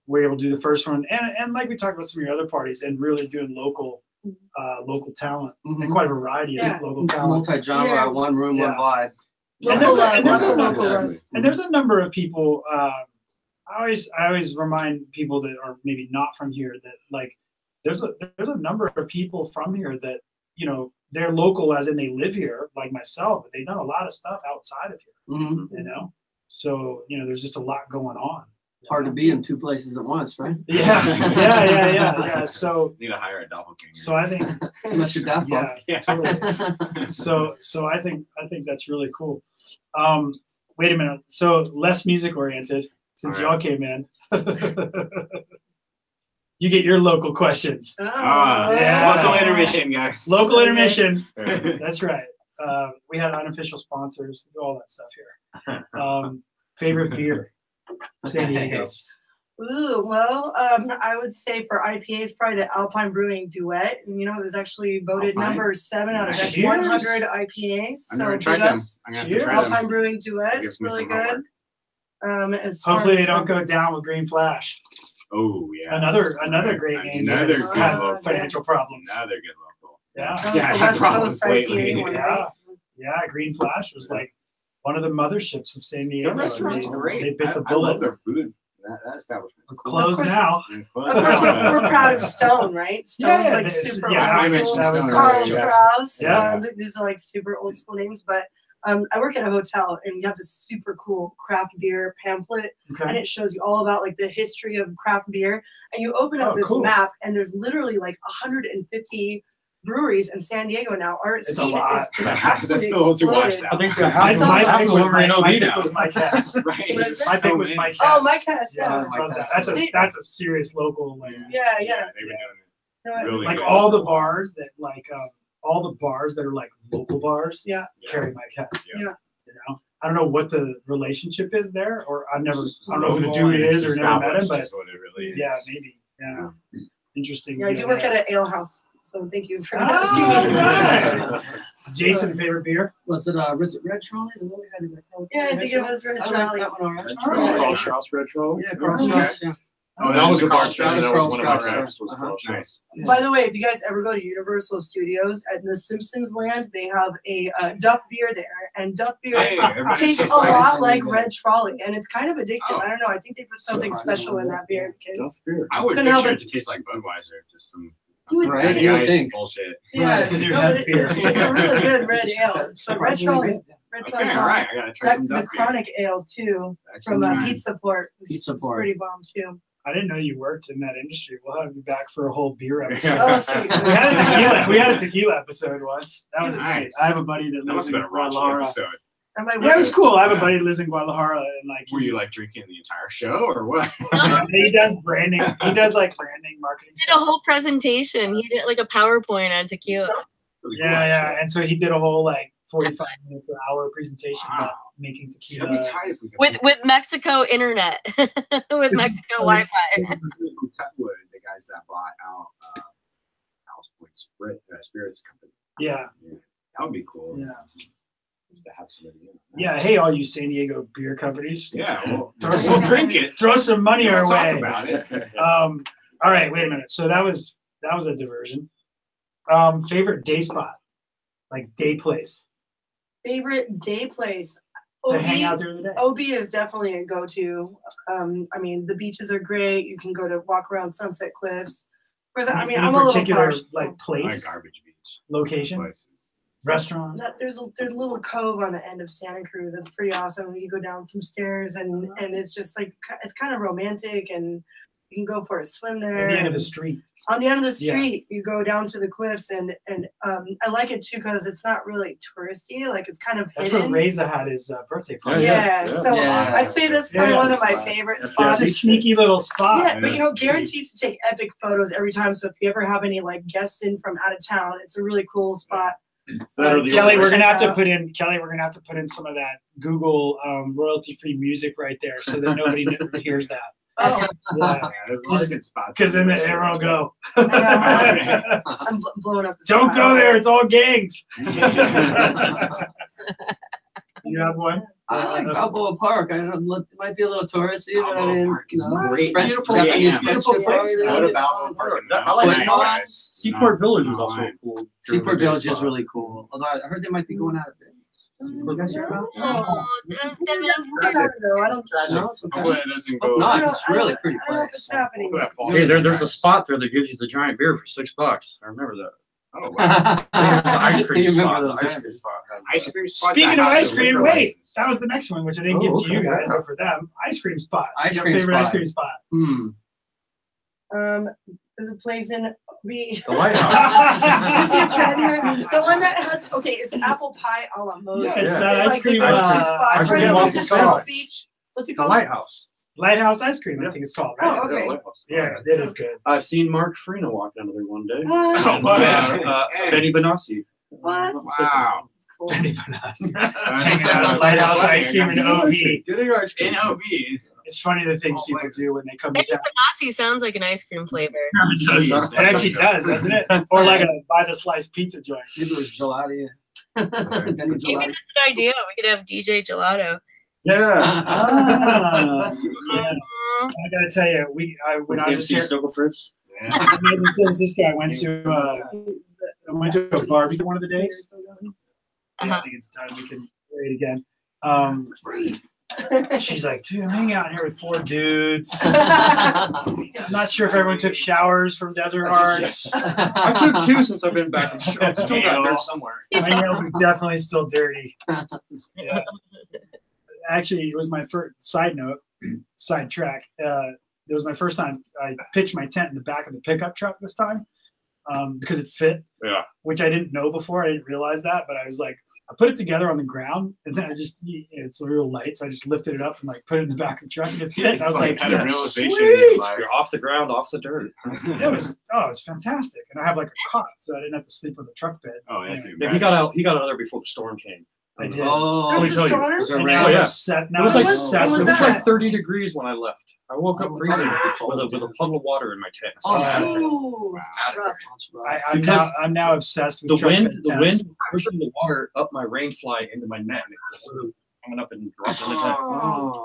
were able to do the first one and like we talked about some of your other parties and really doing local talent and quite a variety of local talent. Multi-genre, one room, one vibe. And there's a number of people. I always remind people that are maybe not from here that like there's a number of people from here that, you know, they're local as in they live here, like myself, but they've done a lot of stuff outside of here, you know? So, you know, there's just a lot going on. Hard to be in 2 places at once, right? Yeah. So need to hire a doppelganger. So I think unless you're Daft Punk. Yeah, totally. So I think that's really cool. Wait a minute. So less music oriented since y'all came in. You get your local questions. Local intermission, guys. Local intermission. That's right. We had unofficial sponsors, all that stuff here. Favorite beer? San Diego. Ooh, well, I would say for IPAs, probably the Alpine Brewing Duet. And, you know, it was actually voted number 7 out of best 100 IPAs. I've never tried them. I'm gonna have to try them. Alpine Brewing Duet is really good. Hopefully they don't go down with Green Flash. Oh yeah, another great name. Another had financial problems. Another good local. Yeah, Green Flash was like one of the motherships of San Diego. The restaurant's great. They bit the bullet. I love their food. That establishment. It's closed now. Of course, we're proud of Stone, right? Stone's like super old school. Carl Strauss. These are like super old school names, but I work at a hotel and you have this super cool craft beer pamphlet and it shows you all about like the history of craft beer. And you open up this map and there's literally like 150 breweries in San Diego now. Our scene is absolutely exploded. I think my pick was my cast. Right. My pick was my cast. Oh, my cast. Yeah. That's a serious local. Yeah. They've been doing it really like good. all the bars that are like local bars. Carry my cast. Yeah. You know, I don't know what the relationship is there, or I don't know who the dude is, or never met him, but what it really is. Yeah, maybe. Yeah. Interesting. Yeah, I do work at an ale house. So thank you for asking me. Right. Jason, favorite beer? Was it Red Trolley? Yeah, I think it was Red Trolley. Carl Strauss Red Trolley. Yeah, Carl Strauss. Yeah. Oh, that was a bar That strap. was That was one of my Carl tracks. Strap. Nice. By the way, if you guys ever go to Universal Studios at the Simpsons Land, they have a Duff beer there, and Duff beer Hey, everybody's tastes so a lot excited. like Red Trolley, and it's kind of addictive. Oh. I don't know. I think they put something Surprisingly, special in that beer because I would Couldn't help picture it. it to taste like Budweiser, just some You would Right, think. you would guys think. bullshit. Yeah, Right. no, but it's a really good red ale. So Red Trolley's Okay, all right, I gotta try some the Duff beer. Chronic Ale too Actually, from trying. Pizza Port. Pizza It's Port. pretty bomb too. I didn't know you worked in that industry. We'll have you back for a whole beer episode. Oh, sweet. We had a tequila episode once. That was Nice. great. I have a buddy that That lives must in have been a raunchy Guadalajara. episode. That might Yeah, it was cool. I have a Yeah. buddy that lives in Guadalajara, and like Were you like drinking the entire show or what? he does branding. He does like branding, marketing. Did a whole presentation. He did like a PowerPoint on tequila. Really cool, Yeah, yeah. actually. And so he did a whole like 45 minutes, an hour presentation about making That'd be tequila. tight if we could With Mexico internet. With Mexico Wi-Fi. from Cutwood, the guys that bought out Alice Point Spirits Company. Yeah, That would be cool. yeah, Just to have somebody in. yeah. Hey, all you San Diego beer companies, Yeah, well, Throw we'll drink it. throw some money our We'll talk way. about it. All right, wait a minute. So that was a diversion. Favorite day spot, like day place Favorite day place. to hang out during the day. OB is definitely a go-to. I mean, the beaches are great. You can go to walk around Sunset Cliffs. Whereas, I mean, Any I'm a little particular harsh. like Like place, garbage beach location, places. restaurant. There's a little cove on the end of Santa Cruz that's pretty awesome. You go down some stairs and it's just like it's kind of romantic, and you can go for a swim there. At the end of and the street. on the end of the Yeah. street, you go down to the cliffs, and I like it too because it's not really touristy. Like it's kind of That's where hidden. Reza had his birthday party. Yeah, so Yeah. I'd say that's probably Yeah. one of my Spot. favorite It's a spots. sneaky little spot. Yeah, but you know, Yes. guaranteed to take epic photos every time. So if you ever have any like guests in from out of town, it's a really cool spot. Kelly, we're gonna have to put in some of that Google royalty-free music right there, so that nobody hears that. Oh, Yeah, Yeah, there's a lot of good spots. because then everyone will go. I'm blowing up the Don't spot. go there. It's all gangs. You have one? I like Balboa Park. I don't know, it might be a little touristy, but I Balboa mean, Park is you know, great. French, Beautiful, Japanese, yeah. French Beautiful ship place. area. What about Park? I like Foot it. Ponds. Seaport Village is also Alright. cool. Seaport Village is really cool. Although I heard they might be going out of business. Oh, You guys hear about that? I don't No, it's okay. Hopefully it doesn't Oh, go. no, I don't- it's really I pretty don't know if place. it's happening. Hopefully that falls Hey, through there's the a spot there that gives you the giant beer for $6. I remember that. Oh, wow. It's an ice cream You remember spot. those The ice days. cream spot has Ice cream spot. Speaking that of has ice a cream, liquor wait, license. that was the next one, which I didn't give to you guys, but for them, ice cream spot. Ice Your cream favorite ice spot. cream spot. Hmm. There's a place in B. The Lighthouse. Is it a trend here? The one that has it's apple pie a la mode. Yeah, it's Yeah. that It's ice like cream. the go-to I spot. forget Right what next it's to South called. Beach. What's it The called? Lighthouse. Lighthouse ice cream, I think it's called. Right? Oh, okay. Yeah, Lighthouse. Yeah, it is good. I've seen Mark Farina walk down there one day. What? Oh, wow. Benny Benassi. What? Wow. That's cool. Benny Benassi. Hanging out at Lighthouse Ice Cream in OB. Getting ice cream. In OB. It's funny the things people do when they come to town. Panasi sounds like an ice cream flavor. It actually does, doesn't it? Or like a by the slice pizza joint. Maybe it was gelati. Maybe that's an idea. We could have DJ Gelato. Yeah. Ah, yeah. Mhm. I gotta tell you, when I was MC in Snuggle Fritz. San Francisco, I went to a barbecue one of the days. Yeah, I think it's time we can play it again. She's like, dude, I'm hanging out here with 4 dudes. I'm not sure if everyone took showers from Desert Hearts. I took 2 since I've been back. I'm still got there somewhere. My nails are definitely still dirty. Yeah. Actually, it was my first sidetrack. It was my first time I pitched my tent in the back of the pickup truck this time because it fit. Yeah. Which I didn't know before. I didn't realize that, but I was like, I put it together on the ground, and then it's real light, so I just lifted it up and like put it in the back of the truck, and it fit. And I was like, had a realization. sweet. Like, You're off the ground, off the dirt. It was fantastic, and I have like a cot, so I didn't have to sleep on the truck bed. oh, that's Anyway, Yeah, he got out of there before the storm came. I did. Oh, Let me There's a tell you. storm? was it And rain? now Oh, yeah. I'm obsessed. Now It was I'm like obsessed what with was it was that? like 30 degrees when I left. I woke up freezing with a puddle of water in my tent. Oh, I'm now obsessed with The truck wind bed tents. pushing the water up my rain fly into my net. And it was sort of coming up and dropping in the tent. Oh, Oh.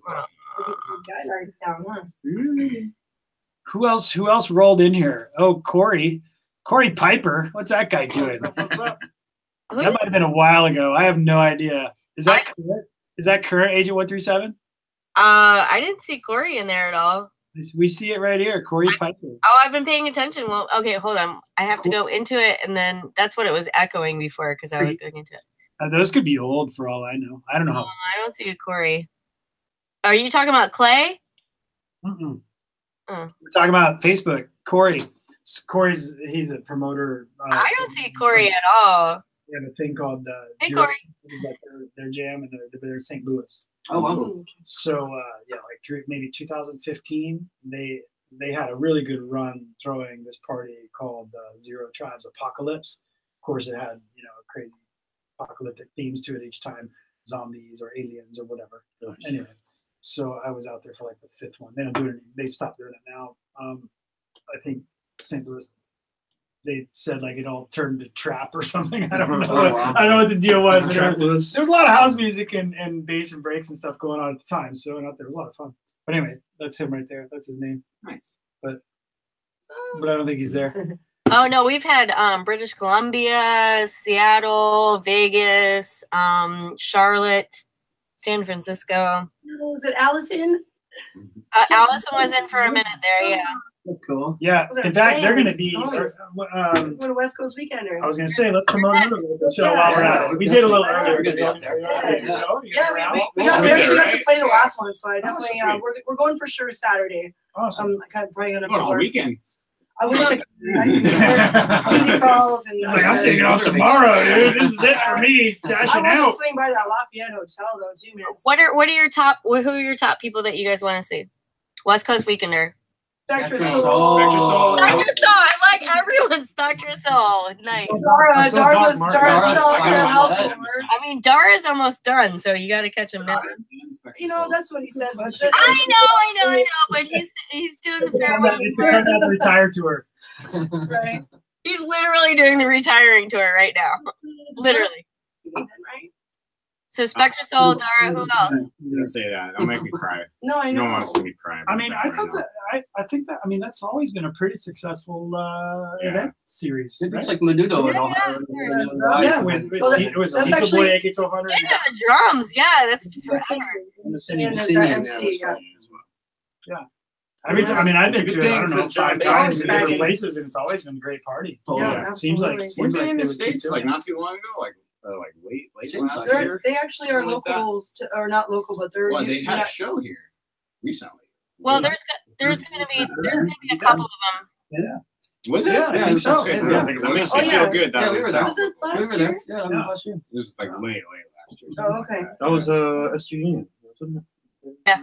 buddy. Guidelines down, huh? Who else rolled in here? Oh, Corey Piper. What's that guy doing? That might have been a while ago. I have no idea. Is that current? Is that current Agent 137? I didn't see Corey in there at all. We see it right here, Corey Piper. Oh, I've been paying attention. Well, okay, hold on. I have to go into it, and then that's what it was echoing before because I was going into it. Those could be old for all I know. I don't know how. I don't see a Corey. Are you talking about Clay? Mm-mm. We're talking about Facebook. He's a promoter. I don't see Corey at all. They have a thing called Hey, Zero. Corey. Their jam, and they're in St. Louis. Oh, wow. So like through maybe 2015, they had a really good run throwing this party called Zero Tribes Apocalypse. Of course, it had crazy apocalyptic themes to it each time, zombies or aliens or whatever. Anyway, so I was out there for like the fifth one. They don't do it anymore. They stopped doing it now. I think St. Louis, they said like it all turned to trap or something. I don't know. Oh, wow. I don't know what the deal was. But Trap there was was a lot of house music and bass and breaks and stuff going on at the time. So I went out there. It was a lot of fun. But anyway, that's him right there. That's his name. Nice. But I don't think he's there. Oh no, we've had British Columbia, Seattle, Vegas, Charlotte, San Francisco. Was it Allison? Allison was in for a minute there, yeah. That's cool. Yeah. In fact, they're going to be. Nice. What a West Coast weekender. I was going to say, let's promote another show while we're at it. We did a little earlier. We're gonna be out there. We actually got to play the last one, so I definitely we're going for sure Saturday. Awesome. I'm kind of praying on it. All weekend. I was like, calls and. It's like, I'm taking off tomorrow, dude. This is it for me. Cashing I out. want to swing by that Lafayette Hotel though, too, man. What are your top? Who are your top people that you guys want to see? West Coast Weekender. Spectra Spectra Soul. Spectra Soul. Spectra Soul. I like everyone. Spectra Soul. Nice. Dara's Dara's still fire. on out tour. I mean, Dara's almost done, so you got to catch him now. You know, that's what he says. But I know, but he's doing the farewell. It's the Countdown to Retire tour. right. He's literally doing the retiring tour right now. Literally. Right? So Spectra Soul, Dara, who else? I'm gonna say that. I'll make me cry. No, I You know. don't want to see me cry. I mean, I think that that's always been a pretty successful event series. Maybe it's Right? like Menudo and all Yeah, that. Yeah, with Well, it was that's Diesel Boy actually- AK-1200. Yeah, the drums. Yeah, that's forever. And the singing. And there's Singing, that MC, yeah. Every time, I've been It's a to good it, I don't thing know, for 5 the times jobs. in different places, and it's always been a great party. Yeah, Seems like absolutely. Weren't they in the they would keep States doing like it. not too long ago? Like late Seems last like year? They actually are Something like that. locals, or not local, but they're. Well, they had a show here recently. Well, there's gonna be a couple of them. Was it? Yeah, I think so. Good. Yeah. That makes Oh, me yeah. feel good. That Yeah, we was were there. Was it We last were year? there. Yeah, last year. It was like late last year. Oh, okay. That was SG, wasn't it? Yeah.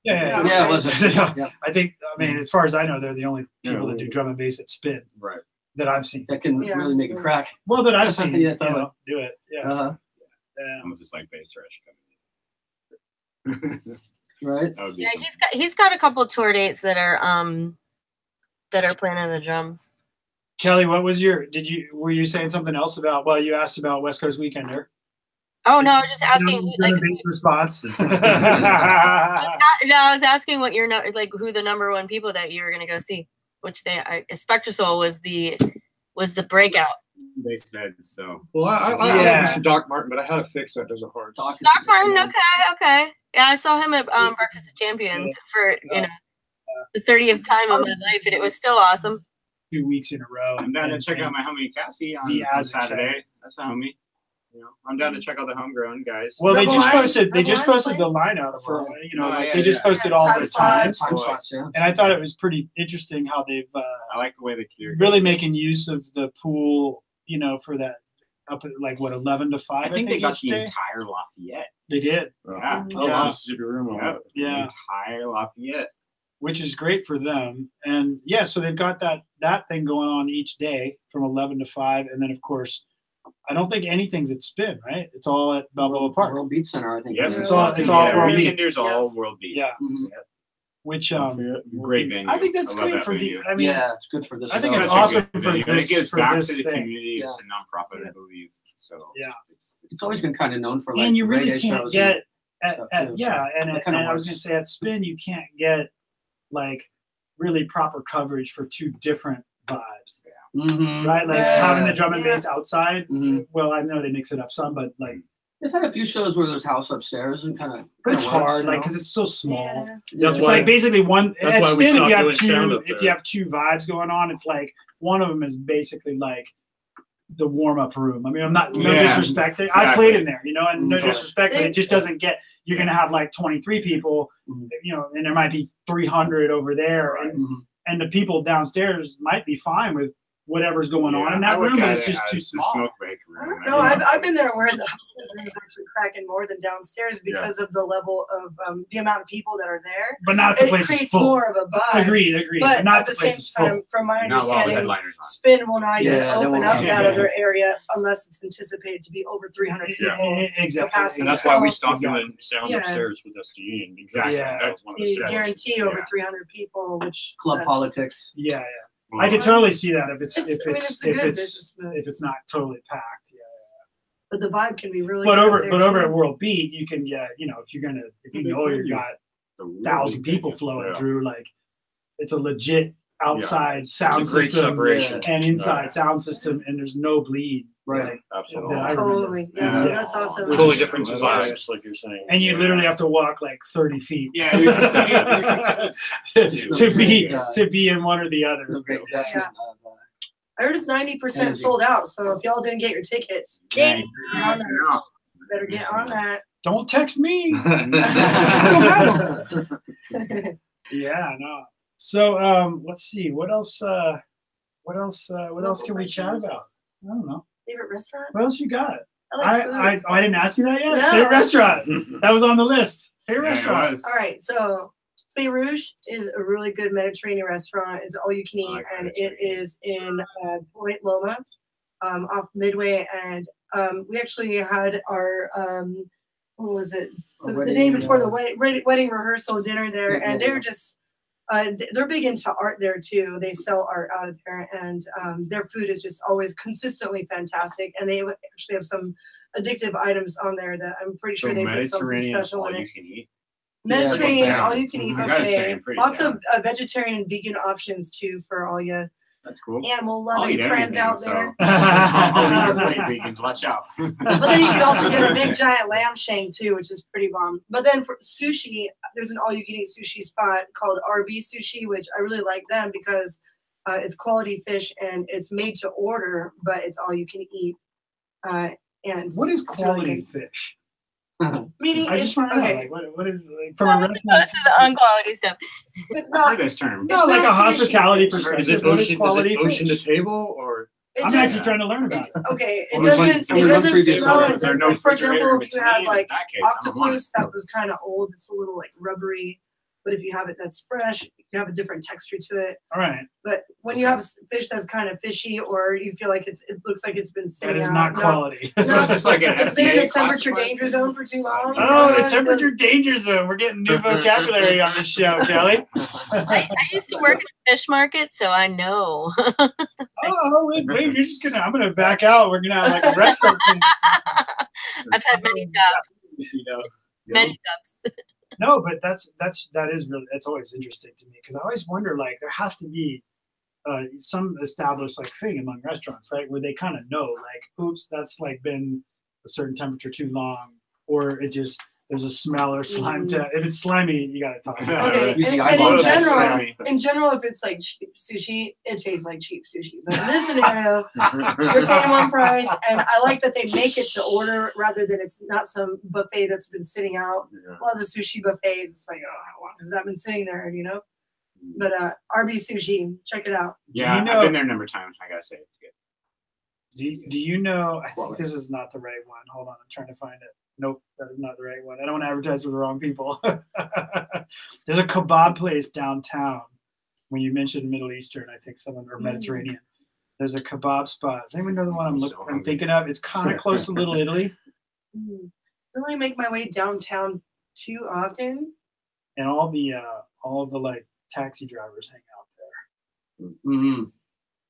Yeah, it was. Yeah. I think, as far as I know, they're the only people that do drum and bass at Spin Right. that I've seen. That can Yeah. really make it crack. Well, that I've seen. Yeah, totally. Do it. Yeah. Uh-huh. Almost just like bass rush coming in. Right? That would be Yeah, something. he's got a couple tour dates that are playing on the drums. Kelly, what was were you saying something else about? Well, you asked about West Coast Weekender. Oh no, I was just asking. Drum and bass response. I was asking what your who the number one people that you were gonna go see, which Spectra Soul was the breakout. They said so. Well, I Yeah. listened to Doc Martin, but I had to fix that. Does it hard. Doc Doc Martin, okay. Yeah, I saw him at Breakfast of Champions for the 30th time of my life, and it was still awesome. 2 weeks in a row. I'm down to check out my homie Cassie on Saturday. That's a homie. I'm down to check out the homegrown guys. Well, they just Double posted. They just line posted the lineup for yeah, they just yeah. posted all Time the slots. times, Time slots, yeah. and I thought it was pretty interesting how they've I like the way they clear. really making use of the pool. For that up at 11 to 5. I think they got each the day. entire Lafayette. They did, Yeah. Yeah. Mississippi room. Yep. Yeah. The entire Lafayette. which is great for them. And yeah, so they've got that thing going on each day from 11 to 5, and then of course, I don't think anything's at Spin, right? It's all at Balboa Park. World Beat Center, I think. Yes, It's all World Beat. Weekenders all World Beat. Yeah, Mhm. which Great venue. I think that's I love great that for the. venue. I mean, Yeah, it's good for this. I think show. it's Such a awesome good for venue. And this- it gives for back this to the thing. community. It's Yeah. a nonprofit, I believe. So Yeah. It's always been kind of known for like and you really reggae can't shows. get stuff too. Yeah, so and I was gonna say at Spin you can't get like really proper coverage for two different vibes, right? Like having the drum and bass outside. Well, I know they mix it up some, but like they've had a few shows where there's house upstairs and kind of. But it's hard, like because it's so small. Yeah. It's like basically one. At That's why we Spin, stopped doing if you have two vibes going on, it's like one of them is basically like the warm-up room. I mean, I'm not no disrespect. Exactly. I played in there, you know, and no disrespect, but it just doesn't get. You're gonna have like 23 people, you know, and there might be 300 over there, and the people downstairs might be fine with whatever's going on in that room, but it's just too small. Smoke break room. No, I've been there where the upstairs room is actually cracking more than downstairs because of the level of the amount of people that are there. But not if the place is creates full. more of a vibe. Agreed. But not at the if same place time, from my understanding, Spin will not even open up that other area unless it's anticipated to be over 300 people. Exactly. And that's why we stopped doing sound upstairs with SDE. Exactly. That's one of the steps. Guarantee over 300 people, which club politics. Yeah. I could totally see that if it's not totally packed. But the vibe can be really. But over at World Beat, you can you know if you know you got 1,000 people flowing through, like it's a legit outside sound system and inside sound system, and there's no bleed. Right. Absolutely. Totally. Yeah, that's awesome. Totally different vibes, like you're saying. And you literally have to walk like 30 feet. Yeah. to be in one or the other. I heard it's 90% sold out. So if y'all didn't get your tickets, better get on that. Don't text me. Yeah, no. So let's see. What else can we chat about? I don't know. Favorite restaurant? What else you got? I I didn't ask you that yet. No. Favorite restaurant. That was on the list. Favorite restaurant. All right, so Feu Rouge is a really good Mediterranean restaurant. It's all you can eat, and it is in Point Loma, off Midway. And we actually had our what was it? The day before the wedding rehearsal dinner there, and they were just. They're big into art there too. They sell art out of there, and their food is just always consistently fantastic. And they actually have some addictive items on there that I'm pretty sure they put something special in it. Mediterranean, all you can eat buffet. Lots of vegetarian and vegan options too for all you. That's cool. Animal loving friends out there. Vegans, watch out. But then you can also get a big giant lamb shank too, which is pretty bomb. But then for sushi, there's an all-you-can-eat sushi spot called RB Sushi, which I really like them because it's quality fish and it's made to order, but it's all you can eat. And what is quality fish? Meaning I just want to know, like, what is like from a restaurant? Most of the unquality stuff. It's not this term. No, like a hospitality perspective. Is it ocean to table or? I'm actually trying to learn about it. Okay, it doesn't smell. Like, for example, if you had like octopus that was kind of old, it's a little like rubbery. But if you have it that's fresh, you have a different texture to it. All right. But when you have fish that's kind of fishy, or you feel like it looks like it's been sitting out. That is not quality. No, it's like it's been in the temperature danger zone for too long. Oh, the temperature danger zone. We're getting new vocabulary on this show, Kelly. I used to work at a fish market, so I know. Wait, I'm gonna back out. We're gonna have like a restaurant thing. I've had many jobs. Many jobs. No, but that is really, that's always interesting to me because I always wonder, like, there has to be some established like thing among restaurants, right, where they kind of know, like, oops, that's like been a certain temperature too long, or it just there's a smell or slime to if it's slimy, you gotta toss it. Okay, and in general, if it's like cheap sushi, it tastes like cheap sushi. But in this scenario, you're paying one price, and I like that they make it to order rather than it's not some buffet that's been sitting out. A lot of the sushi buffets, it's like, oh, how long has that been sitting there, you know? But RB Sushi, check it out. Yeah, I've been there a number of times. I gotta say, it's good. Do you know? I think this is not the right one. Hold on, I'm trying to find it. Nope, that is not the right one. I don't want to advertise for the wrong people. There's a kebab place downtown. When you mentioned Middle Eastern, I think someone or Mediterranean. There's a kebab spot. Does anyone know the one I'm thinking of? It's kind of close to Little Italy. Don't really make my way downtown too often. And all the like taxi drivers hang out there. Mm-hmm.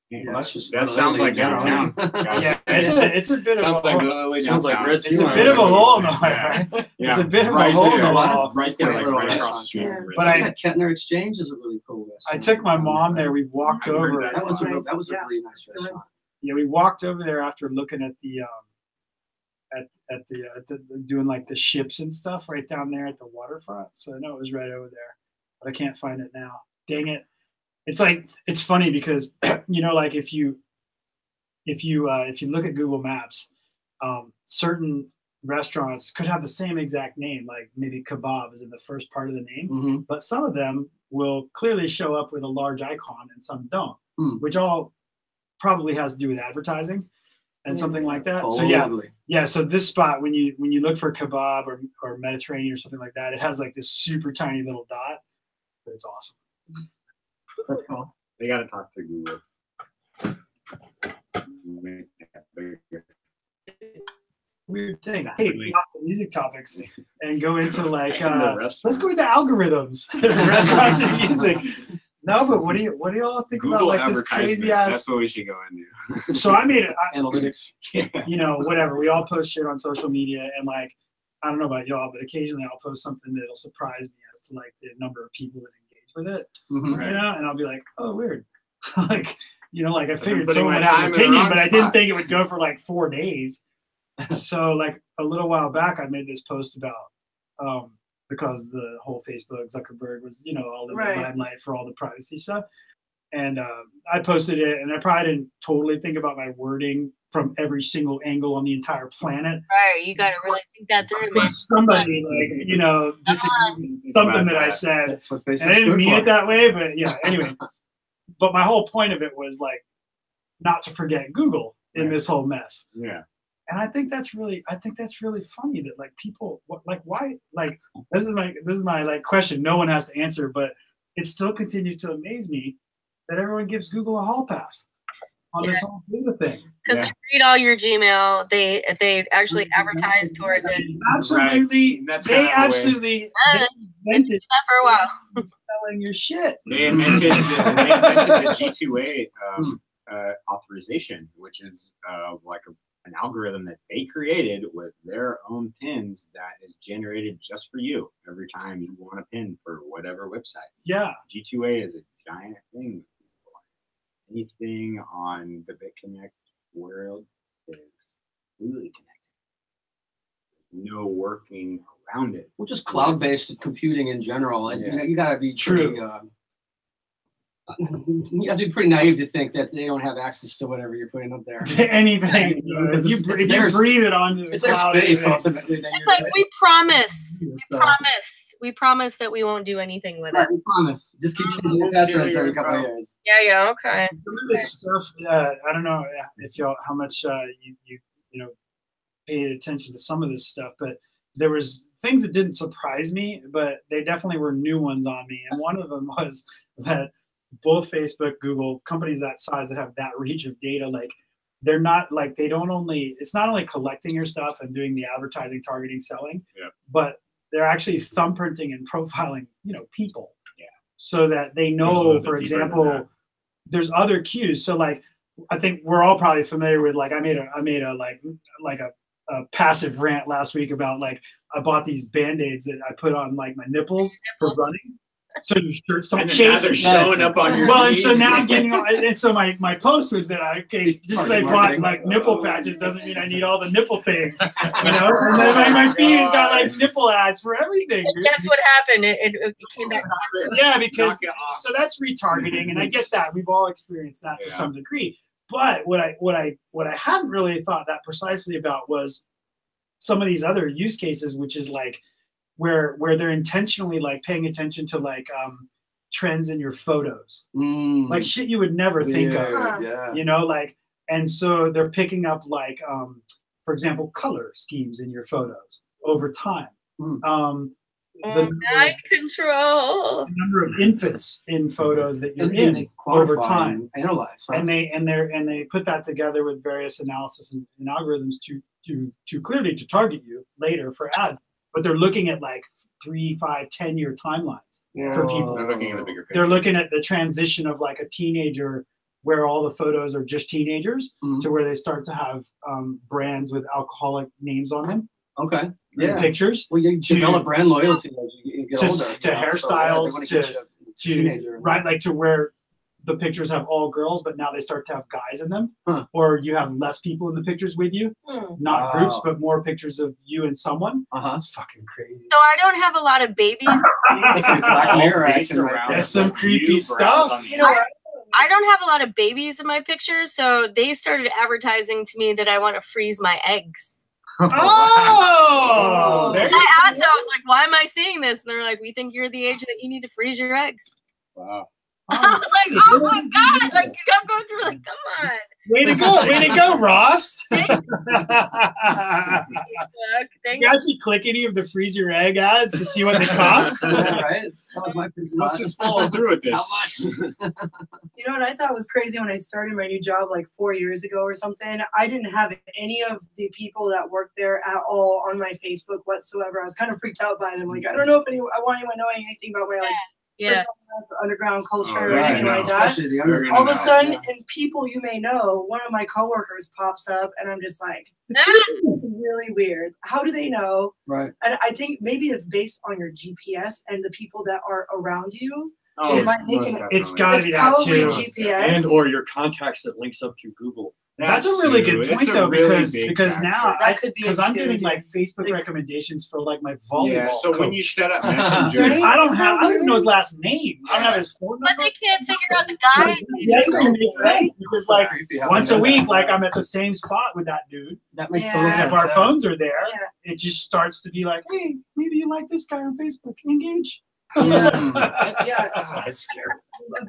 Yeah. Well, that's just That sounds like downtown. Yeah, it's a bit Sounds of a like hole. literally Sounds like downtown. Red It's a bit of a hole in the wall, right? Yeah. It's a bit of Right a hole in there. the wall. Right there, like Little right across the restaurant. street. Yeah. But I- that Kettner Exchange is a really cool restaurant. I took my mom there. We walked I've heard over. that. That was a Nice. that was a Yeah. really nice restaurant. Yeah, we walked over there after looking at the doing like the ships and stuff right down there at the waterfront. So I know it was right over there, but I can't find it now. Dang it! It's like it's funny because you know, like if you look at Google Maps, certain restaurants could have the same exact name, like maybe kebab is in the first part of the name, Mm-hmm. but some of them will clearly show up with a large icon and some don't, which all probably has to do with advertising and something like that. So yeah. So this spot, when you look for kebab or Mediterranean or something like that, it has like this super tiny little dot, but it's awesome. That's cool. They got to talk to Google. Weird thing. Hey, we off the music topics and go into like restaurants. let's go into algorithms, restaurants and music. No, but what do you all think about Google like this advertisement. crazy ass? That's what we should go into. So I made it. Analytics. You know, whatever. We all post shit on social media, and like, I don't know about y'all, but occasionally I'll post something that'll surprise me as to like the number of people that engage with it. Mm-hmm. You know, and I'll be like, oh, weird. Like, you know, like I figured putting someone my would have time an in the opinion, wrong but I didn't spot. think it would go for like 4 days. So like a little while back, I made this post about because the whole Facebook Zuckerberg was, you know, all in the limelight for all the privacy stuff. And I posted it, and I probably didn't totally think about my wording from every single angle on the entire planet. Right, you got to really think that through, man. Somebody like, you know, disagreed with something that I said. That's what Facebook's And I didn't good mean for. it that way, but yeah, anyway. But my whole point of it was like not to forget Google in this whole mess. Yeah. And I think that's really funny that like people like why like this is my like question no one has to answer, but it still continues to amaze me that everyone gives Google a hall pass on this whole data thing. Because they read all your Gmail, they actually advertise towards it. Absolutely, Right. they absolutely invented That for a while. selling your shit. They invented the G2A authorization, which is like an algorithm that they created with their own pins that is generated just for you every time you want a pin for whatever website. Yeah. G2A is a giant thing. Anything on the BitConnect world is completely connected. No working around it. Well, just cloud-based computing in general, and you got to be True. You have to be pretty naive to think that they don't have access to whatever you're putting up there. Anything. Because If you breathe it onto the It's their cloud, space anyway. ultimately. It's like we promise we won't do anything with it. We promise. Just keep changing the passwords every couple of years. Yeah, okay. Some of this stuff, I don't know if y'all how much you know paid attention to some of this stuff, but there was things that didn't surprise me, but they definitely were new ones on me. And one of them was that both Facebook, Google, companies that size that have that reach of data, like they're not like it's not only collecting your stuff and doing the advertising, targeting, selling, but they're actually thumbprinting and profiling, you know, people. Yeah. So that they know, for example, there's other cues. So like I think we're all probably familiar with like I made a passive rant last week about like I bought these Band-Aids that I put on like my nipples for running. So your shirts don't chafe. They're showing up on your and so now I'm getting and so my post was that just because I bought like nipple patches doesn't mean I need all the nipple things. You know? And then like, my feed has got like nipple ads for everything. And guess what happened? It came back. Yeah, because so that's retargeting, and I get that. We've all experienced that to some degree. But what I hadn't really thought that precisely about was some of these other use cases, which is like where they're intentionally like paying attention to like trends in your photos, like shit you would never think of, you know, like, and so they're picking up like, for example, color schemes in your photos over time. Mind control. The number of infants in photos that you're in over time, analyze, and they put that together with various analysis and algorithms to clearly to target you later for ads. But they're looking at like 3, 5, 10-year timelines for people. They're looking at the bigger picture. They're looking at the transition of like a teenager where all the photos are just teenagers to where they start to have brands with alcoholic names on them. Okay. Yeah. Pictures. Well, you develop brand loyalty as you get older. To hairstyles, right, like to where the pictures have all girls, but now they start to have guys in them, or you have less people in the pictures with you, not groups, but more pictures of you and someone. It's fucking crazy. So I don't have a lot of babies. That's some creepy stuff. You know, I don't have a lot of babies in my pictures, so they started advertising to me that I want to freeze my eggs. Oh! I asked, I was like, why am I seeing this? And they're like, we think you're the age that you need to freeze your eggs. Wow. I was like, oh my God. Like, I'm going through, like, come on. Way to go. Way to go, Ross. Thanks. You actually click any of the freeze your egg ads to see what they cost? Right? That was my Let's just follow through with this. How much? You know what I thought was crazy when I started my new job like 4 years ago or something? I didn't have any of the people that worked there at all on my Facebook whatsoever. I was kind of freaked out by them. Like, I don't know if I want anyone knowing anything about my underground culture or anything like that. All of a sudden, and people you may know, one of my coworkers pops up, and I'm just like, this is really weird. How do they know? Right. And I think maybe it's based on your GPS and the people that are around you. Oh, it's got to be that too. GPS. And or your contacts that links up to Google. That's a really good point though, because now I'm getting like Facebook recommendations for like my volleyball. Yeah, so coach. when you set up Messenger, I don't even know his last name. I don't have his phone number. But they can't figure out the guy. It makes sense because like once a week, like I'm at the same spot with that dude. That makes total sense. If our phones are there, it just starts to be like, hey, maybe you like this guy on Facebook. Engage. That's scary.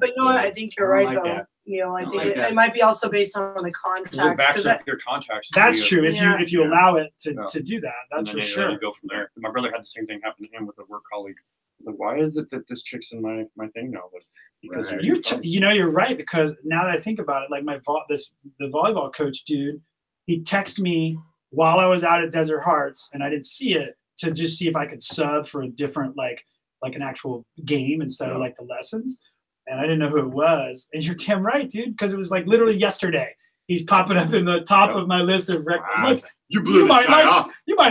But you know what? I think you're right though. You know, I think it might be also based on the contacts. Your contacts. That's true. If you allow it to do that, that's for sure. You go from there. My brother had the same thing happen to him with a work colleague. He's like, why is it that this chick's in my thing now? Because you're right. Because now that I think about it, like the volleyball coach dude, he texted me while I was out at Desert Hearts, and I didn't see it to just see if I could sub for a different like an actual game instead of like the lessons. And I didn't know who it was. And you're damn right, dude, because it was like literally yesterday. He's popping up in the top of my list of records. You might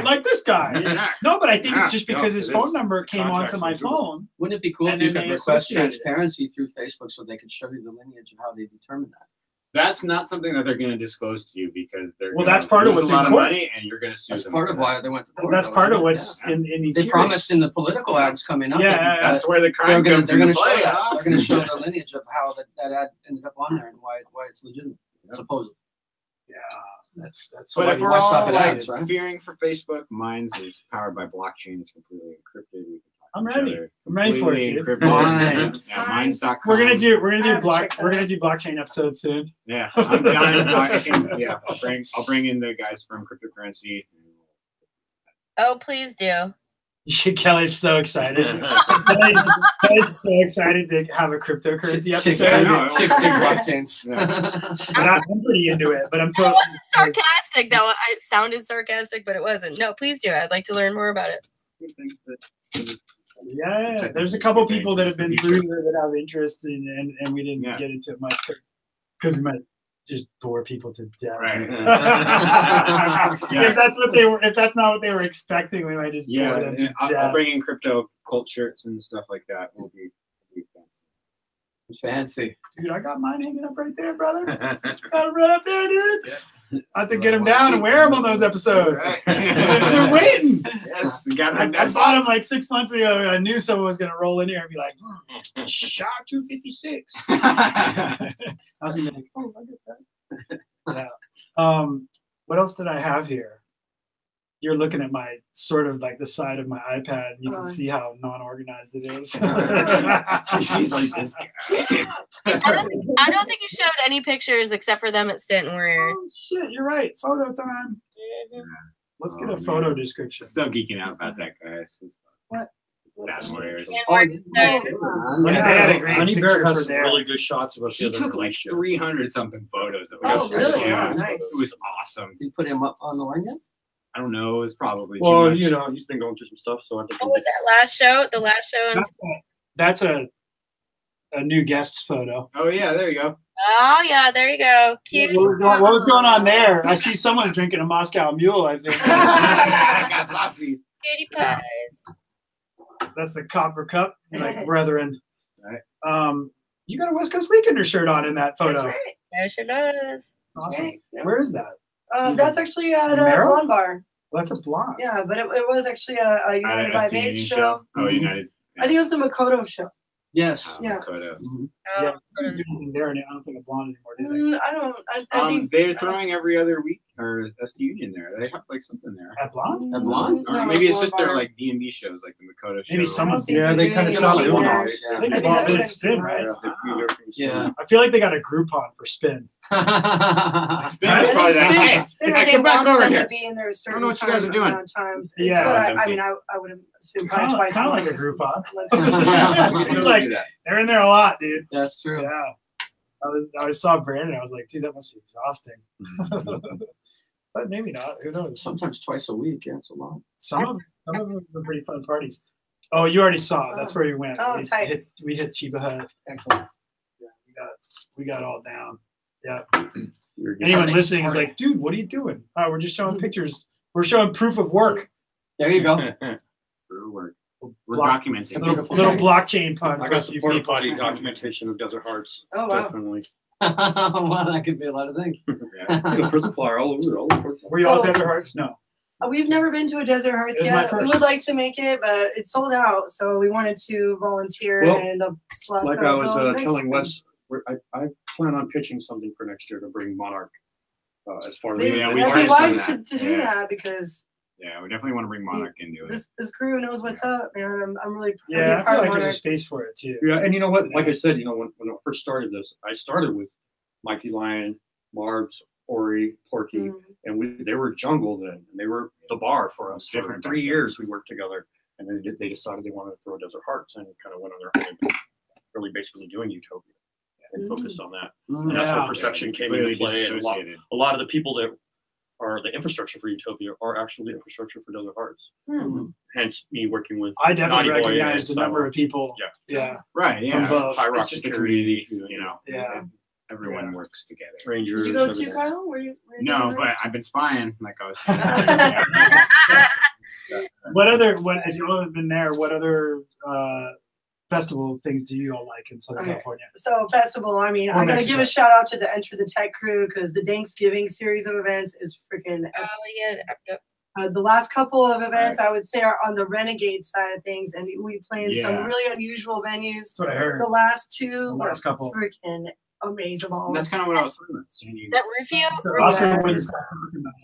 like this guy. No, but I think it's just because his phone number came onto my phone. Wouldn't it be cool if you could request transparency through Facebook so they could show you the lineage of how they determine that? That's not something that they're going to disclose to you because they're that's part of what's a lot in of court. money, and you're going to sue them. That's part of why they went to court. That's part of what's in these. They promised in the political ads coming up. That's where the crime comes into play. They're going to show the lineage of how that ad ended up on there and why it's legitimate, supposedly. Yeah, that's. But if we're all like fearing for Facebook, mine's is powered by blockchain. It's completely encrypted. I'm ready. I'm ready for it, dude. Mines.com. We're gonna do blockchain episodes soon. Yeah, I'm done. Yeah, I'll bring in the guys from cryptocurrency. Oh, please do. Kelly's so excited. Kelly's so excited to have a cryptocurrency episode. Chicks dig blockchains. I'm pretty into it, but I'm totally. It wasn't sarcastic, though. It sounded sarcastic, but it wasn't. No, please do. I'd like to learn more about it. Yeah, there's a couple people that have been through here that have interest in, and we didn't get into it much because we might just bore people to death. Right. If that's not what they were expecting, we might just bore them to death. I'll bring in crypto cult shirts and stuff like that. We'll be fancy. Dude, I got mine hanging up right there, brother. Got it right up there, dude. Yeah. I have to get them down and wear them on those episodes. They're waiting. Yes, I bought them like 6 months ago. I knew someone was going to roll in here and be like, shot 256. I was going to be like, oh, I get that. Yeah. What else did I have here? You're looking at my sort of like the side of my iPad, and you can see how non-organized it is. She's like this guy. I don't think you showed any pictures except for them at Stanton Warrior. Oh shit, you're right. Photo time. Let's get a photo description. Still geeking out about that, guys. What? Stanton Warriors. Honey Bear has some really good shots of us. He took like 300 something photos of us. Oh, really? Yeah, nice. It was awesome. You put him up on the line yet? I don't know. It was probably too much. You know, he's been going through some stuff. So I think. What was that last show? The last show. a new guest's photo. Oh yeah, there you go. Oh yeah, there you go. Cute. What was going on there? I see someone's drinking a Moscow Mule, I think. I got saucy. Cutie pies. That's the copper cup, like brethren. Right. You got a West Coast Weekender shirt on in that photo. That's right. There she does. Awesome. Right. Where is that? That's actually at a Merrill? Blonde Bar. Well, that's a blonde. Yeah, but it was actually a United by Base show. Oh, United. I think it was the Makoto show. Yes. Yeah. Dakota. Yeah, they don't do anything there, and I don't think a blonde anymore, do they? I don't. I think They're throwing every other week or SD Union there. They have like something there. At blonde? At Blonde? Or No, maybe it's Blonde just their Bar. like D&B shows, like the Makoto show. Maybe someone's Yeah, they kind of stopped doing Yeah. those. I Yeah. think I they think bought that's it what at Spin, it right? was. Yeah. I feel like they got a Groupon for Spin. Spin I is think probably that. Hey, Spinner, hey, they come back want over them here. to be in there a certain know what you guys are doing. amount of times. Yeah. But It's I empty. mean, I would assume probably twice Kind a of like a month. Groupon. Yeah, It seems we like do that. they're in there a lot, dude. That's true. Yeah. I saw Brandon. I was like, dude, that must be exhausting. But maybe not. Who knows? Sometimes twice a week. Yeah, it's a lot. Some of them were pretty fun parties. Oh, you already saw it. That's where you went. Oh, tight. We hit Chiba Hut. Excellent. Yeah, we got all down. Yeah. Anyone listening is like, dude, what are you doing? Oh, we're just showing pictures. We're showing proof of work. There you go. We're Block- documenting. Little blockchain pun I for got a some few porta people. potty documentation of Desert Hearts. Oh, wow. Definitely. Well, that could be a lot of things. The prison flyer all over. All over. Were you all So- Desert Hearts? No. We've never been to a Desert Hearts It was my yet. We first. would like to make it, but it's sold out. So we wanted to volunteer Well, and the slots Like got I was filled. Thanks. telling Wes, I plan on pitching something for next year to bring Monarch as far as They- Yeah, It'd we've be already wise done to that. do Yeah. that because Yeah, we definitely want to bring Monarch into it. this crew knows what's up, man. I'm really proud to be Yeah, a I part feel of like there's a Monarch. space for it too. Yeah, and you know what? Like I said, when I first started this, I started with Mikey Lion, Marbs, Ori, Porky, and they were Jungle then, and they were the bar for us. For Different 3 back years we worked together, and then they decided they wanted to throw Desert Hearts and kind of went on their own, really basically doing Utopia and focused on that. And that's where Yeah. Perception came Completely into play. And disassociated. a lot of the people that are the infrastructure for Utopia are actually the infrastructure for Desert Hearts. Hence me working with I definitely Naughty Boy recognized and a number Cyber. of people. Yeah. Yeah. Right, yeah. From both. High Rock It's just the Security, community, you know. Yeah. Everyone Yeah. works together. Rangers. Did you go to everything. Kyle? Were you No, Desert but Hearts? I've been spying, like I was saying. What if you haven't been there, what other festival things do you all like in Southern Okay. California? So festival, I mean, Or I'm gonna Mexico. give a shout out to the Enter the Tech crew because the Thanksgiving series of events is freaking epic. Oh yeah. The last couple of events, I would say, are on the Renegade side of things, and we play in some Yeah. really unusual venues. That's what I heard. The last two The were last couple. freaking amazing. And that's kind of what I was talking about. So you- That Rufio. Oscar wins.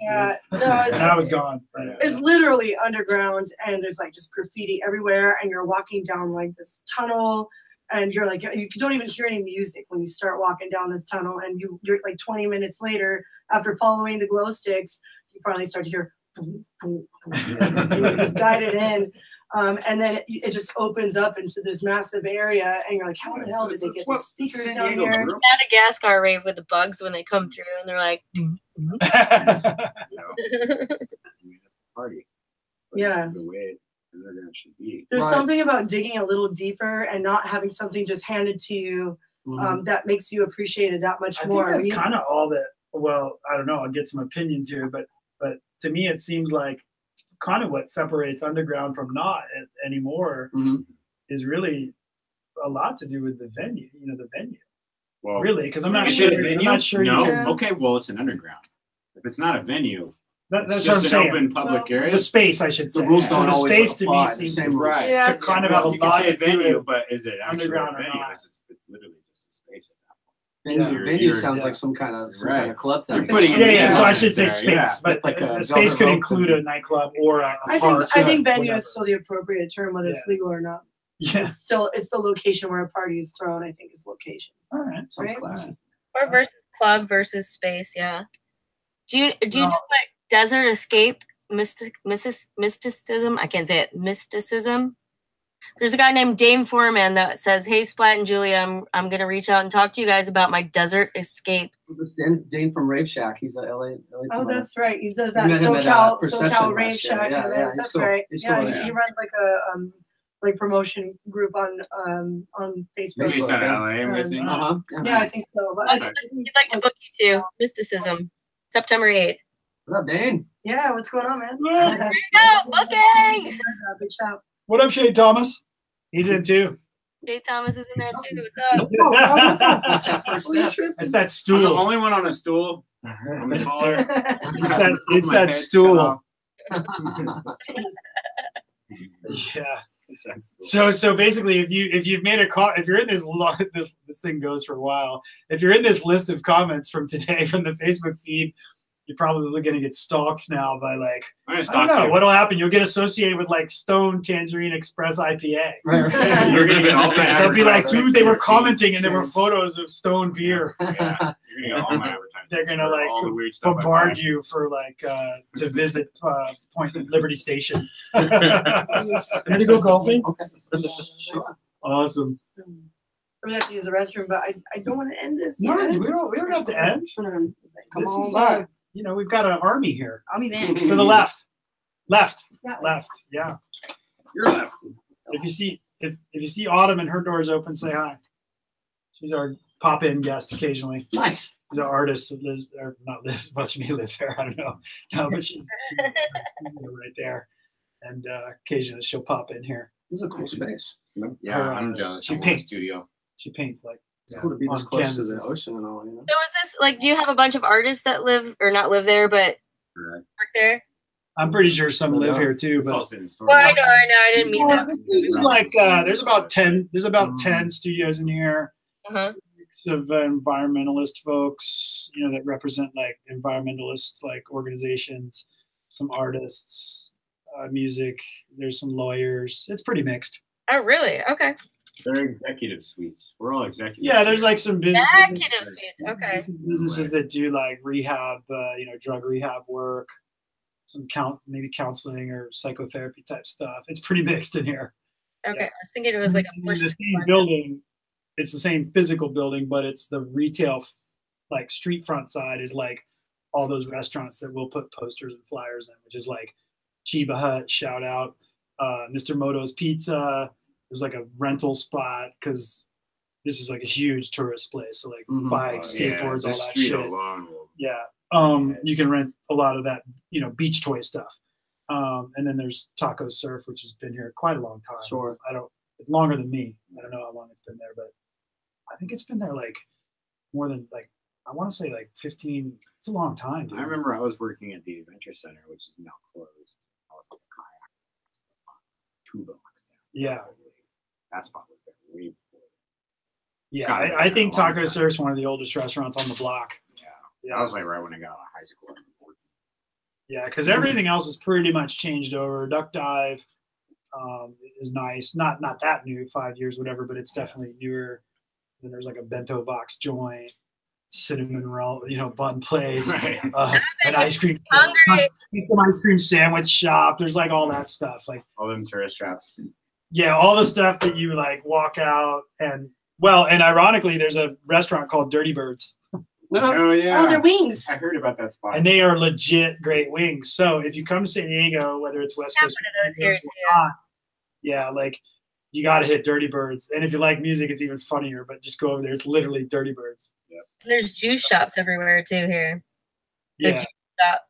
Yeah, no, And I was gone. Right. it's literally underground, and there's like just graffiti everywhere, and you're walking down like this tunnel, and you're like, you don't even hear any music when you start walking down this tunnel, and you're like 20 minutes later, after following the glow sticks, you finally start to hear boom, boom, boom. You're just guided in, and then it just opens up into this massive area, and you're like, how the hell did they get the speakers San down Diego here? grew up, Madagascar rave with the bugs when they come through, and they're like, you know, party. Like, Yeah. The way it should be. There's Right. something about digging a little deeper and not having something just handed to you that makes you appreciate it that much I more. think that's We- kind of all that. Well, I don't know. I'll get some opinions here, but to me, it seems like kind of what separates underground from not anymore is really a lot to do with the venue. You know, the venue. Well, Really, because I'm not is sure. it a I'm venue? not sure. No. You can, Okay. Well, it's an underground. If it's not a venue, that's it's what I'm just an saying. open public area. The space, I should say. The rules So don't the always space to me apply the seems same to, rules. Yeah. to kind of have a you can lot say to do venue, with but is it actually underground a or venue? not. It's literally just a space at that point. Venue, Yeah. venue sounds Yeah. like some kind of Right. club thing. You're putting Yeah. So I Yeah. should say There, space, yeah. but Like a a space could Velvet include Rope a nightclub or a I park. think venue whatever. is still the appropriate term, whether it's Yeah. legal or not. Yeah. It's the location where a party is thrown. I think is location. All right. Sounds Right? classy. or versus club versus space. Yeah. Do you know what desert escape mysticism? I can't say it. Mysticism. There's a guy named Dame Foreman that says, "Hey, Splat and Julia, I'm gonna reach out and talk to you guys about my desert escape." It's Dane from Rave Shack. He's a LA Oh, promoter. that's right. He does We that met him at, SoCal Perception SoCal Rave last year. Shack Yeah, events. he's That's cool. right. He's Yeah, cool, he runs like like promotion group on Facebook. Based out of LA, I'm guessing. Yeah, I think so. But We'd like to book you too. Mysticism, September 8th. What up, Dane? yeah, what's going on, man? There you go, booking. Big shout. What up, Shane Thomas? He's in too. Jay Thomas is in there too. What's up? That's that first step. It's that I'm the stool. only one on a stool. I'm taller. It's that stool. Yeah. So basically, if you've made a if you're in this thing goes for a while. If you're in this list of comments from today from the Facebook feed, you're probably going to get stalked now by like I don't know what'll happen. You'll get associated with like Stone Tangerine Express IPA. Right. You're gonna get all my They'll be like, dude, they were commenting and there were Yes. photos of Stone beer. Yeah, you're gonna get all my advertisements. They're gonna for like all the weird stuff I bombard buy. you for like to visit Point Liberty Station. Ready to go golfing? Okay. Sure. Awesome. We have to use the restroom, but I don't want to end this. No, yet. we don't have to end. Come This on is back. we've got an army here. I'll be back. To the left. Left. Yeah. Left. Yeah. You're left. If you see Autumn and her door's open, say hi. She's our pop-in guest occasionally. Nice. She's an artist that lives or not lives, must be live there. I don't know. No, but she's right there. And occasionally she'll pop in here. This is a cool space. Yeah, I'm jealous. She I want a paints. studio. She paints like It's cool to be this on close to canvases. the ocean and all, you know? So is this like, do you have a bunch of artists that live or not live there, but Right. work there? I'm pretty sure some No live doubt. here too, It's but also in the story. Well, I know, I didn't mean well, that. this is like there's about 10 studios in here. Uh-huh. Mix of environmentalist folks, that represent like environmentalist like organizations, some artists, music. There's some lawyers. It's pretty mixed. Oh, really? Okay. They're executive suites. We're all executives. Yeah, there's here. like some business. Executive suites. Okay. Businesses that do like rehab, drug rehab work, some maybe counseling or psychotherapy type stuff. It's pretty mixed in here. Okay. I was thinking it was like a In push. the same building, it's the same physical building, but it's the retail, like street front side is like all those restaurants that will put posters and flyers in, which is like Chiba Hut, shout out, Mr. Moto's Pizza. There's like a rental spot because this is like a huge tourist place. So like bikes, skateboards, all this that street shit. alone will- Yeah. You can rent a lot of that, beach toy stuff. And then there's Taco Surf, which has been here quite a long time. Sure. It's longer than me. I don't know how long it's been there, but I think it's been there like more than like, I want to say like 15. It's a long time, dude. I remember I was working at the Adventure Center, which is now closed. I was on a kayak. 2 blocks down. Yeah. That spot was there way before. Yeah. God, I think a long Taco time. Surf's one of the oldest restaurants on the block. Yeah. That was like right when I got out of high school. Yeah, because everything else is pretty much changed over. Duck Dive is nice. Not that new, 5 years, whatever, but it's definitely newer. Then there's like a bento box joint, cinnamon roll, bun place, Right. an ice cream, Hungry. some ice cream sandwich shop. There's like all that stuff. Like, All them tourist traps. yeah, all the stuff that you like walk out and ironically, there's a restaurant called Dirty Birds. Oh, yeah. Oh, their wings. I heard about that spot. And they are legit great wings. So if you come to San Diego, whether it's West Have Coast, one of those here too. yeah, like you got to hit Dirty Birds. And if you like music, it's even funnier. But just go over there. It's literally Dirty Birds. There's juice shops everywhere too here. Yeah, Shop.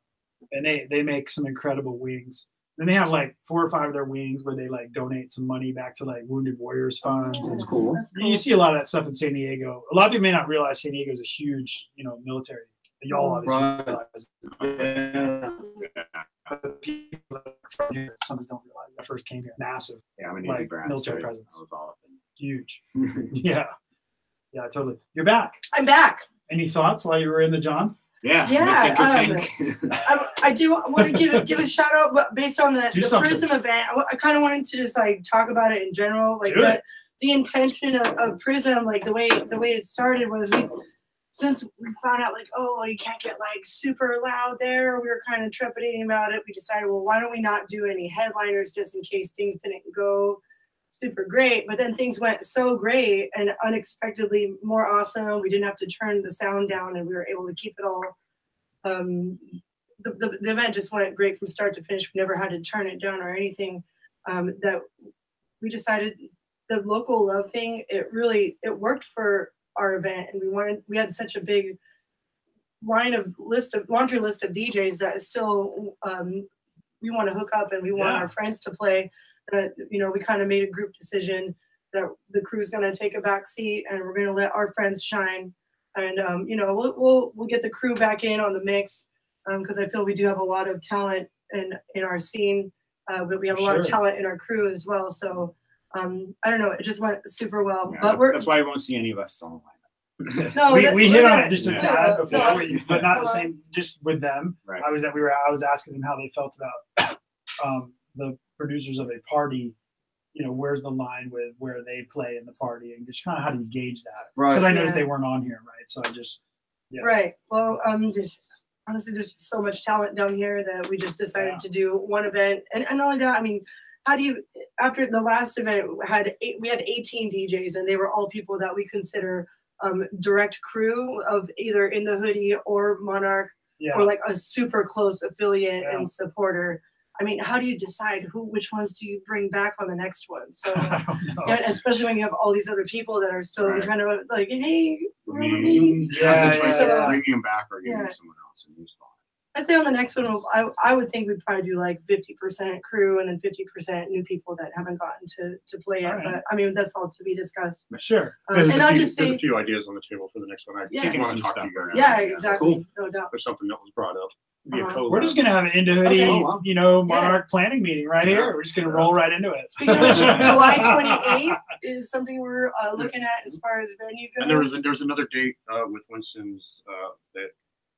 and they make some incredible wings. Then they have like 4 or 5 of their wings where they like donate some money back to like Wounded Warriors funds. And That's cool. you see a lot of that stuff in San Diego. A lot of people may not realize San Diego is a huge, military. Y'all obviously Right. realize. Yeah. But people that are from here sometimes don't realize that first came here. Massive, Yeah, I'm a like, Navy brat. military so presence. I was all up in. huge. Yeah, totally. You're back. I'm back. Any thoughts while you were in the John? Yeah. Yeah, think or tank. I do want to give a shout out, but based on the something. Prizm event, I kind of wanted to just like talk about it in general, like Do it. the intention of Prizm, like the way it started was since we found out like, oh, you can't get like super loud there, we were kind of trepidating about it. We decided, well, why don't we not do any headliners just in case things didn't go super great, but then things went so great and unexpectedly more awesome. We didn't have to turn the sound down and we were able to keep it all. The event just went great from start to finish. We never had to turn it down or anything. That we decided the local love thing, it worked for our event, and we had such a big laundry list of DJs that is still we want to hook up and we want our friends to play. That we kind of made a group decision that the crew's going to take a back seat and we're going to let our friends shine, and we'll get the crew back in on the mix, because I feel we do have a lot of talent in our scene, but we have a lot of talent in our crew as well. So I don't know, it just went super well. Yeah, but that's why you won't see any of us solo lineup. No, we hit on it just a tad before, no, but not the same. Just with them, Right. I was asking them how they felt about the producers of a party. Where's the line with where they play in the party, and just kind of how do you gauge that? Right. Because I noticed they weren't on here, right? So I just Right. Well, honestly, there's so much talent down here that we just decided to do one event, and not only that, I mean, how do you, after the last event, we had 18 DJs, and they were all people that we consider direct crew of either In Da Hoody or Monarch, or like a super close affiliate and supporter. I mean, how do you decide which ones do you bring back on the next one? So, especially when you have all these other people that are still kind of like, hey, remember me? The choice of bringing them back or giving someone else a new spot. I'd say on the next one, I would think we'd probably do like 50% crew and then 50% new people that haven't gotten to play yet. Right. But I mean, that's all to be discussed. Sure. There's a few ideas on the table for the next one. I want to talk to you guys. Yeah, exactly. Cool. No doubt. There's something that was brought up. We're just gonna have an In Da Hoody, Monarch planning meeting right here. We're just gonna roll right into it. July 28th is something we're looking at as far as venue goes. And there's another date with Winston's that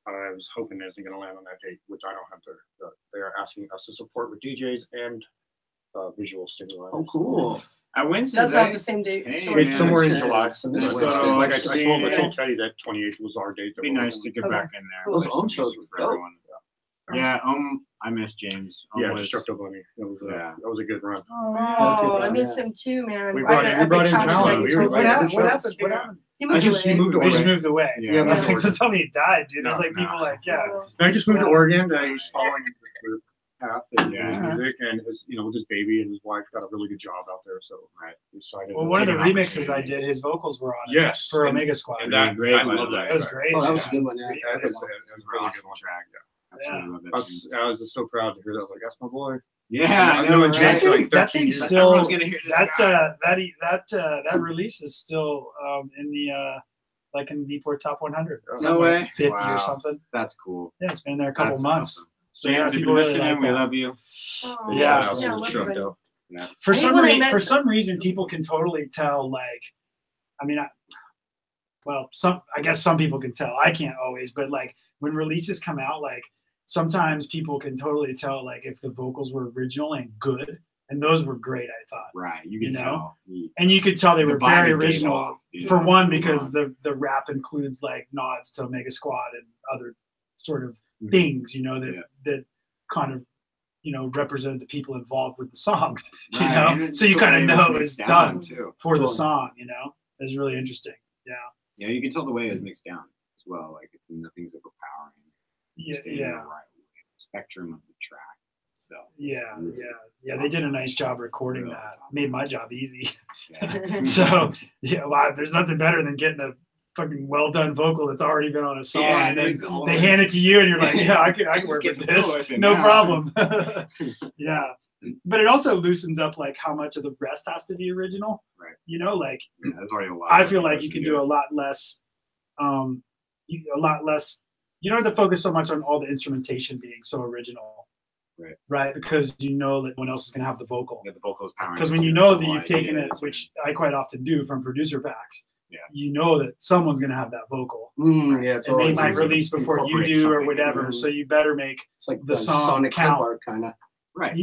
I was hoping isn't going to land on that date, which I don't have to. They are asking us to support with DJs and visual stimuli. Oh, cool. At Winston's, that's not the same date. Hey, it's somewhere in July. So like I told Teddy that 28th was our date. It'd be nice to get back in there. Those home shows were dope. Yeah, I miss James. Just chucked up on me. That was a good run. Oh, I miss him too, man. We brought in talent. What happened? He just moved away. Yeah, I was like, so tell me he died, dude. There's like people like, I just moved to Oregon. He's following the path in his music, and with his baby and his wife got a really good job out there. So we decided. Well, one of the remixes I did, his vocals were on it. Yes, for Omega Squad. And I love that. That was great. Oh, that was a good one. Yeah, that was a really good track. I was so proud to hear that. Like, that's my boy. Yeah, I know. That thing's still. That release is still in the like in the Beatport Top 100. No way. 50 or something. That's cool. Yeah, it's been there a couple months. Awesome. So James, if you're listening, we love you. For some reason, people can totally tell. Like, I mean, I guess some people can tell. I can't always, but like when releases come out, like sometimes people can totally tell, like if the vocals were original and good, and those were great. I thought. Right, you can tell. And you could tell they were very original. For one, because the rap includes like nods to Omega Squad and other sort of things, that kind of represented the people involved with the songs, so you kind of know it's done for the song. It's really interesting. Yeah, you can tell the way it's mixed down as well. Like nothing's overpowering. The right spectrum of the track. So they did a nice job recording that. Made my job easy. So there's nothing better than getting a fucking well done vocal that's already been on a song, and then they hand it to you, and you're like, I can work with this, no problem. But it also loosens up like how much of the rest has to be original. Right. There's already a lot. I feel like you can do a lot less. You don't have to focus so much on all the instrumentation being so original. Right, because that no one else is going to have the vocal. Yeah, the vocals powering. Because when you know that you've taken it, which I quite often do from producer packs, you know that someone's going to have that vocal. And they might release before you do or whatever. So you better make the song count. Kind of. Right.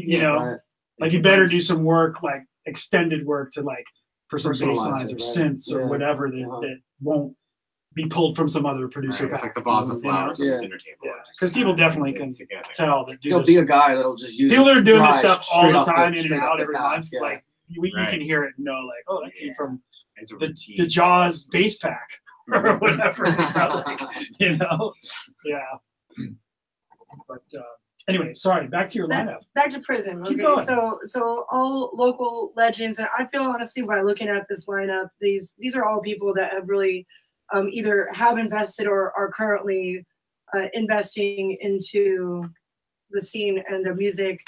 Like you better do some work, like extended work to like for some bass lines or synths or whatever that won't be pulled from some other producer pack. It's like the vase of flowers on the dinner table. Yeah, because people definitely can tell that. There'll be a guy that'll just use. People are doing this stuff all the time, in and out every month. Like you can hear it and know, like, oh, that came from the Jaws bass pack or whatever. But Anyway, sorry. Back to your lineup. Back to Prizm. Keep Okay, going. so all local legends, and I feel honestly by looking at this lineup, these are all people that have really either have invested or are currently investing into the scene and the music.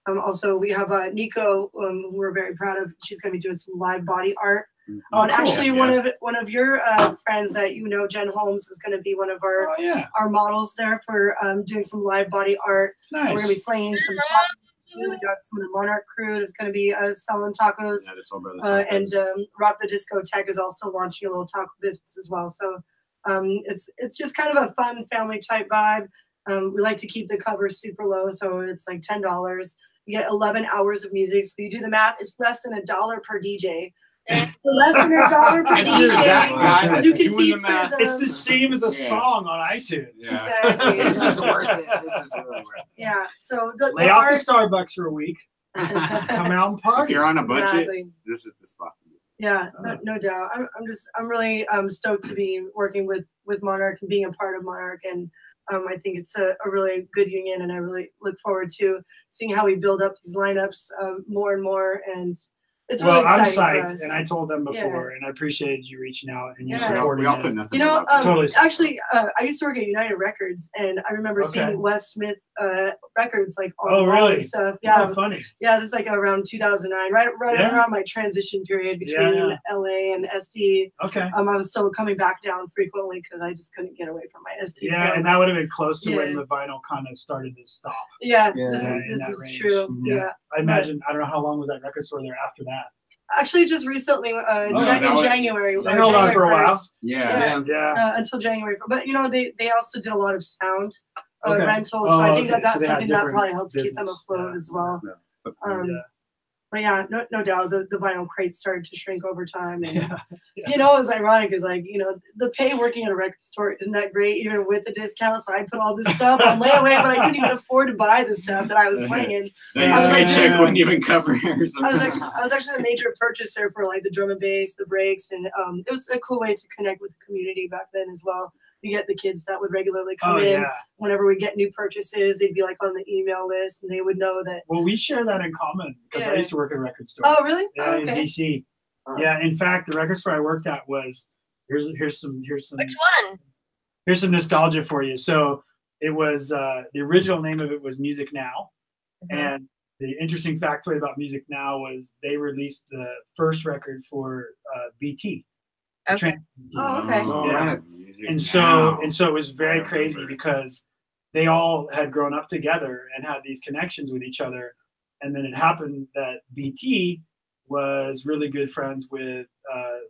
Also, we have Nico, who we're very proud of. She's going to be doing some live body art. Oh, And cool. actually, one of your friends that you know, Jen Holmes, is going to be one of our models there for doing some live body art. Nice. We're going to be slinging some tacos. We got some of the Monarch Crew that's going to be selling tacos. Yeah, the Soul Brothers tacos. And Rock the Disco Tech is also launching a little taco business as well. So it's just kind of a fun family type vibe. We like to keep the covers super low, so it's like $10. You get 11 hours of music. So you do the math, it's less than $1 per DJ. Less than $1 per DJ. You can feed Prizm. It's the same as a song on iTunes. Yeah. Exactly. This is worth it. This is really worth it. Yeah. So Lay off the Starbucks for a week. Come out and If party. you're on a budget, Exactly. this is the spot to be. Yeah, no doubt. I'm really stoked to be working with Monarch and being a part of Monarch, and I think it's a really good union, and I really look forward to seeing how we build up these lineups more and more. And it's really I'm exciting for psyched, us. and I told them before, and I appreciated you reaching out and you Yeah. supporting We all it. put nothing. You know, Totally. actually, I used to work at United Records, and I remember seeing Wes Smith records like all really? and stuff. Yeah, Oh, funny. yeah, this is like around 2009, right around my transition period between LA and SD. Okay. I was still coming back down frequently because I just couldn't get away from my SD. Yeah, and that would have been close to when the vinyl kind of started to stop. Yeah, Yeah. this that is range. true. Yeah. I imagine, I don't know how long was that record store there after that. Actually, just recently, in January. They held on for a while. 1st. Yeah. Until January. But, you know, they also did a lot of sound rentals. Oh, so I think okay. that's So they had something that different probably helps keep them business. afloat as well. Yeah. But yeah, no doubt the vinyl crates started to shrink over time. And, you know, it was ironic because, like, you know, the pay working at a record store isn't that great, even with the discount. So I put all this stuff on layaway, but I couldn't even afford to buy the stuff that I was slinging. I was like, check wouldn't even cover it or something. I was actually a major purchaser for like the drum and bass, the breaks, and it was a cool way to connect with the community back then as well. You get the kids that would regularly come in. Whenever we get new purchases, they'd be like on the email list, and they would know that. Well, we share that in common because I used to work at a record store. Oh, really? Yeah, in okay. DC. Yeah, in fact, the record store I worked at was here's some Which one? Here's some nostalgia for you. So it was the original name of it was Music Now, and the interesting factoid about Music Now was they released the first record for BT. Okay. Oh, okay. Yeah. And so it was very crazy because they all had grown up together and had these connections with each other. And then it happened that BT was really good friends with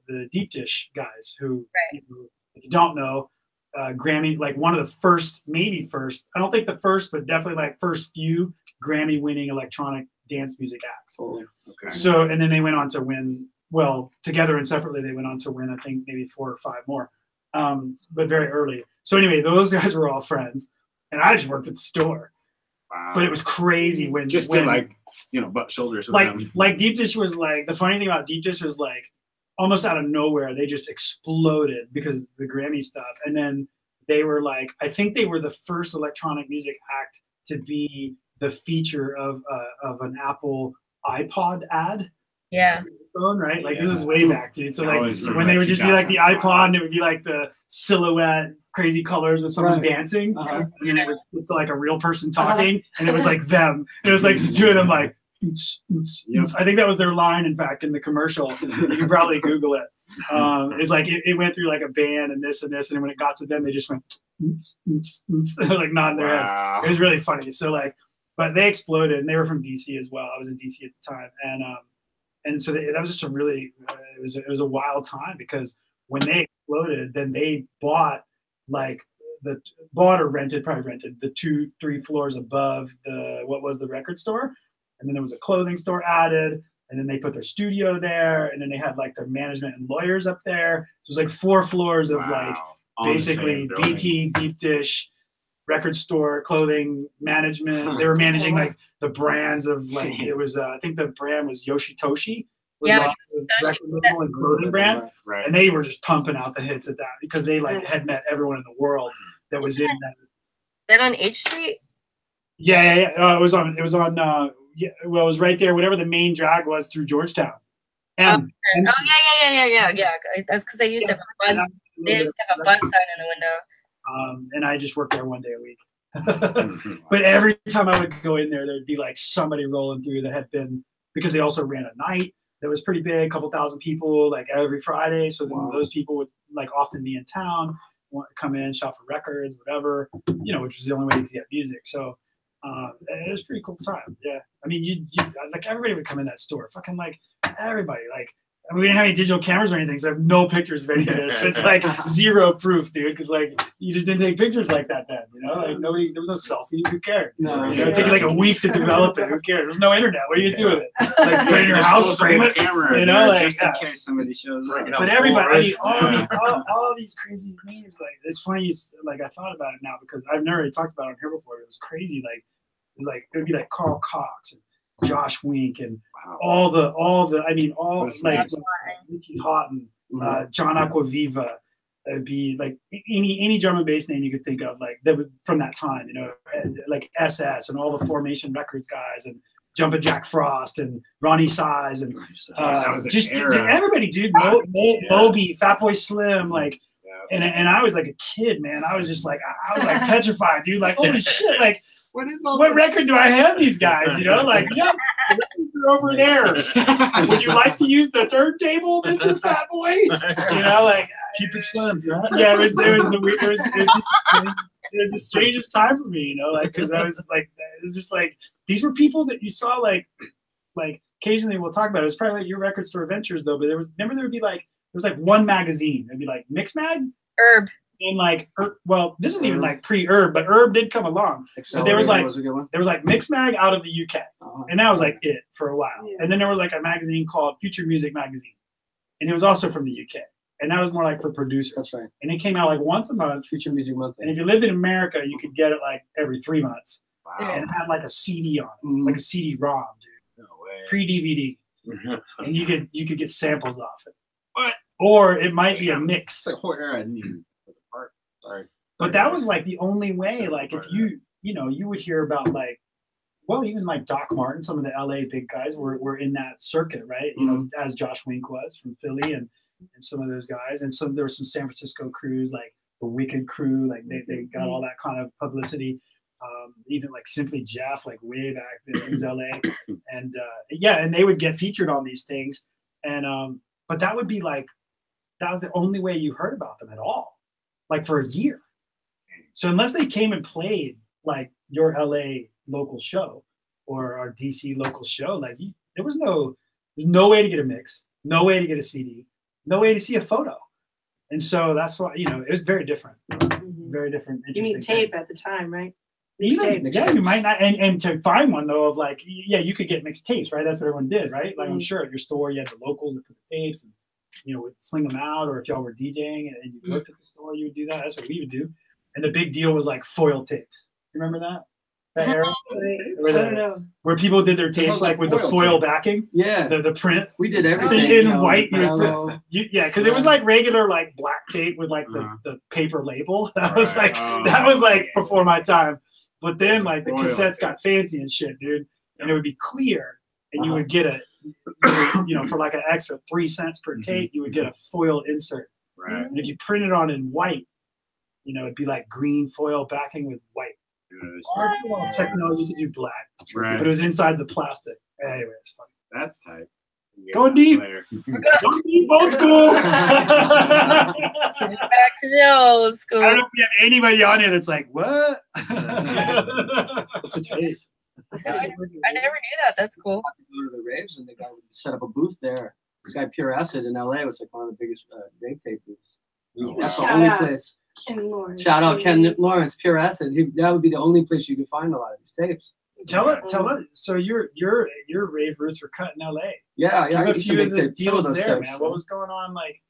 the Deep Dish guys who, you know, if you don't know, Grammy, like one of the first, maybe first, I don't think the first, but definitely like first few Grammy winning electronic dance music acts. Okay. So, and then they went on to win, well, together and separately, they went on to win, I think, maybe 4 or 5 more, but very early. So anyway, those guys were all friends, and I just worked at the store. Wow. But it was crazy when to like, you know, butt shoulders with them. Like Deep Dish was like, the funny thing about Deep Dish was like, almost out of nowhere, they just exploded because of the Grammy stuff. And then they were like, I think they were the first electronic music act to be the feature of an Apple iPod ad. Yeah. Phone, right? Like this is way back, dude. So like was when they would just be like the iPod, and it would be like the silhouette, crazy colors with someone dancing, and then it would flip to like a real person talking, and it was like them. It was like the two of them, like. I think that was their line, in fact, in the commercial. You can probably Google it. It's like it went through like a band and this, and then when it got to them, they just went like nodding their heads. It was really funny. So like, but they exploded, and they were from DC as well. I was in DC at the time, and so that was just a really it was a wild time because when they exploded, then they bought like or rented the 2-3 floors above what was the record store, and then there was a clothing store added, and then they put their studio there, and then they had like their management and lawyers up there. So it was like 4 floors of like basically BT, Deep Dish, record store, clothing, management. They were managing like the brands of like it was I think the brand was Yoshitoshi. Was Yeah, the record label and clothing brand, Right. and they were just pumping out the hits at that because they like had met everyone in the world that was in that. That on H Street? Yeah. It was on. Yeah, well, it was right there. Whatever the main drag was through Georgetown. Yeah. That's because they used to have a bus. They used to have a bus sign in the window. And I just worked there one day a week. But every time I would go in there, there'd be like somebody rolling through that had been, because they also ran a night that was pretty big, a couple thousand people, like every Friday. So then those people would like often be in town, want to come in, shop for records, whatever, which was the only way you could get music. So it was a pretty cool time. Yeah. I mean, you like everybody would come in that store, fucking like everybody, like, I mean, we didn't have any digital cameras or anything, so I have no pictures of any of this. So it's like zero proof, dude, because like you just didn't take pictures like that then, like nobody, there was no selfies. Who cared? No, it took you like a week to develop it. Who cared? There's no internet. What are you gonna do with it? Like put it in your house, frame it, like just in case somebody shows up. But everybody, I mean, all these crazy memes. Like it's funny. Like I thought about it now because I've never really talked about it on here before. It was crazy. Like it would be like Carl Cox and Josh Wink and all the I mean like Ricky Houghton, John Aquaviva. It'd be like any drum and bass name you could think of, like that was from that time, like SS and all the Formation Records guys and Jumpin' Jack Frost and Ronnie Size and just everybody, dude. Moby, Fatboy Slim, like, and I was like a kid, man. I was just like I was like petrified, dude. Like holy shit, like. What record do I have these guys? Like, yes, the records are over there. Would you like to use the turntable, Mr. Fatboy? Like keep it slim. Yeah, it was the strangest time for me, like because I was like, it was just like these were people that you saw like occasionally we'll talk about it. It was probably like your record store adventures though, but there would be like one magazine. It'd be like Mix Mag, Herb. And like, well, this is even like pre-Herb, but Herb did come along. But there was like Mix Mag out of the UK, and that was like it for a while. Yeah. And then there was like a magazine called Future Music Magazine, and it was also from the UK, and that was more like for producers. That's right. And it came out like once a month. Future Music Month. And if you lived in America, you could get it like every 3 months. Wow. And it had like a CD on it, like a CD-ROM, dude. No way. Pre-DVD, and you could get samples off it. What? Or it might be a mix. It's like whole era. I didn't even. Sorry. But that was like the only way, like if you would hear about like, well, even like Doc Martin, some of the LA big guys were in that circuit, right? As Josh Wink was from Philly and some of those guys. And there were some San Francisco crews, like the Wicked Crew, like they got all that kind of publicity. Even like Simply Jeff, like way back then, it was LA. And and they would get featured on these things. And but that would be like, that was the only way you heard about them at all. Like for a year. So unless they came and played like your LA local show or our DC local show, like there's no way to get a mix, no way to get a CD, no way to see a photo. And so that's why, it was very different. Very different. You mean tape at the time, right? Even, you might not, and to find one though of like, you could get mixed tapes, right? That's what everyone did, right? Like I'm sure at your store you had the locals that put the tapes and would sling them out, or if y'all were DJing and you worked at the store, you would do that. That's what we would do. And the big deal was like foil tapes. You remember that? That era? I don't know. Where people did their tapes like with the foil backing. Yeah. The print. We did everything. In white. Because it was like regular like black tape with like the paper label. That was like before my time. But then like the cassettes got fancy and shit, dude. And it would be clear. And you would get for like an extra 3 cents per tape, you would get a foil insert. Right. And if you print it on in white, it'd be like green foil backing with white. Techno, you could do black. Right. But it was inside the plastic. Anyway, it's funny. That's tight. Go deep. Go deep, old school. Back to the old school. I don't know if we have anybody on here that's like, what? What's a tape? I never knew that. That's cool. I go to the raves and the guy would set up a booth there. This guy Pure Acid in LA was like one of the biggest rave tape booths. That's the only place. Ken Lawrence. Shout out Ken Lawrence, Pure Acid. That would be the only place you could find a lot of these tapes. Tell it. So your rave roots were cut in LA. Yeah. Give a few of those deals there, man. What was going on like?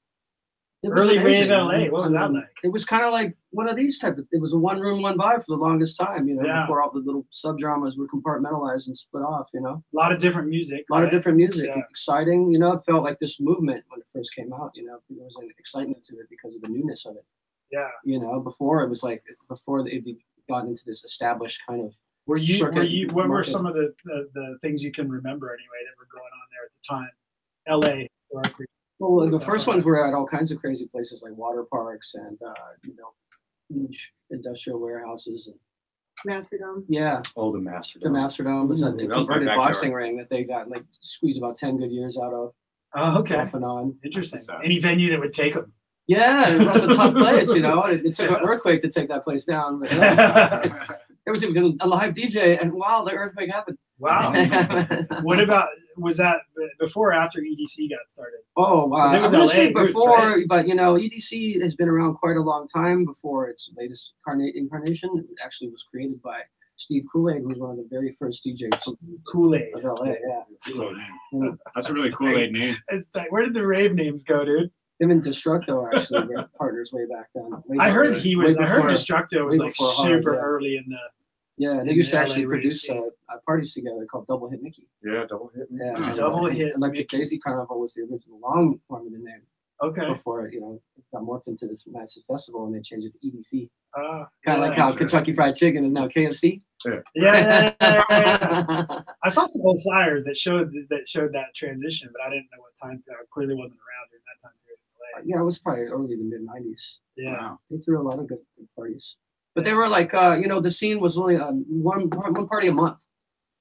Early rave LA. What was that like? It was kind of like one of these type of. It was a one room, one vibe for the longest time. Before all the little subgenres were compartmentalized and split off. A lot of different music. A lot of different music. Yeah. Exciting. It felt like this movement when it first came out. There was an excitement to it because of the newness of it. Yeah. Before it was like before it got into this established kind of What were some of the things you can remember anyway that were going on there at the time? LA. Well, the first ones were at all kinds of crazy places like water parks and huge industrial warehouses and Masterdome. Yeah. Oh, the Masterdome. The Masterdome was a That was my converted backyard. boxing ring that they got like squeezed about 10 good years out of. Oh, okay. Off and on. Interesting. Any venue that would take them. Yeah, it was a tough place, you know. It took an earthquake to take that place down. But, there was even a live DJ, and wow, the earthquake happened. Wow. What about, was that before or after EDC got started? Oh, wow. It was I'm gonna LA say roots, before, right? but you know, EDC has been around quite a long time before its latest incarnation. It actually was created by Steve Kool-Aid, who was one of the very first DJs Kool-Aid. of LA. Yeah. That's a cool name. That's a really Kool-Aid name. It's tight. Where did the rave names go, dude? Him and Destructo actually were partners way back then. I heard he was. I heard before- Destructo was way like before super Hard, yeah. early in the. Yeah, they in used the to LA actually rave produce scene. parties together called Double Hit Mickey. Yeah, double hit. Yeah, Mm. and, Double Hit Electric Mickey. Daisy Carnival was the original long form of the name Okay. before it got morphed into this massive festival and they changed it to EDC. Kind Yeah, of like how interesting. Kentucky Fried Chicken is now KFC. Yeah. I saw some old flyers that showed that transition, but I didn't know what time. I clearly wasn't around during that time period in LA. Yeah, it was probably early to mid '90s. Yeah. Wow. They threw a lot of good parties, but they were like, the scene was only one party a month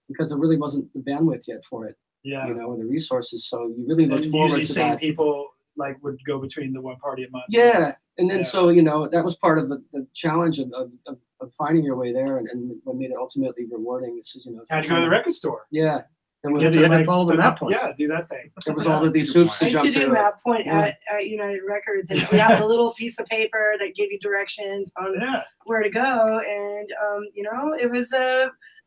because there really wasn't the bandwidth yet for it, Yeah. or the resources. So you really looked And forward usually to same that. people like would go between the one party a month. Yeah, and then Yeah. so that was part of the challenge of finding your way there, and what made it ultimately rewarding is Had to go to the record store. Yeah, and You had we to follow the map point. Yeah, do that thing. there was all of these hoops I to used to jump do map point Yeah. at United Records, and we had a little piece of paper that gave you directions on Yeah. where to go, and it was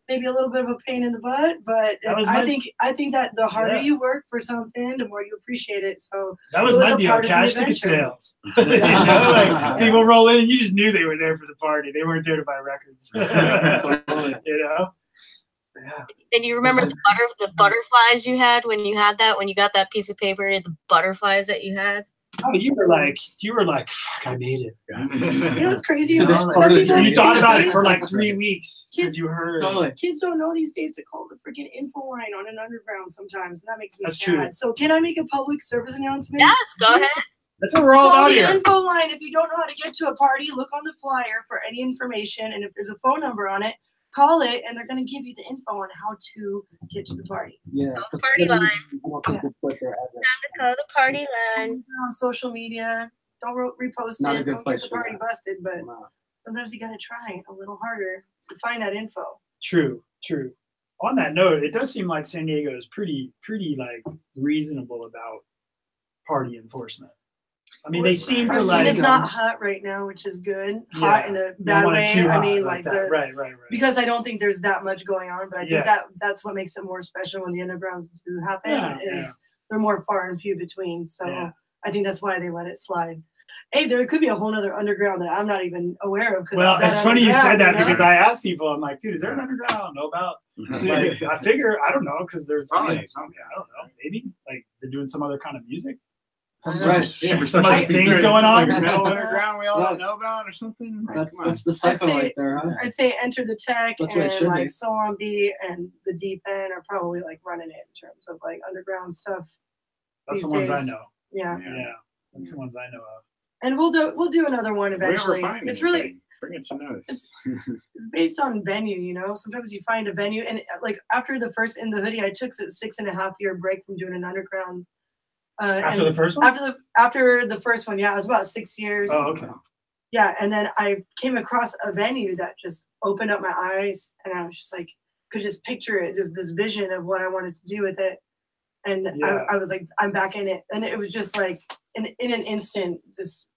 maybe a little bit of a pain in the butt, but That was I my- think that the harder Yeah. you work for something, the more you appreciate it. So That was it my a deal. part of the Cash ticket adventure. sales. Like people roll in, and you just knew they were there for the party. They weren't there to buy records. Yeah. And you remember the butterflies you had when you got that piece of paper, the butterflies that you had? Oh, you were like, fuck, I made it. You know what's crazy? To this Some part of the people journey. You thought about it these for days- like 3 weeks because you heard. Totally. Kids don't know these days to call the freaking info line on an underground sometimes, and that makes me That's sad. true. So can I make a public service announcement? Yes, go ahead. That's what we're all Call about the here. info line if you don't know how to get to a party. Look on the flyer for any information, and if there's a phone number on it, call it, and they're going to give you the info on how to get to the party. Yeah, Oh, 'cause party then line. you want people to put their address. Call the party line. On social media, don't repost Not a it. good Don't place get the for party that. busted, but Wow. sometimes you got to try a little harder to find that info. True. On that note, it does seem like San Diego is pretty like reasonable about party enforcement. I mean, they seem Our to scene like. is not hot right now, which is good. Hot in a You don't bad want it way. too I hot mean, like that. the Right. because I don't think there's that much going on, but I think Yeah. that's what makes it more special when the undergrounds do happen Yeah, is they're more far and few between. So Yeah. I think that's why they let it slide. Hey, there could be a whole other underground that I'm not even aware of. Well, it's funny you said that because I I asked people, I'm like, dude, is there an underground I don't know about? Like, I figure, I don't know, because there's probably something, I don't know, maybe like they're doing some other kind of music. Some other things going on. Metal underground we all don't know about or something. Like, That's come on. that's the cycle say- right there, huh? I'd say Enter the Tech That's what it and should like be. So On Beat and the Deep End are probably like running it in terms of like underground stuff. That's the these ones I days. know. Yeah. Yeah, that's the ones I know of. And we'll do another one If we ever eventually. find It's really anything, bring it to us. it's based on venue, Sometimes you find a venue, and like after the first In Da Hoody, I took a 6.5-year break from doing an underground. After the first one? After the first one, yeah, it was about 6 years. Oh, okay. Yeah, and then I came across a venue that just opened up my eyes, and I was just like, could just picture it, just this vision of what I wanted to do with it. And Yeah. I was like, I'm back in it. And it was just like, in an instant, this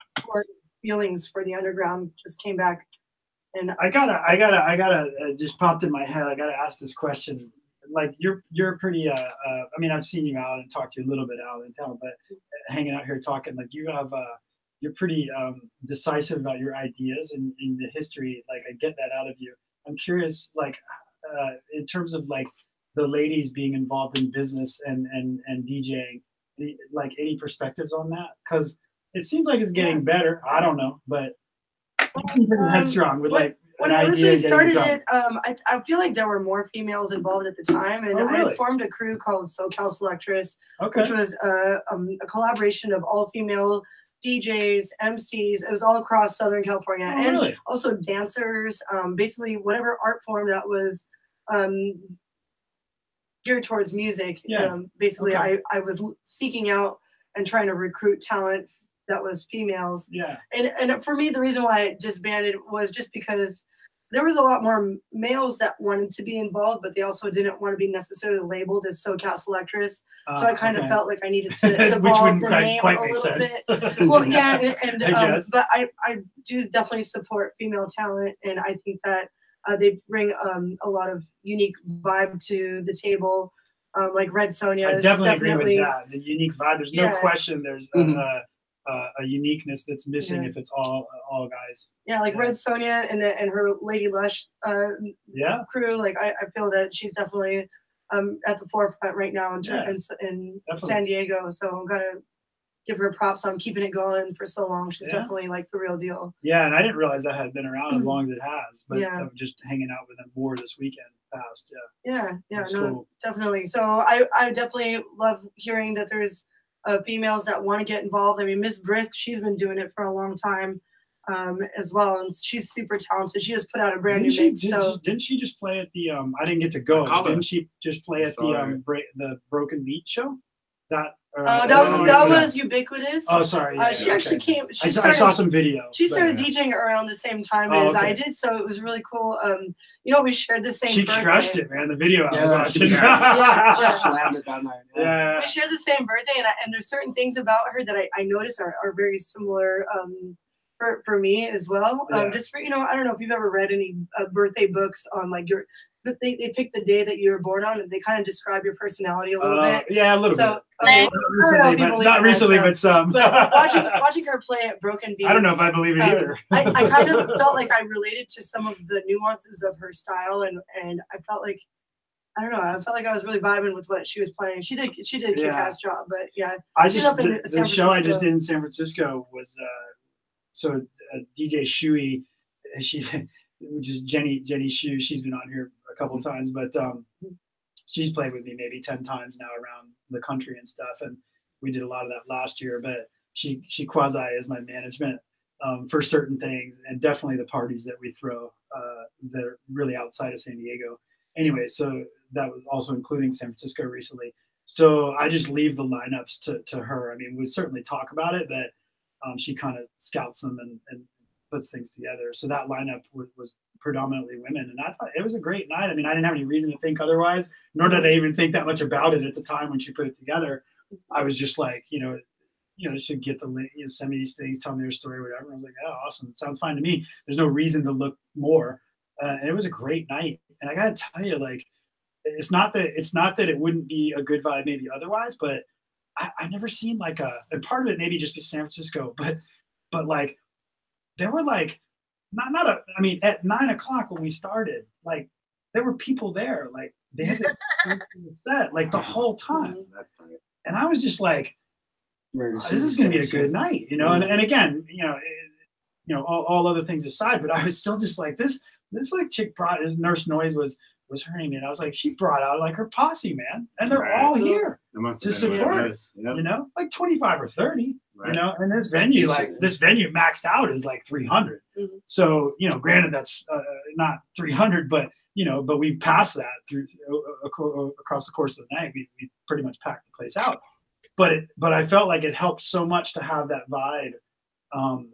feelings for the underground just came back. And I gotta just popped in my head. I gotta ask this question. Like you're pretty. I mean, I've seen you out and talked to you a little bit out in town, but hanging out here talking, like you have. You're pretty decisive about your ideas and in the history. Like I get that out of you. I'm curious, like in terms of like the ladies being involved in business and DJing, like any perspectives on that? Because it seems like it's getting better. I don't know, but I'm pretty headstrong with like when I originally started it, I feel like there were more females involved at the time, and I formed a crew called SoCal Selectress, which was a collaboration of all female DJs, MCs. It was all across Southern California, and also dancers. Basically, whatever art form that was geared towards music. Basically, I was seeking out and trying to recruit talent that was females. And for me, the reason why I disbanded was just because there was a lot more males that wanted to be involved, but they also didn't want to be necessarily labeled as SoCal Selectress. So I kind of felt like I needed to evolve the name a little bit. Well, yeah, but I do definitely support female talent, and I think that they bring a lot of unique vibe to the table. Like Red Sonja. I definitely agree with that. The unique vibe. There's no question. There's a uniqueness that's missing if it's all guys. Yeah, like Red Sonja and her Lady Lush crew. Like I feel that she's definitely at the forefront right now in San Diego. So I'm gonna give her props on keeping it going for so long. She's definitely like the real deal. Yeah, and I didn't realize that had been around as long as it has. But just hanging out with them more this weekend past. Cool. Definitely. So I definitely love hearing that there's females that want to get involved. I mean, Miss Brisk, she's been doing it for a long time as well, and she's super talented. She just put out a brand new mix. Didn't she just play at the I didn't get to go. Didn't she just play at the Broken Beat show? That was Ubiquitous. Oh, sorry. She actually came. I saw some video. She started DJing around the same time as I did, so it was really cool. We shared the same birthday. She crushed it, man. The video I was watching. We shared the same birthday, and there's certain things about her that I notice are very similar for me as well. Just for I don't know if you've ever read any birthday books on like your. But they pick the day that you were born on, and they kind of describe your personality a little bit. Yeah, a little bit. Not recently, but some. But watching her play at Broken Beat, I don't know if I believe it either. I kind of felt like I related to some of the nuances of her style, and I felt like I don't know. I felt like I was really vibing with what she was playing. She did a kick-ass job, but yeah. The show I just did in San Francisco was DJ ShYo, which is Jenny ShYo. She's been on here a couple times, but she's played with me maybe 10 times now around the country and stuff, and we did a lot of that last year. But she quasi is my management for certain things, and definitely the parties that we throw that are really outside of San Diego. Anyway, so that was also including San Francisco recently. So I just leave the lineups to her. I mean, we certainly talk about it, but she kind of scouts them and puts things together. So that lineup was predominantly women, and I thought it was a great night. I mean, I didn't have any reason to think otherwise, nor did I even think that much about it at the time when she put it together. I was just like, should get the link, send me these things, tell me their story, whatever. I was like, oh, awesome, it sounds fine to me. There's no reason to look more, and it was a great night. And I gotta tell you, like, it's not that it wouldn't be a good vibe maybe otherwise, but I've never seen like and part of it maybe just be San Francisco, but like there were like I mean, at 9 o'clock when we started, like there were people there, like dancing set like the whole time. That's tight. And I was just like, this is going to be a good night, And again, all other things aside, but I was still just like this like chick brought Nurse Noise was her name, and I was like, she brought out like her posse, man, and they're all here to support, like 25 or 30. Right. And this venue maxed out is like 300. Mm-hmm. So, granted that's not 300, but we passed that through across the course of the night. We pretty much packed the place out. But I felt like it helped so much to have that vibe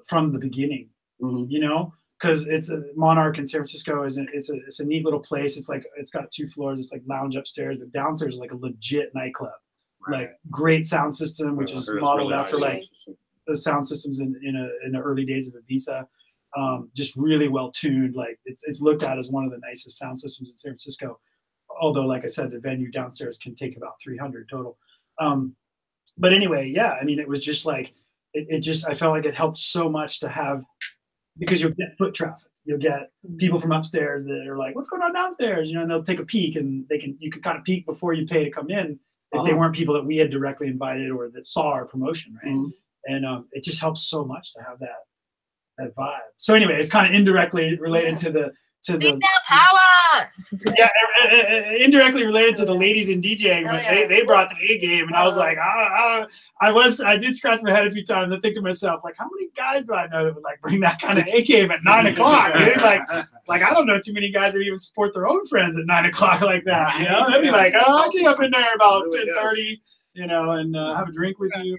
from the beginning, because it's a Monarch in San Francisco. It's a neat little place. It's like it's got 2 floors. It's like lounge upstairs, but downstairs is like a legit nightclub. Right. Like great sound system, which is modeled after like the sound systems in the early days of Ibiza. Just really well tuned. Like it's looked at as one of the nicest sound systems in San Francisco. Although, like I said, the venue downstairs can take about 300 total. But anyway, yeah, I mean, it was just like I felt like it helped so much to have, because you'll get foot traffic. You'll get people from upstairs that are like, "What's going on downstairs?" And they'll take a peek, and you can kind of peek before you pay to come in. If they weren't people that we had directly invited or that saw our promotion, right? Mm-hmm. And it just helps so much to have that vibe. So anyway, it's kind of indirectly related to the Female power. yeah, indirectly related to the ladies in DJing, but they brought the A game, and I was like, I did scratch my head a few times and think to myself, like, how many guys do I know that would like bring that kind of A game at 9 o'clock? Dude? Like I don't know too many guys that even support their own friends at 9 o'clock like that. You know, they'd be like, oh, I'll get up in there about 10:30, you know, and have a drink with you.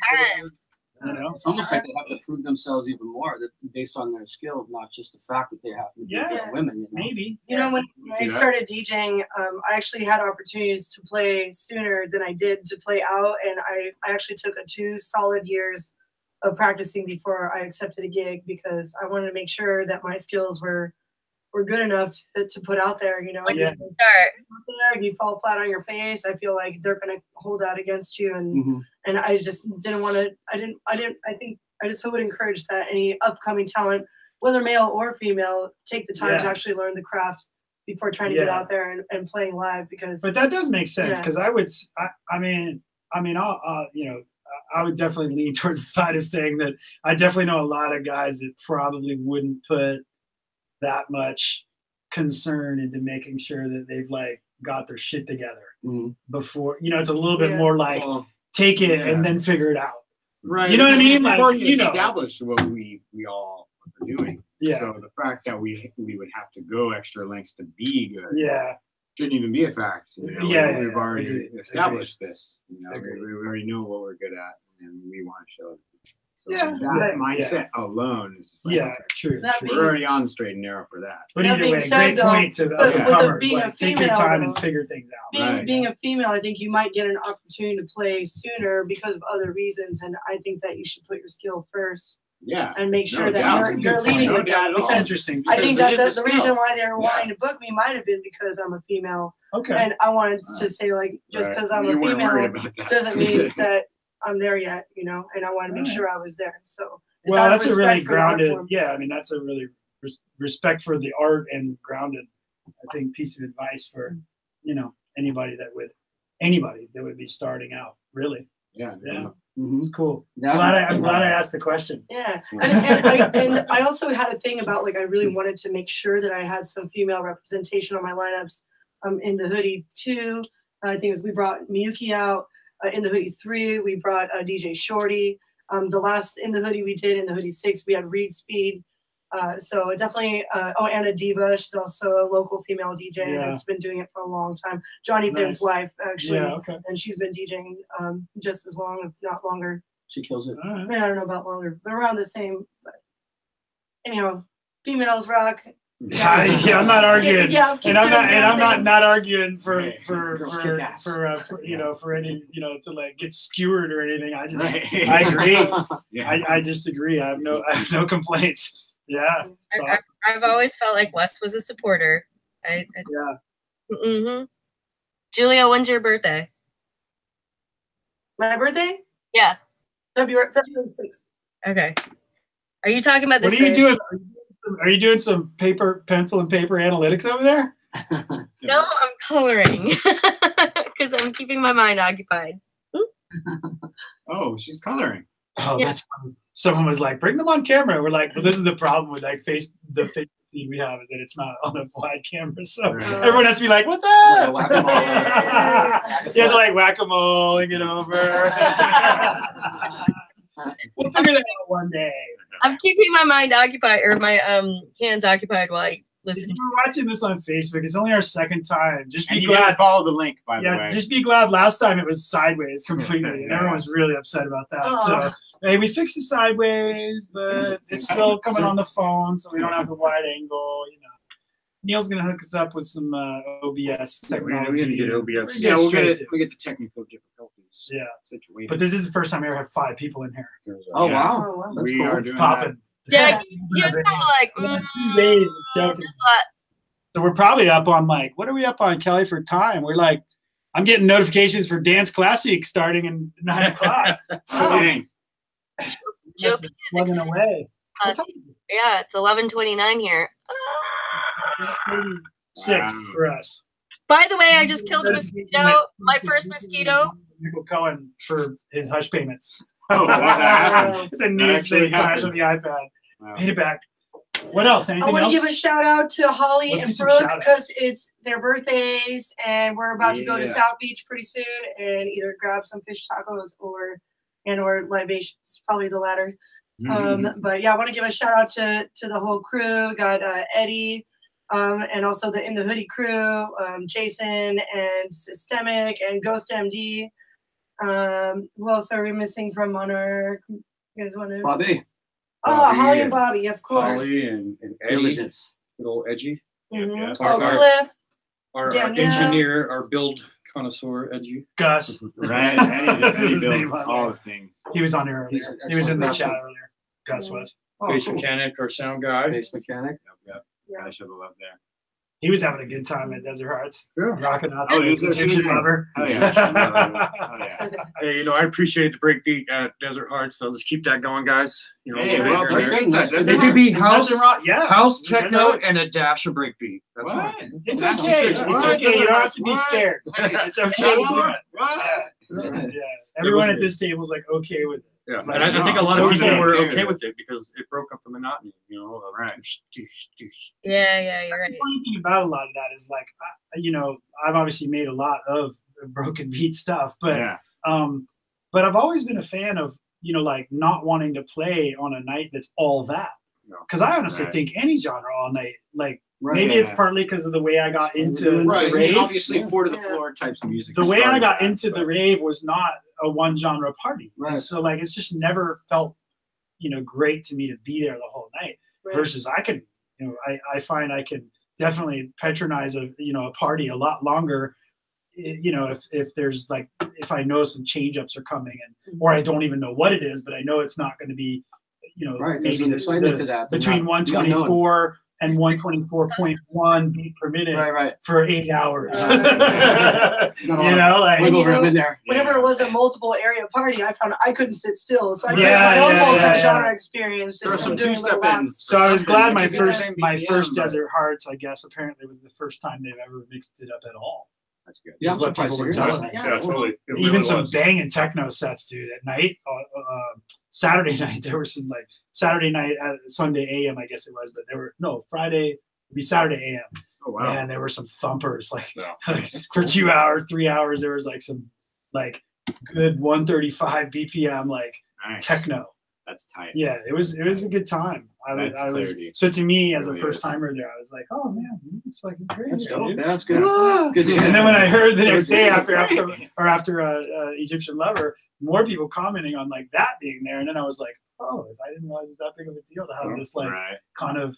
You know, it's almost like they have to prove themselves even more based on their skill, not just the fact that they happen to be women. You know? Maybe. You know, when I started DJing, I actually had opportunities to play sooner than I did to play out, and I actually took 2 solid years of practicing before I accepted a gig because I wanted to make sure that my skills were good enough to put out there. You know, when you start out there and you fall flat on your face, I feel like they're gonna hold out against you, and I just didn't want to. I just would encourage that any upcoming talent, whether male or female, take the time to actually learn the craft before trying to get out there and playing live. But that does make sense because I mean, you know, I would definitely lean towards the side of saying that I definitely know a lot of guys that probably wouldn't put that much concern into making sure that they've like got their shit together before, you know, it's a little bit more like take it and then figure it out. Right. You know what I mean? Like, you know, establish what we all are doing. Yeah. So the fact that we would have to go extra lengths to be good. Yeah. Shouldn't even be a fact. You know? We've already established this. You know, we already know what we're good at and we want to show it. So that mindset alone is just like, true. We're already on the straight and narrow for that. But either way, great point to the upcomers. Like, take your time and figure things out. Being a female, I think you might get an opportunity to play sooner because of other reasons, and I think that you should put your skill first. Yeah. And make sure that you're leading with that. That's interesting. I think that the reason why they were wanting to book me might have been because I'm a female. Okay. And I wanted to say, like, just because I'm a female doesn't mean that I'm there yet, you know, and I want to make sure I was there. So well, that's a really grounded, I mean, that's a really respect for the art and grounded, I think, piece of advice for, you know, anybody that would be starting out, really. Yeah. It's cool. I'm glad I asked the question. Yeah. And I also had a thing about, like, I really wanted to make sure that I had some female representation on my lineups. In the Hoodie 2, I think we brought Miyuki out. In the Hoodie 3, we brought DJ Shorty. The last In the Hoodie we did, in the Hoodie 6, we had Reed Speed. So definitely, Anna Diva, she's also a local female DJ that's been doing it for a long time. Johnny Finn's wife, actually, and she's been DJing just as long, if not longer. She kills it. I mean, I don't know about longer, but around the same. But anyhow, females rock. I'm not arguing, and I'm not arguing for you know, for any, you know, to like get skewered or anything. I just I agree. I just agree. I have no complaints. Yeah. Awesome. I've always felt like Wes was a supporter. Julia, when's your birthday? My birthday? Yeah. February 6th. Okay. Are you talking about this? What are you doing? Are you doing some pencil and paper analytics over there? No, I'm coloring because I'm keeping my mind occupied. Oh, she's coloring. Oh, that's funny. Someone was like, "Bring them on camera." We're like, "Well, this is the problem with like the Facebook feed we have is that it's not on a wide camera, so everyone has to be like, what's up? You have to like whack-a-mole and get over. We'll figure that out one day. I'm keeping my mind occupied, or my hands occupied while I listen. If you were watching this on Facebook, it's only our second time. Just be and glad. You follow the link, by the way. Yeah, just be glad. Last time it was sideways completely, and everyone was really upset about that. So, hey, we fixed the sideways, but it's still coming on the phone, so we don't have the wide angle. You know, Neil's gonna hook us up with some OBS technology. We're gonna get OBS. Yeah, we'll get the technical difficulties. Yeah, situated. But this is the first time we ever had 5 people in here. Oh wow, that's we cool. Are it's popping. Yeah, he was kind of like, 2 days. So we're probably up on like, what are we up on, Kelly, for time? We're like, I'm getting notifications for Dance Classic starting in 9 o'clock. Dang. Plugging away. Yeah, it's 11:29 here. 6 for us. By the way, I just killed a mosquito. My first mosquito. Michael Cohen for his hush payments. Oh, wow. It's a news thing flash on the iPad. Wow. Paint it back. What else? Anything I want to else? give a shout out to Holly Let's do and some Brooke shout-outs. because it's their birthdays and we're about to go to Yeah. South Beach pretty soon and either grab some fish tacos or libations, probably the latter. But yeah, I want to give a shout out to the whole crew. Got Eddie, and also the In Da Hoody crew, Jason and Systemic and Ghost MD. Who else are we missing from Monarch? You guys want to? Bobby. Oh, Holly and Bobby, of course. Holly and Eddie, Diligence. good old Edgy. Mhm. Our- Oh, our- Cliff. Our Daemia. engineer, our build connoisseur, Edgy. Gus. Right. That's Eddie his builds name on all there. the things. He was on here He's earlier. an He was in the excellent chat person. earlier. Gus was. Bass Cool. mechanic, our sound guy. Bass mechanic. Yep. Yeah. Gotta show the love there. He was having a good time at Desert Hearts. Yeah. Rocking out Oh, to he was Egyptian nice. Lover. Oh yeah. Oh yeah. Hey, you know, I appreciate the breakbeat at Desert Hearts, so let's keep that going, guys. You know, Hey, a little well, bit here and good. there. Desert It could Hearts. be Is house, Desert Rock? Yeah. house Desert techno, Hearts. and a dash of breakbeat. That's What? fine. It's That's okay. what- It's what? okay. You don't have to be What? scared. It's okay to do it. What? Yeah. Everyone at this table is like okay with it. Yeah, Like, and I think a no, lot of it's people okay. were Okay okay with with it because it broke up the monotony, you know. Of Right. Yeah, you're That's the right. funny thing about a lot of that is like, you know, I've obviously made a lot of broken beat stuff, but Yeah. but I've always been a fan of, you know, like not wanting to play on a night that's all that. No. Because I honestly Right. think any genre all night, like Right. maybe Yeah. it's partly because of the way I got into Right. the I mean, rave. obviously, four to the floor types of music. The way I started got that, into the but- rave was not a one genre party. Right. And so like it's just never felt, you know, great to me to be there the whole night. Right. Versus I can, you know, I find I can definitely patronize a, you know, a party a lot longer, you know, if there's like, if I know some change ups are coming and, or I don't even know what it is, but I know it's not going to be, you know, Right. There's maybe an excitement to that. between 124 and 124.1 beat per minute Right. for 8 hours. Right. You know, like, And Wiggle you know, room in there. Whenever it was a multiple area party, I found I couldn't sit still, so I did Yeah, my own yeah, multi-genre yeah. experience. Throw Just some doing two-step little in. laps. so I was glad Something my that could be the first same my BPM, first but- Desert Hearts, I guess apparently was the first time they've ever mixed it up at all. That's good. Yeah, Is I'm what surprised people to were hear telling that. me. Yeah, totally. It Even really some was. banging techno sets, dude. At night, Saturday night there were some like Saturday night, Sunday AM, I guess it was, but there were no Friday. It'd be Saturday AM. Oh wow. Man, there were some thumpers like, Yeah. like for 2 hours, 3 hours. There was like some like good 135 BPM like Nice. techno. That's tight. Yeah, it was a good time. That's I was clarity. so to me as a Really first is. timer there, I was like, oh man, it's like great. That's here, dope. dude. Yeah, that's good. Ah. Good to hear. And then when I heard the next day That's after great. Egyptian Lover, more people commenting on like that being there, and then I was like, oh, I didn't realize it was that big of a deal to have this like Right. kind of,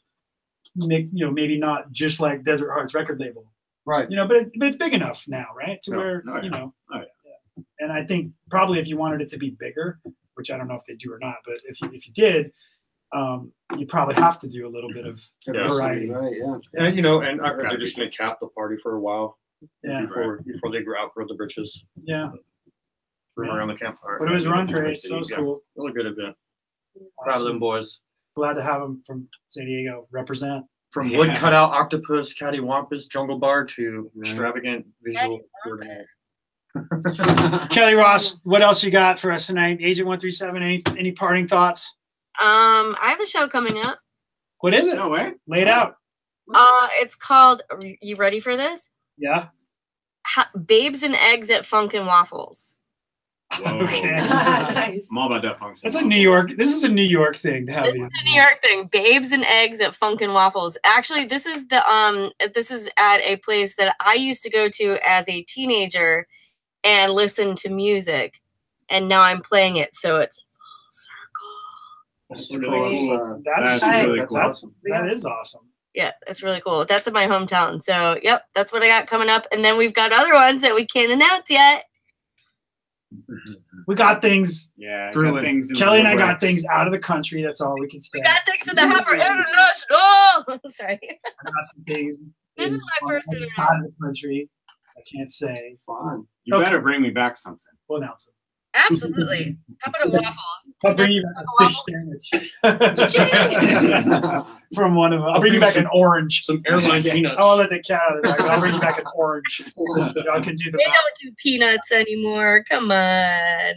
you know, maybe not just like Desert Hearts record label, Right. you know, but it's big enough now, right? To Yeah. where Oh, yeah. you know, Oh, yeah. And I think probably if you wanted it to be bigger, which I don't know if they do or not, but if you did, you probably have to do a little bit of Yeah. variety. Right. Yeah. And, you know, and I heard Gotta they're be just going to cap the party for a while Yeah, before they outgrow the britches. yeah. Room around the campfire. But it was run great, so it was Yeah. cool. Really good event. Proud of them Awesome. boys. Glad to have them from San Diego represent. From Yeah. wood cutout octopus, cattywampus, jungle bar to extravagant visual coordination. Kelly Ross, what else you got for us tonight? Agent 137, any parting thoughts? I have a show coming up. What is it? No way. Lay it out. It's called. You ready for this? Yeah. Babes and Eggs at Funk and Waffles. Whoa. Okay. Nice. I'm all about that funk. That's a New York. This is a New York thing to have This these. is a New York thing. Babes and Eggs at Funk and Waffles. Actually, this is at a place that I used to go to as a teenager and listen to music, and now I'm playing it, so it's full circle. That's really really cool. cool. That's That's really that's cool. awesome. That is awesome. Yeah, it's really cool. That's in my hometown. So, yep, that's what I got coming up. And then we've got other ones that we can't announce yet. We got things. Yeah. Brewing. Got things in Kelly the and I got works. things out of the country. That's all we can say. We got things in the Hopper International. Sorry. I got some things. This is my first out international. of the country. I can't say. Fun. You better bring me back something. We'll announce it. Absolutely. How about a waffle? I'll bring you back a fish sandwich from one of them. I'll bring you back an orange. Some airline peanuts. I'll let the cat out of the bag. I'll bring you back an orange. Y'all can do the They math. don't do peanuts anymore. Come on.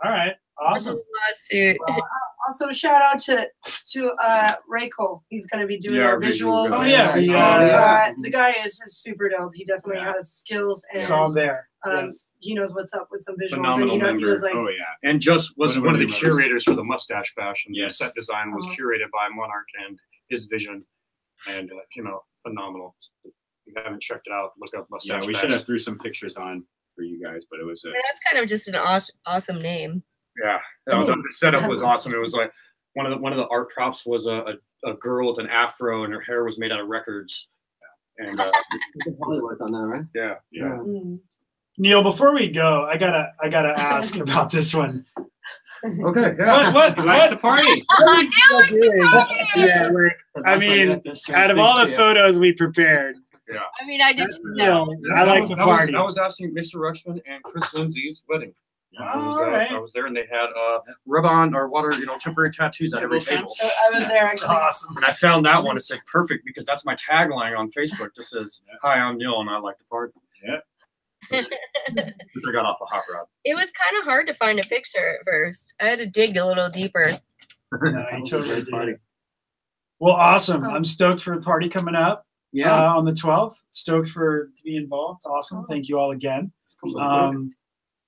All right. Awesome. Lawsuit. Also, shout out to Raycole. He's going to be doing our visuals. Oh yeah, the guy is super dope. He definitely has skills and saw him there. He knows what's up with some visuals. Phenomenal and member. He was like, Oh yeah, and just was one of the members. curators for the Mustache Bash, and Yes. the set design was curated by Monarch and his vision, and phenomenal. If you haven't checked it out, look up Mustache yeah. We Bash. should have threw some pictures on for you guys, but it was a. And that's kind of just an awesome name. Yeah, the setup was awesome. It was like one of the art props was a girl with an afro, and her hair was made out of records. And Probably worked on that, right? yeah. Neil, before we go, I gotta ask about this one. Okay. Yeah. What? He likes the party. Yeah, I mean, out of all the photos we prepared, I mean, I did know. I like the party. I was asking Mr. Ruxpin and Chris Lindsay's wedding. I was there, and they had rub-on or water, temporary tattoos at every table. I was there actually. Awesome. And I found that one. It's like perfect because that's my tagline on Facebook. That says, "Hi, I'm Neil, and I like to party." Yeah. Which I got off a hot rod. It was kind of hard to find a picture at first. I had to dig a little deeper. No, you totally did. Well, awesome. I'm stoked for the party coming up. Yeah. On the 12th. Stoked to be involved. It's awesome. Thank you all again.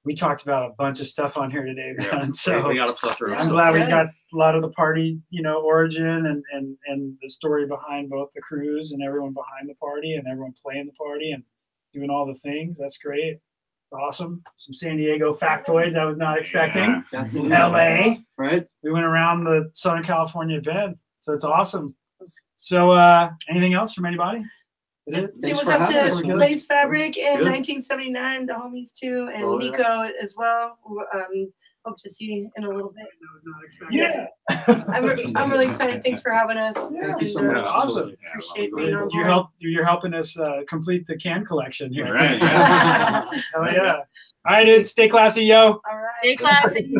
We talked about a bunch of stuff on here today, man. Yeah. So we got a plethora of I'm stuff. glad we got a lot of the party, origin and the story behind both the crews and everyone behind the party and everyone playing the party and doing all the things. That's great. It's awesome. Some San Diego factoids I was not expecting. Yeah. LA. Right. We went around the Southern California bed. So it's awesome. So anything else from anybody? Is it? See Thanks what's for up having to us. Lace Fabric in Good. 1979, the homies too, and Oh, yeah. Nico as well. Who, hope to see in a little bit. Yeah. I'm really excited. Thanks for having us. Yeah. Thank you so And, much. Awesome. Appreciate being on You're helping us complete the can collection here. Right. Hell yeah. All right, dude. Stay classy, yo. All right. Stay classy.